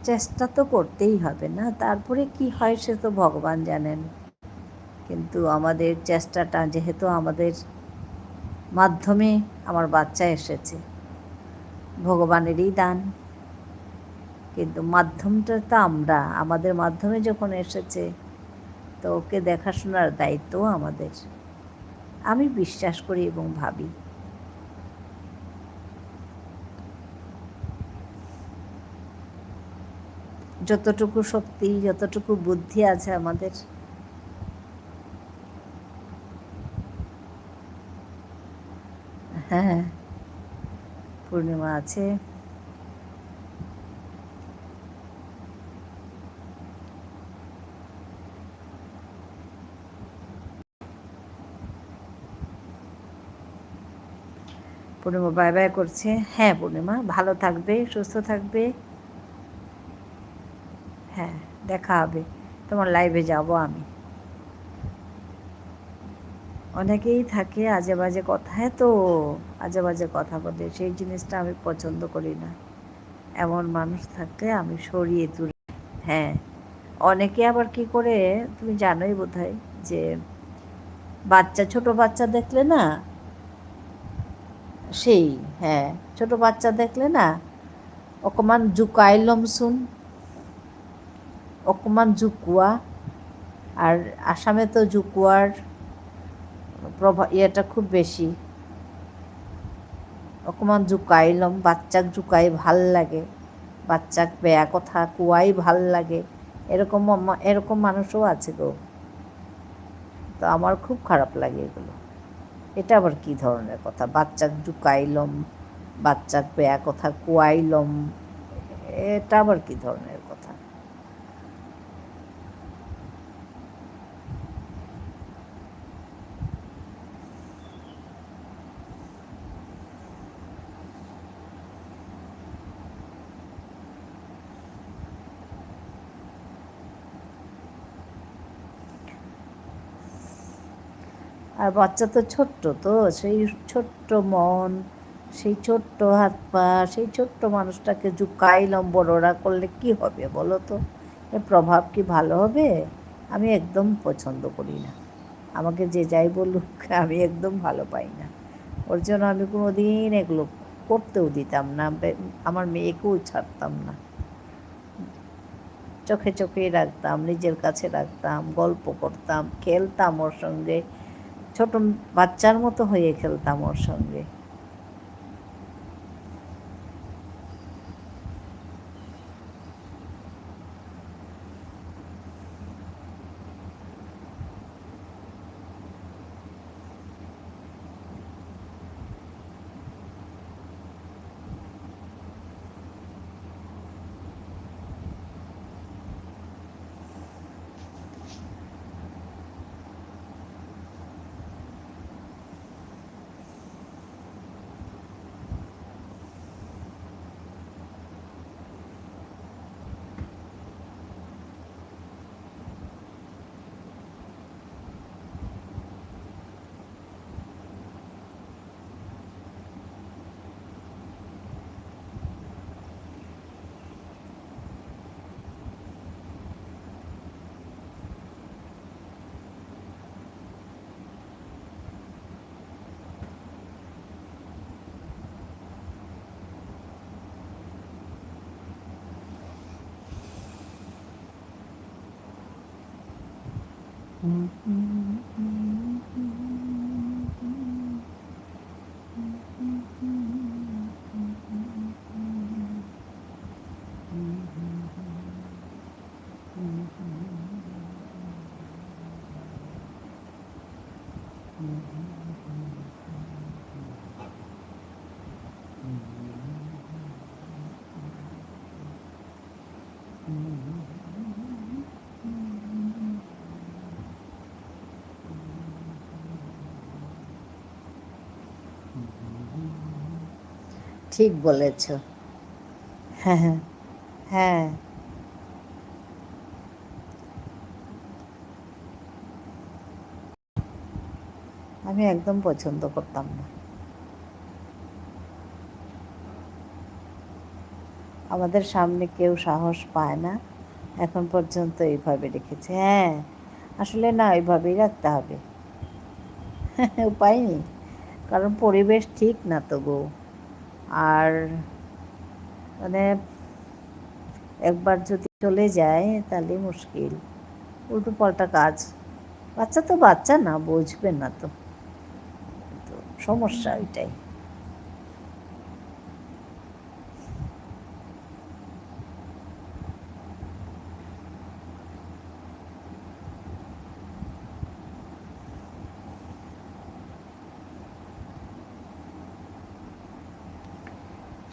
চেষ্টা তো করতেই হবে না, তারপরে কি হয় সে তো ভগবান জানেন। কিন্তু আমাদের চেষ্টাটা, যেহেতু আমাদের মাধ্যমে আমার বাচ্চা এসেছে, ভগবানেরই দান, কিন্তু মাধ্যমটা তো আমাদের মাধ্যমে যখন এসেছে, তো ওকে দেখাশোনার দায়িত্বও আমাদের। আমি বিশ্বাস করি এবং ভাবি যতটুকু শক্তি, যতটুকু বুদ্ধি আছে আমাদের, হ্যাঁ, পূর্ণিমা আছে। পূর্ণিমা বাই বাই করছে। হ্যাঁ পূর্ণিমা, ভালো থাকবে, সুস্থ থাকবে। হ্যাঁ, দেখা হবে, তোমার লাইভে যাব আমি। অনেকেই থাকে আজে বাজে কথায়, তো আজে বাজে কথা বলে, সেই জিনিসটা আমি পছন্দ করি না। এমন মানুষ থাকলে আমি সরিয়ে তুলি। হ্যাঁ, অনেকে আবার কি করে তুমি জানোই বোধহয়, যে ছোট বাচ্চা দেখলে না, সেই, হ্যাঁ, ছোট বাচ্চা দেখলে না অকমান জুকাই লমসুন, অকমান জুকুয়া। আর আসামে তো জুকুয়ার ইয়েটা খুব বেশি। অকমান জুকাই লম, বাচ্চাক জুকাই ভাল লাগে, বাচ্চাক বেয়া কথা কোয়াই ভাল লাগে, এরকম মানুষও আছে গো। তো আমার খুব খারাপ লাগে এগুলো। এটা আবার কী ধরনের কথা? বাচ্চাক জুকাইলম, বাচ্চাক বেয়া কথা কোয়াইলম, এটা আবার কী ধরনের কথা? আর বাচ্চা তো ছোট্ট, তো সেই ছোট্ট মন, সেই ছোট্ট হাত পা, সেই ছোট্ট মানুষটাকে জুকাইলম বড়রা করলে কি হবে বলো তো? এর প্রভাব কি ভালো হবে? আমি একদম পছন্দ করি না। আমাকে যে যাই বলুক, আমি একদম ভালো পাই না। ওর জন্য আমি কোনো দিন এগুলো করতেও দিতাম না, আমার মেয়েকেও ছাড়তাম না। চোখে চোখেই রাখতাম, নিজের কাছে রাখতাম, গল্প করতাম, খেলতাম ওর সঙ্গে, ছোট বাচ্চার মতো হয়ে খেলতাম ওর সঙ্গে। Mm-hmm. ঠিক বলেছ। হ্যাঁ, হ্যাঁ, হ্যাঁ। আমি একদম পছন্দ করতাম না। আমাদের সামনে কেউ সাহস পায় না, এখন পর্যন্ত এইভাবে রেখেছে। হ্যাঁ, আসলে না, ওইভাবেই রাখতে হবে। উপায় নেই, কারণ পরিবেশ ঠিক না তো গো। আর মানে একবার যদি চলে যায় তাহলে মুশকিল, উল্টো পাল্টা কাজ। বাচ্চা তো বাচ্চা না, বুঝবে না তো, তো সমস্যা ওইটাই।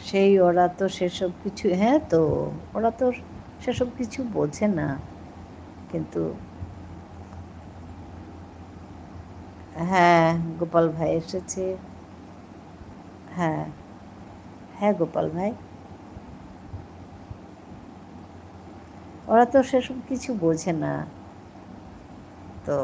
সেই ওরা তো সেসব কিছু, হ্যাঁ তো ওরা তো সেসব কিছু বোঝে না, কিন্তু হ্যাঁ, গোপাল ভাই এসেছে। হ্যাঁ, হ্যাঁ গোপাল ভাই, ওরা তো সেসব কিছু বোঝে না, তো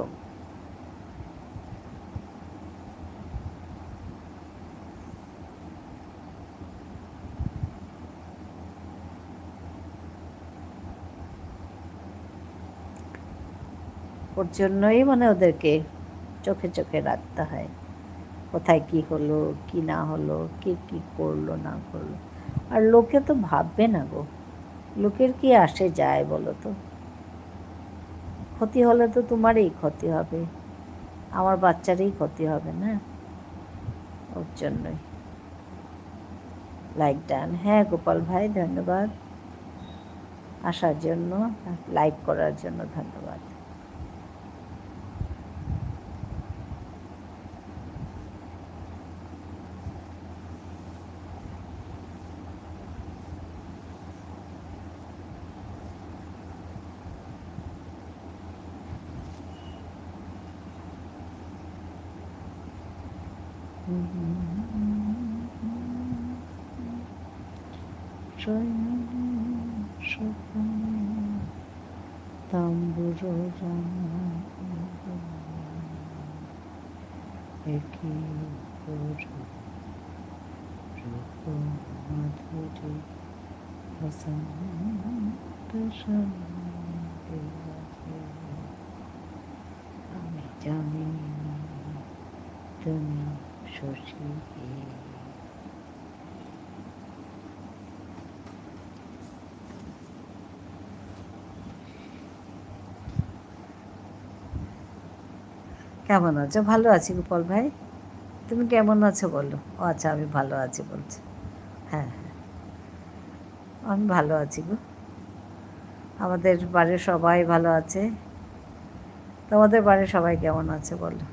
ওর জন্যই মানে ওদেরকে চোখে চোখে রাখতে হয়, কোথায় কি হলো কি না হলো, কে কী করলো না করলো। আর লোকে তো ভাববে না গো, লোকের কি আসে যায় বলো তো? ক্ষতি হলে তো তোমারই ক্ষতি হবে, আমার বাচ্চারই ক্ষতি হবে না, ওর জন্যই। Like done. হ্যাঁ গোপাল ভাই, ধন্যবাদ আসার জন্য, লাইক করার জন্য ধন্যবাদ। তাম্বুরো একই রূপ মাধুরী বসন্ত সঙ্গে আমি জানি তুমি শশী। কেমন আছো? ভালো আছি গোপাল ভাই, তুমি কেমন আছো বলো? ও আচ্ছা, আমি ভালো আছি বলছি। হ্যাঁ, হ্যাঁ, আমি ভালো আছি গো। আমাদের বাড়ির সবাই ভালো আছে। তোমাদের বাড়ির সবাই কেমন আছে বলো?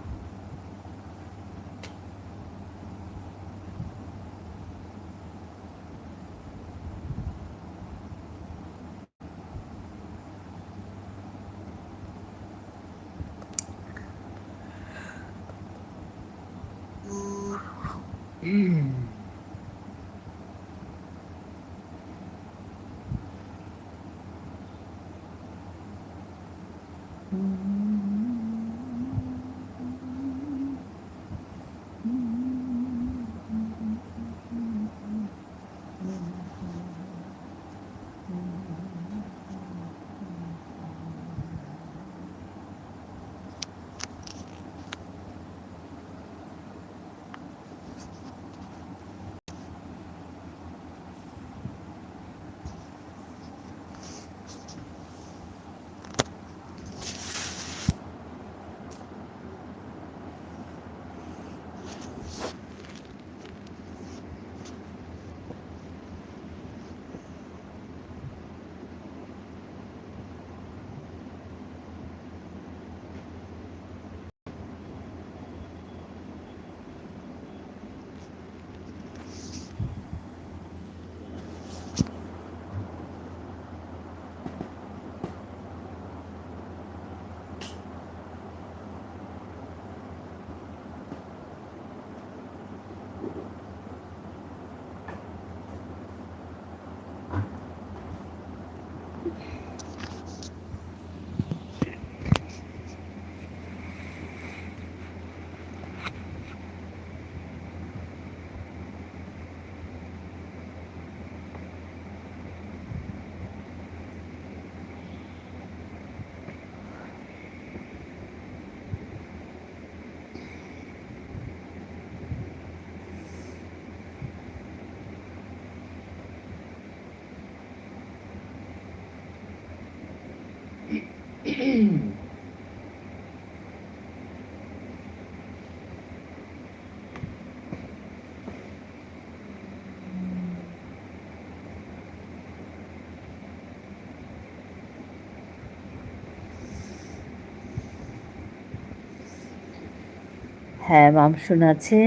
হ্যাঁ, মামসুন আছে,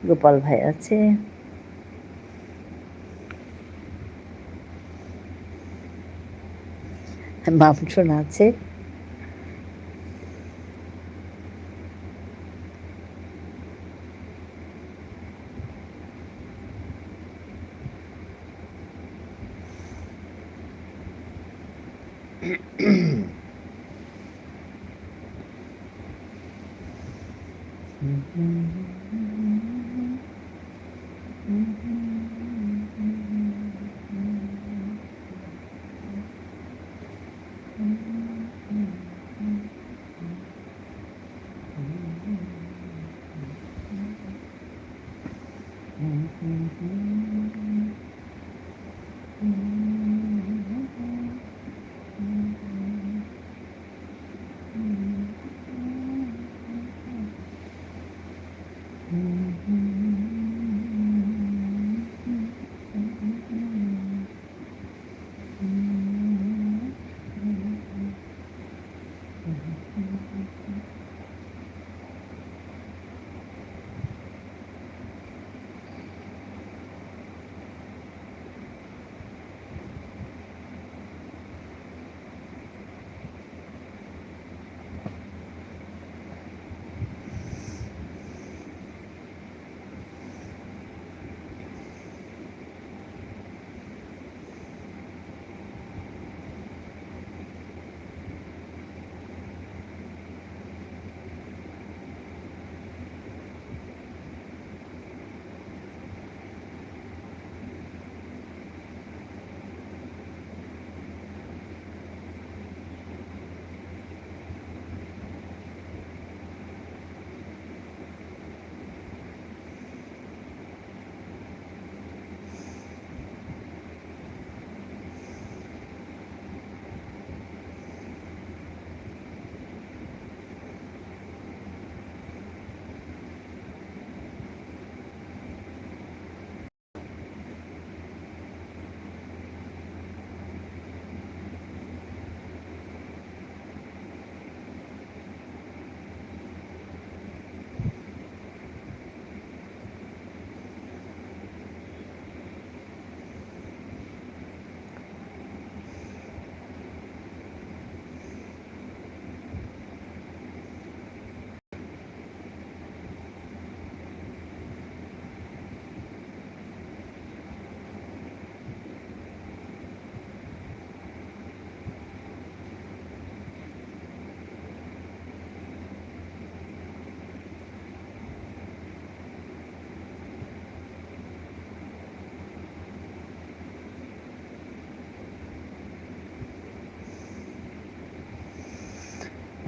গোপাল ভাই আছে। মামসুন আছে।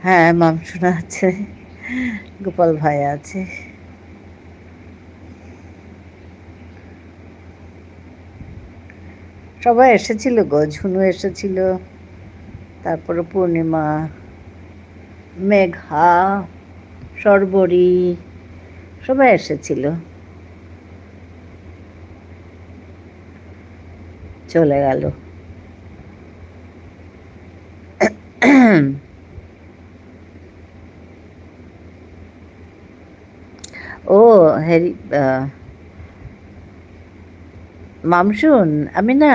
হ্যাঁ, মামসুন আছে, গোপাল ভাই আছে। সবাই এসেছিল গো, ঝুনু এসেছিল, তারপরে পূর্ণিমা, মেঘা, সর্বরী, সবাই এসেছিল, চলে গেল। ও হ্যারি, মামসুন, আমি না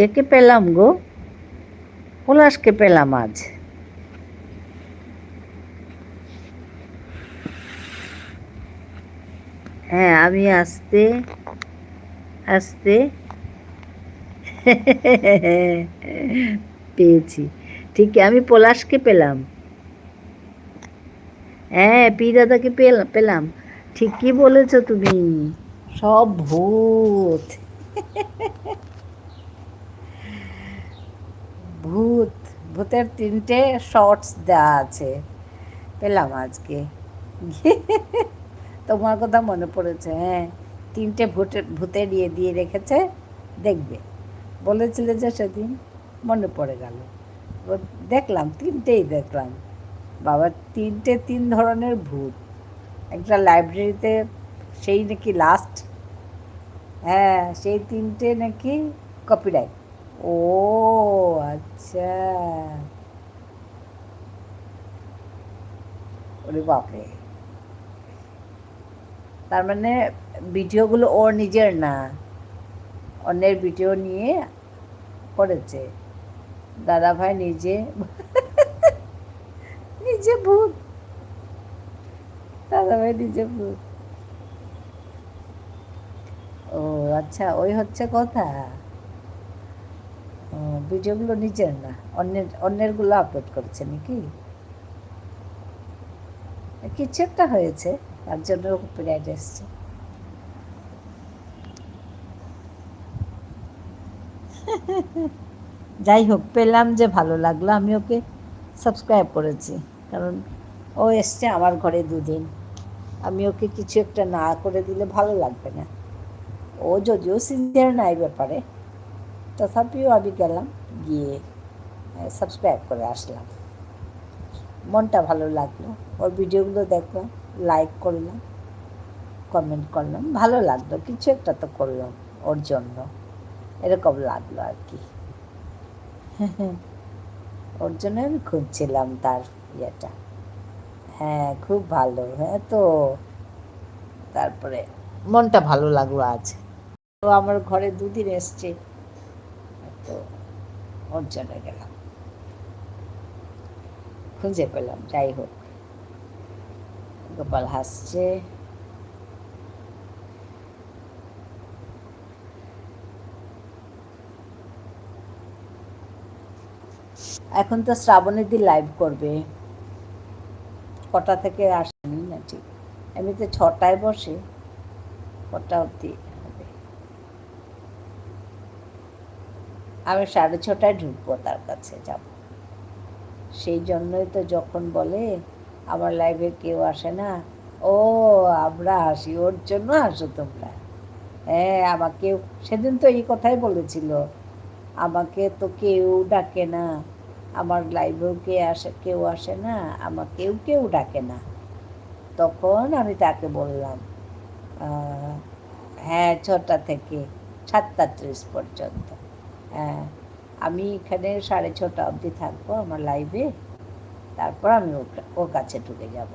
একে পেলাম গো, পলাশকে পেলাম আজ। হ্যাঁ, আমি আস্তে আস্তে পেয়েছি, ঠিক আমি পলাশকে পেলাম। হ্যাঁ, পি দাদাকে পেলাম। ঠিকই বলেছ তুমি, সব ভূত। ভূত, ভূতের 3টে শর্টস দেওয়া আছে, পেলাম আজকে। তোমার কথা মনে পড়েছে, হ্যাঁ, 3টে ভূতের দিয়ে রেখেছে, দেখবে বলেছিলে যে সেদিন, মনে পড়ে গেল। দেখলাম, তিনটেই দেখলাম বাবা, তিন ধরনের ভূত। একটা লাইব্রেরিতে, সেই নাকি লাস্ট, হ্যাঁ সেই তিনটে নাকি কপিরাইট। ও আচ্ছা, ওরে বাপরে, তার মানে ভিডিওগুলো ওর নিজের না, অন্যের ভিডিও নিয়ে করেছে। দাদাভাই নিজে নিজে ভূত, দাদাভাই নিজে ভূত। ও আচ্ছা, ওই হচ্ছে কথা। ভিডিওগুলো নিজের না, অন্যেরগুলো আপলোড করেছে নাকি? কিছু একটা হয়েছে, তার জন্য কপিরাইট এসছে। যাই হোক, পেলাম যে ভালো লাগলো। আমি ওকে সাবস্ক্রাইব করেছি, কারণ ও এসছে আমার ঘরে 2 দিন। আমি ওকে কিছু একটা না করে দিলে ভালো লাগবে না। ও যদিও সিনসিয়ার না এই ব্যাপারে, তথাপিও আমি গেলাম, গিয়ে সাবস্ক্রাইব করে আসলাম। মনটা ভালো লাগলো, ওর ভিডিওগুলো দেখলাম, লাইক করলাম, কমেন্ট করলাম, ভালো লাগলো, কিছু একটা তো করলাম ওর জন্য, এরকম লাগলো আর কি। ওর জন্য আমি খুঁজছিলাম তার ইয়েটা। হ্যাঁ খুব ভালো, হ্যাঁ তো তারপরে মনটা ভালো লাগলো আজ। তো আমার ঘরে 2 দিন এসছে, তো ওর জন্য গেলাম, খুঁজে পেলাম। যাই হোক, গোপাল হাসছে। এখন তো শ্রাবণের দিন লাইভ করবে, কটা থেকে আসেনি না ঠিক, এমনিতে 6টায় বসে, কটা অবধি হবে। আমি 6:30টায় ঢুকবো, তার কাছে যাব। সেই জন্যই তো যখন বলে আমার লাইভে কেউ আসে না, ও আমরা আসি, ওর জন্য আসো তোমরা। হ্যাঁ আমাকেও সেদিন তো এই কথাই বলেছিল, আমাকে তো কেউ ডাকে না, আমার লাইভেও কেউ আসে না, আমাকেও কেউ ডাকে না। তখন আমি তাকে বললাম, হ্যাঁ 6টা থেকে 7:30 পর্যন্ত, হ্যাঁ আমি এখানে 6:30 অবধি থাকবো আমার লাইভে, তারপর আমি ওর কাছে ঢুকে যাব।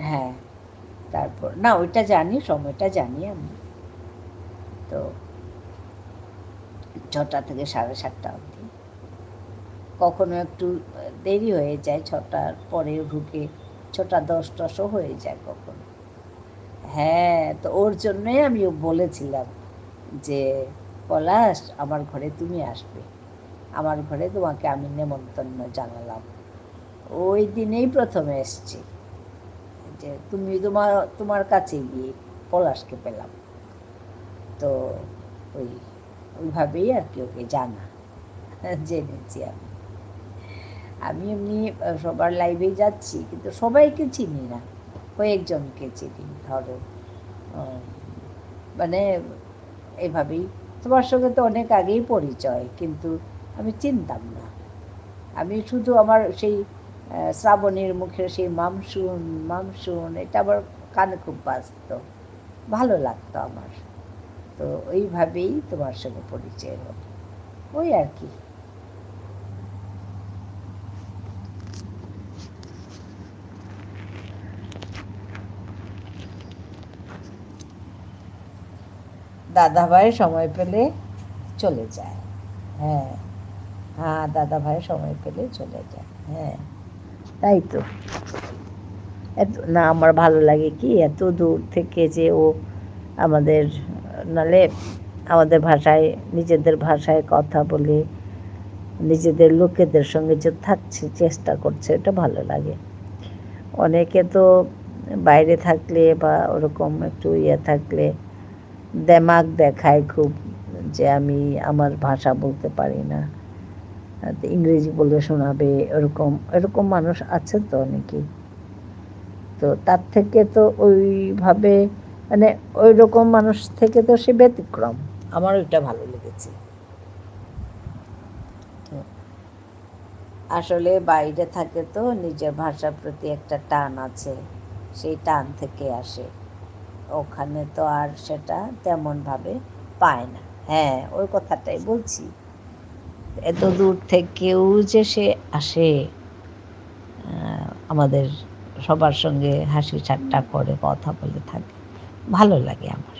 হ্যাঁ তারপর না, ওইটা জানি, সময়টা জানি আমি। তো 6টা থেকে 7:30 অবধি, কখনো একটু দেরি হয়ে যায়, 6টার পরেও ঢুকে 6:10 হয়ে যায় কখনো। হ্যাঁ তো ওর জন্যই আমি বলেছিলাম যে পলাশ আমার ঘরে তুমি আসবে, আমার ঘরে তোমাকে আমি নেমন্তন্ন জানালাম। ওই দিনেই প্রথমে এসছি, যে তুমি তোমার কাছে গিয়ে পলাশকে পেলাম। তো ওইভাবেই আর কি ওকে জানা, জেনেছি আমি। আমি এমনি সবার লাইভেই যাচ্ছি, কিন্তু সবাইকে চিনি না, কয়েকজনকে চিনি। ধরো মানে এভাবেই, তোমার সঙ্গে তো অনেক আগেই পরিচয়, কিন্তু আমি চিনতাম না। আমি শুধু আমার সেই শ্রাবণীর মুখের সেই মামশুন এটা আমার কানে খুব বাজত, ভালো লাগতো আমার। তো ওইভাবেই তোমার সঙ্গে পরিচয় হল, ওই আর কি। দাদাভাই সময় পেলে চলে যায়, হ্যাঁ হ্যাঁ দাদাভাই সময় পেলে চলে যায়, হ্যাঁ তাই তো। না আমার ভালো লাগে কি, এত দূর থেকে যে ও আমাদের, নালে আমাদের ভাষায়, নিজেদের ভাষায় কথা বলে নিজেদের লোকেদের সঙ্গে যে থাকছে, চেষ্টা করছে, এটা ভালো লাগে। অনেকে তো বাইরে থাকলে বা ওরকম একটু থাকলে দেমাগ দেখায় খুব, যে আমি আমার ভাষা বলতে পারি না, ইংরেজি বলে শোনাবে, এরকম মানুষ আছে তো অনেকেই। তো তার থেকে তো ওইভাবে, মানে ওই রকম মানুষ থেকে তো সে ব্যতিক্রম, আমার ওইটা ভালো লেগেছে। তো আসলে বাইরে থাকে তো নিজের ভাষার প্রতি একটা টান আছে, সেই টান থেকে আসে। ওখানে তো আর সেটা তেমনভাবে পায় না। হ্যাঁ, ওই কথাটাই বলছি। এত দূর থেকেও যে সে আসে, আমাদের সবার সঙ্গে হাসি ঠাট্টা করে কথা বলে থাকে, ভালো লাগে আমার।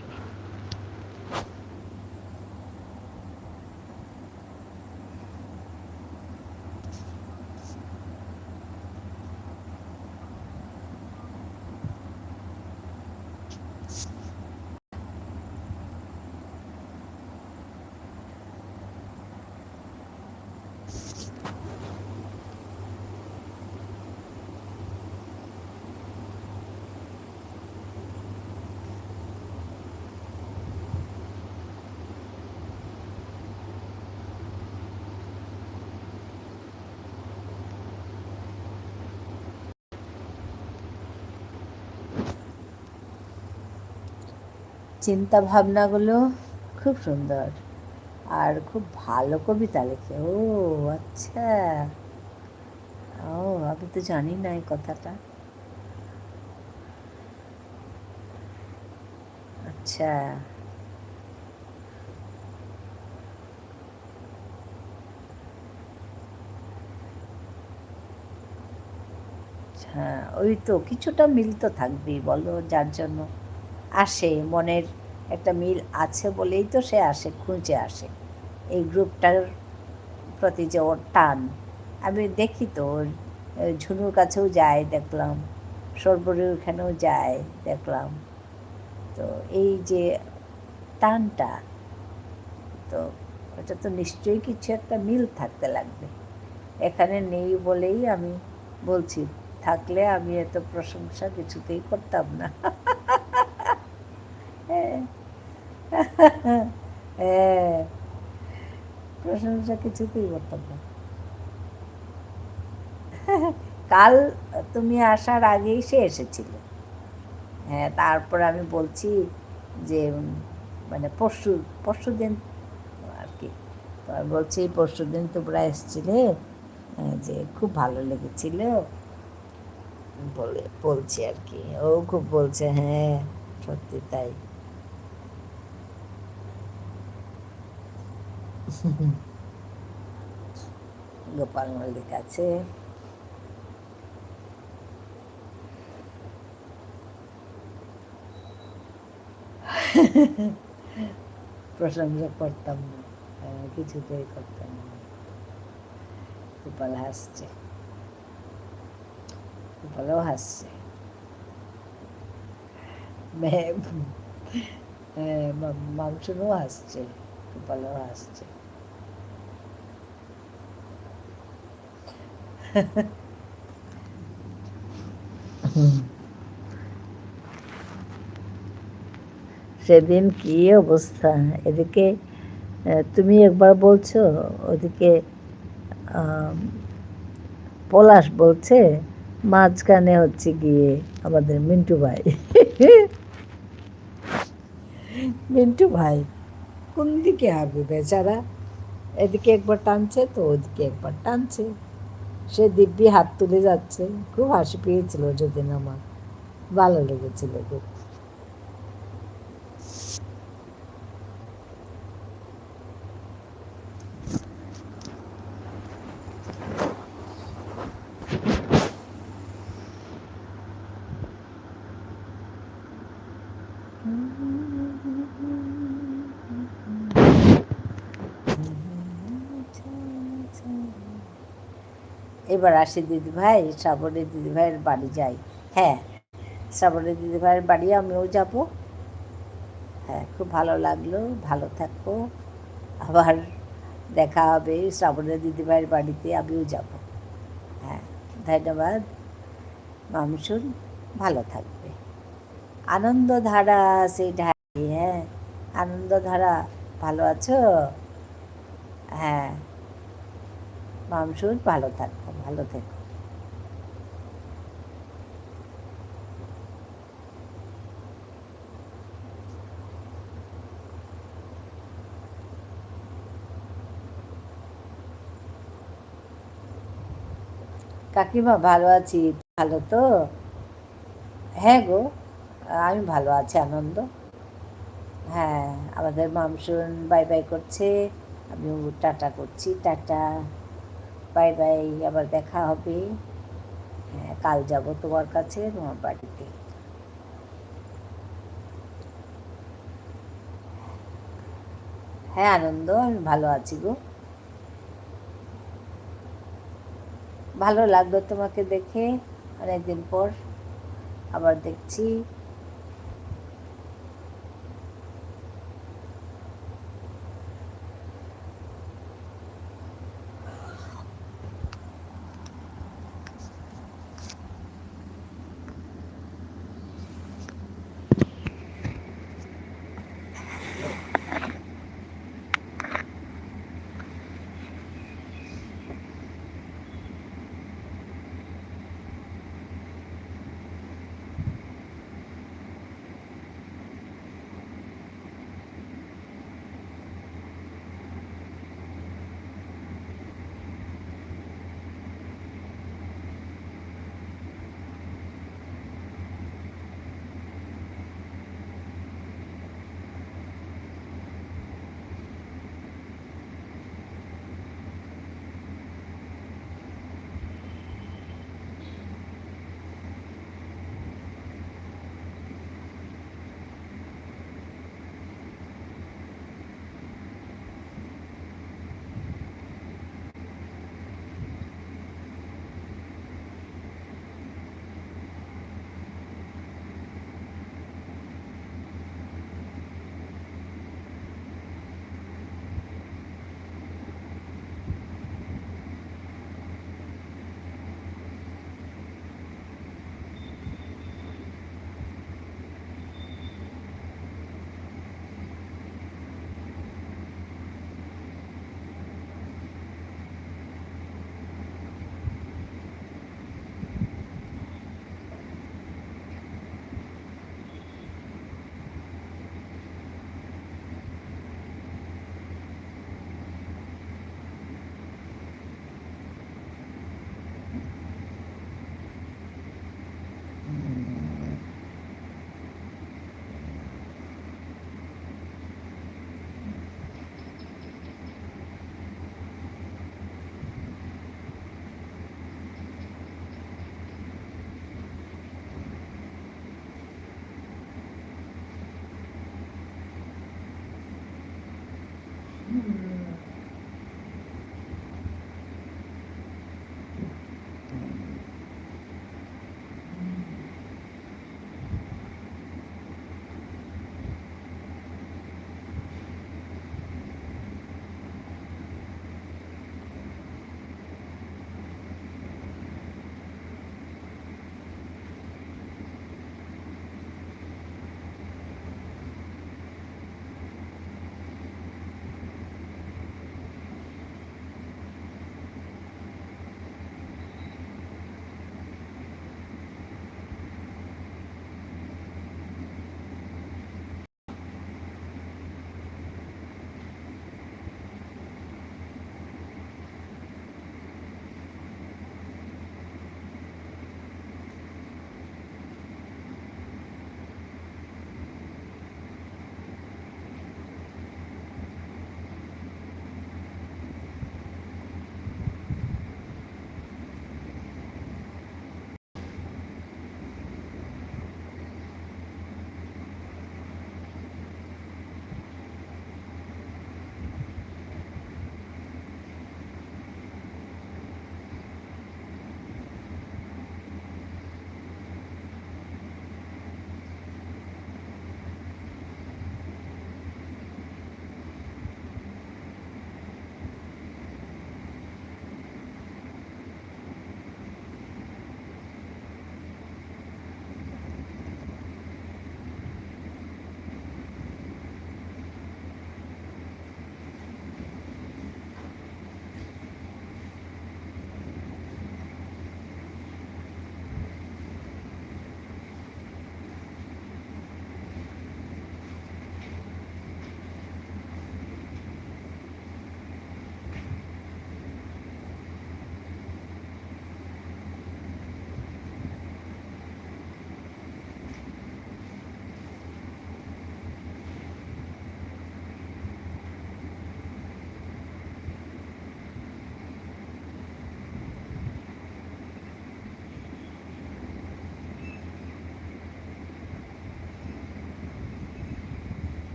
চিন্তা ভাবনাগুলো খুব সুন্দর, আর খুব ভালো কবিতা লেখে। ও আচ্ছা, ও আমি তো জানি না এই কথাটা। আচ্ছা, হ্যাঁ, ওই তো কিছুটা মিল তো থাকবেই বলো, যার জন্য আসে। মনের একটা মিল আছে বলেই তো সে আসে, খুঁজে আসে এই গ্রুপটার প্রতি যে ওর টান। আমি দেখি তো ওর ঝুনুর কাছেও যায় দেখলাম, সর্বরী ওখানেও যায় দেখলাম। তো এই যে টানটা, তো এটা তো নিশ্চয়ই কিছু একটা মিল থাকতে লাগবে। এখানে নেই বলেই আমি বলছি, থাকলে আমি এত প্রশংসা কিছুতেই করতাম না। হ্যাঁ, হ্যাঁ, প্রশংসা কিছুতেই করতাম না। কাল তুমি আসার আগেই সে এসেছিল। হ্যাঁ, তারপর আমি বলছি যে মানে পরশু পরশু দিন আর কি, তো আমি বলছি পরশু দিন তোমরা এসেছিলে, যে খুব ভালো লেগেছিল বলে বলছি আর কি। ও খুব বলছে, হ্যাঁ সত্যি তাই। গোপাল মল্লিক আছে। প্রশংসা করতাম না, কিছুতেই করতাম না। গোপাল হাসছে, গোপালও হাসছে, মাংসনও হাসছে, গোপালও হাসছে। সেদিন কি অবস্থা এদিকে, তুমি একবার বলছো, ওদিকে পলাশ বলছে, মাঝখানে হচ্ছে গিয়ে আমাদের মিন্টু ভাই। মিন্টু ভাই কোন দিকে হবে বেচারা, এদিকে একবার টানছে তো ওদিকে একবার টানছে, সে দিব্যি হাত তুলে যাচ্ছে। খুব হাসি পেয়েছিল যেদিন, আমার ভালো লেগেছিল খুব। এবার আসি দিদিভাই, শ্রাবণী দিদিভাইয়ের বাড়ি যাই। হ্যাঁ, শ্রাবণী দিদিভাইয়ের বাড়ি আমিও যাব। হ্যাঁ, খুব ভালো লাগলো, ভালো থাকো, আবার দেখা হবে শ্রাবণী দিদিভাইয়ের বাড়িতে, আমিও যাব। হ্যাঁ, ধন্যবাদ মামসুন, ভালো থাকবে। আনন্দধারা সেই ঢাকি, হ্যাঁ আনন্দধারা, ভালো আছো? হ্যাঁ মামসুন, ভালো থাকো, ভালো থেকো। কাকিমা ভালো আছি। ভালো তো? হ্যাঁ গো, আমি ভালো আছি আনন্দ। হ্যাঁ, আমাদের মামসুন বাই বাই করছে, আমিও টাটা করছি। টাটা, বাই বাই, আবার দেখা হবে। হ্যাঁ, কাল যাব তোমার কাছে, তোমার বাড়িতে। হ্যাঁ আনন্দ, আমি ভালো আছি গো। ভালো লাগলো তোমাকে দেখে, অনেকদিন পর আবার দেখছি।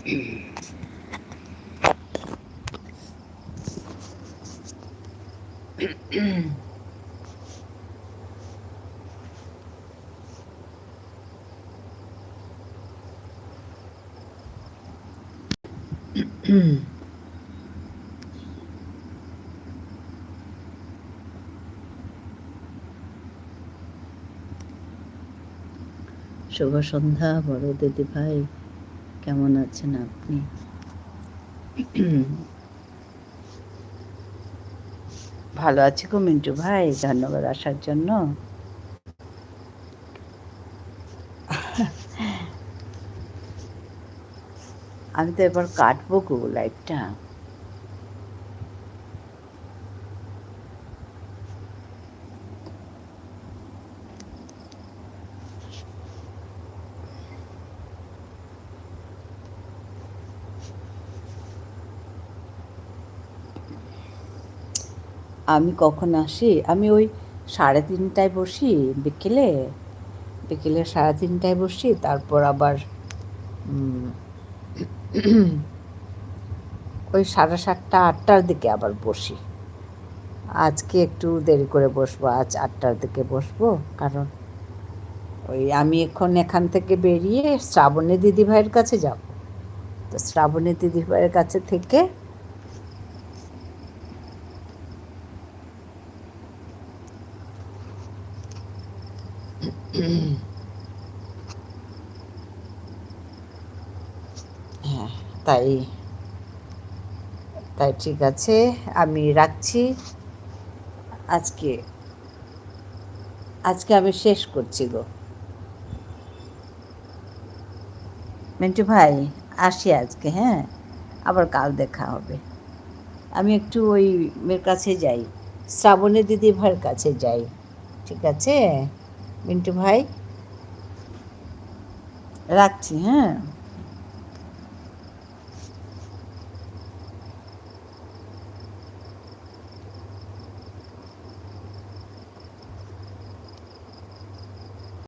শুভ সন্ধ্যা বড় দিদি ভাই, কেমন আছেন আপনি? ভালো আছি গো মিন্টু ভাই, ধন্যবাদ আসার জন্য। আমি তো এবার কাটবো গো লাইটটা। আমি কখন আসি? আমি ওই 3:30টায় বসি, বিকেলে 3:30টায় বসি, তারপর আবার ওই 7:30 8টার দিকে আবার বসি। আজকে একটু দেরি করে বসবো, আজ 8টার দিকে বসবো, কারণ ওই আমি এখান থেকে বেরিয়ে শ্রাবণী দিদিভাইয়ের কাছে যাব। তো শ্রাবণী দিদিভাইয়ের কাছে থেকে হ্যাঁ, তাই ঠিক আছে, আমি রাখছি। আজকে আমি শেষ করছি গো মিন্টু ভাই, আসি আজকে। হ্যাঁ, আবার কাল দেখা হবে। আমি একটু ওই মেয়ের কাছে যাই, শ্রাবণী দিদি ভাইয়ের কাছে যাই। ঠিক আছে মিন্টু ভাই, রাখছি। হ্যাঁ।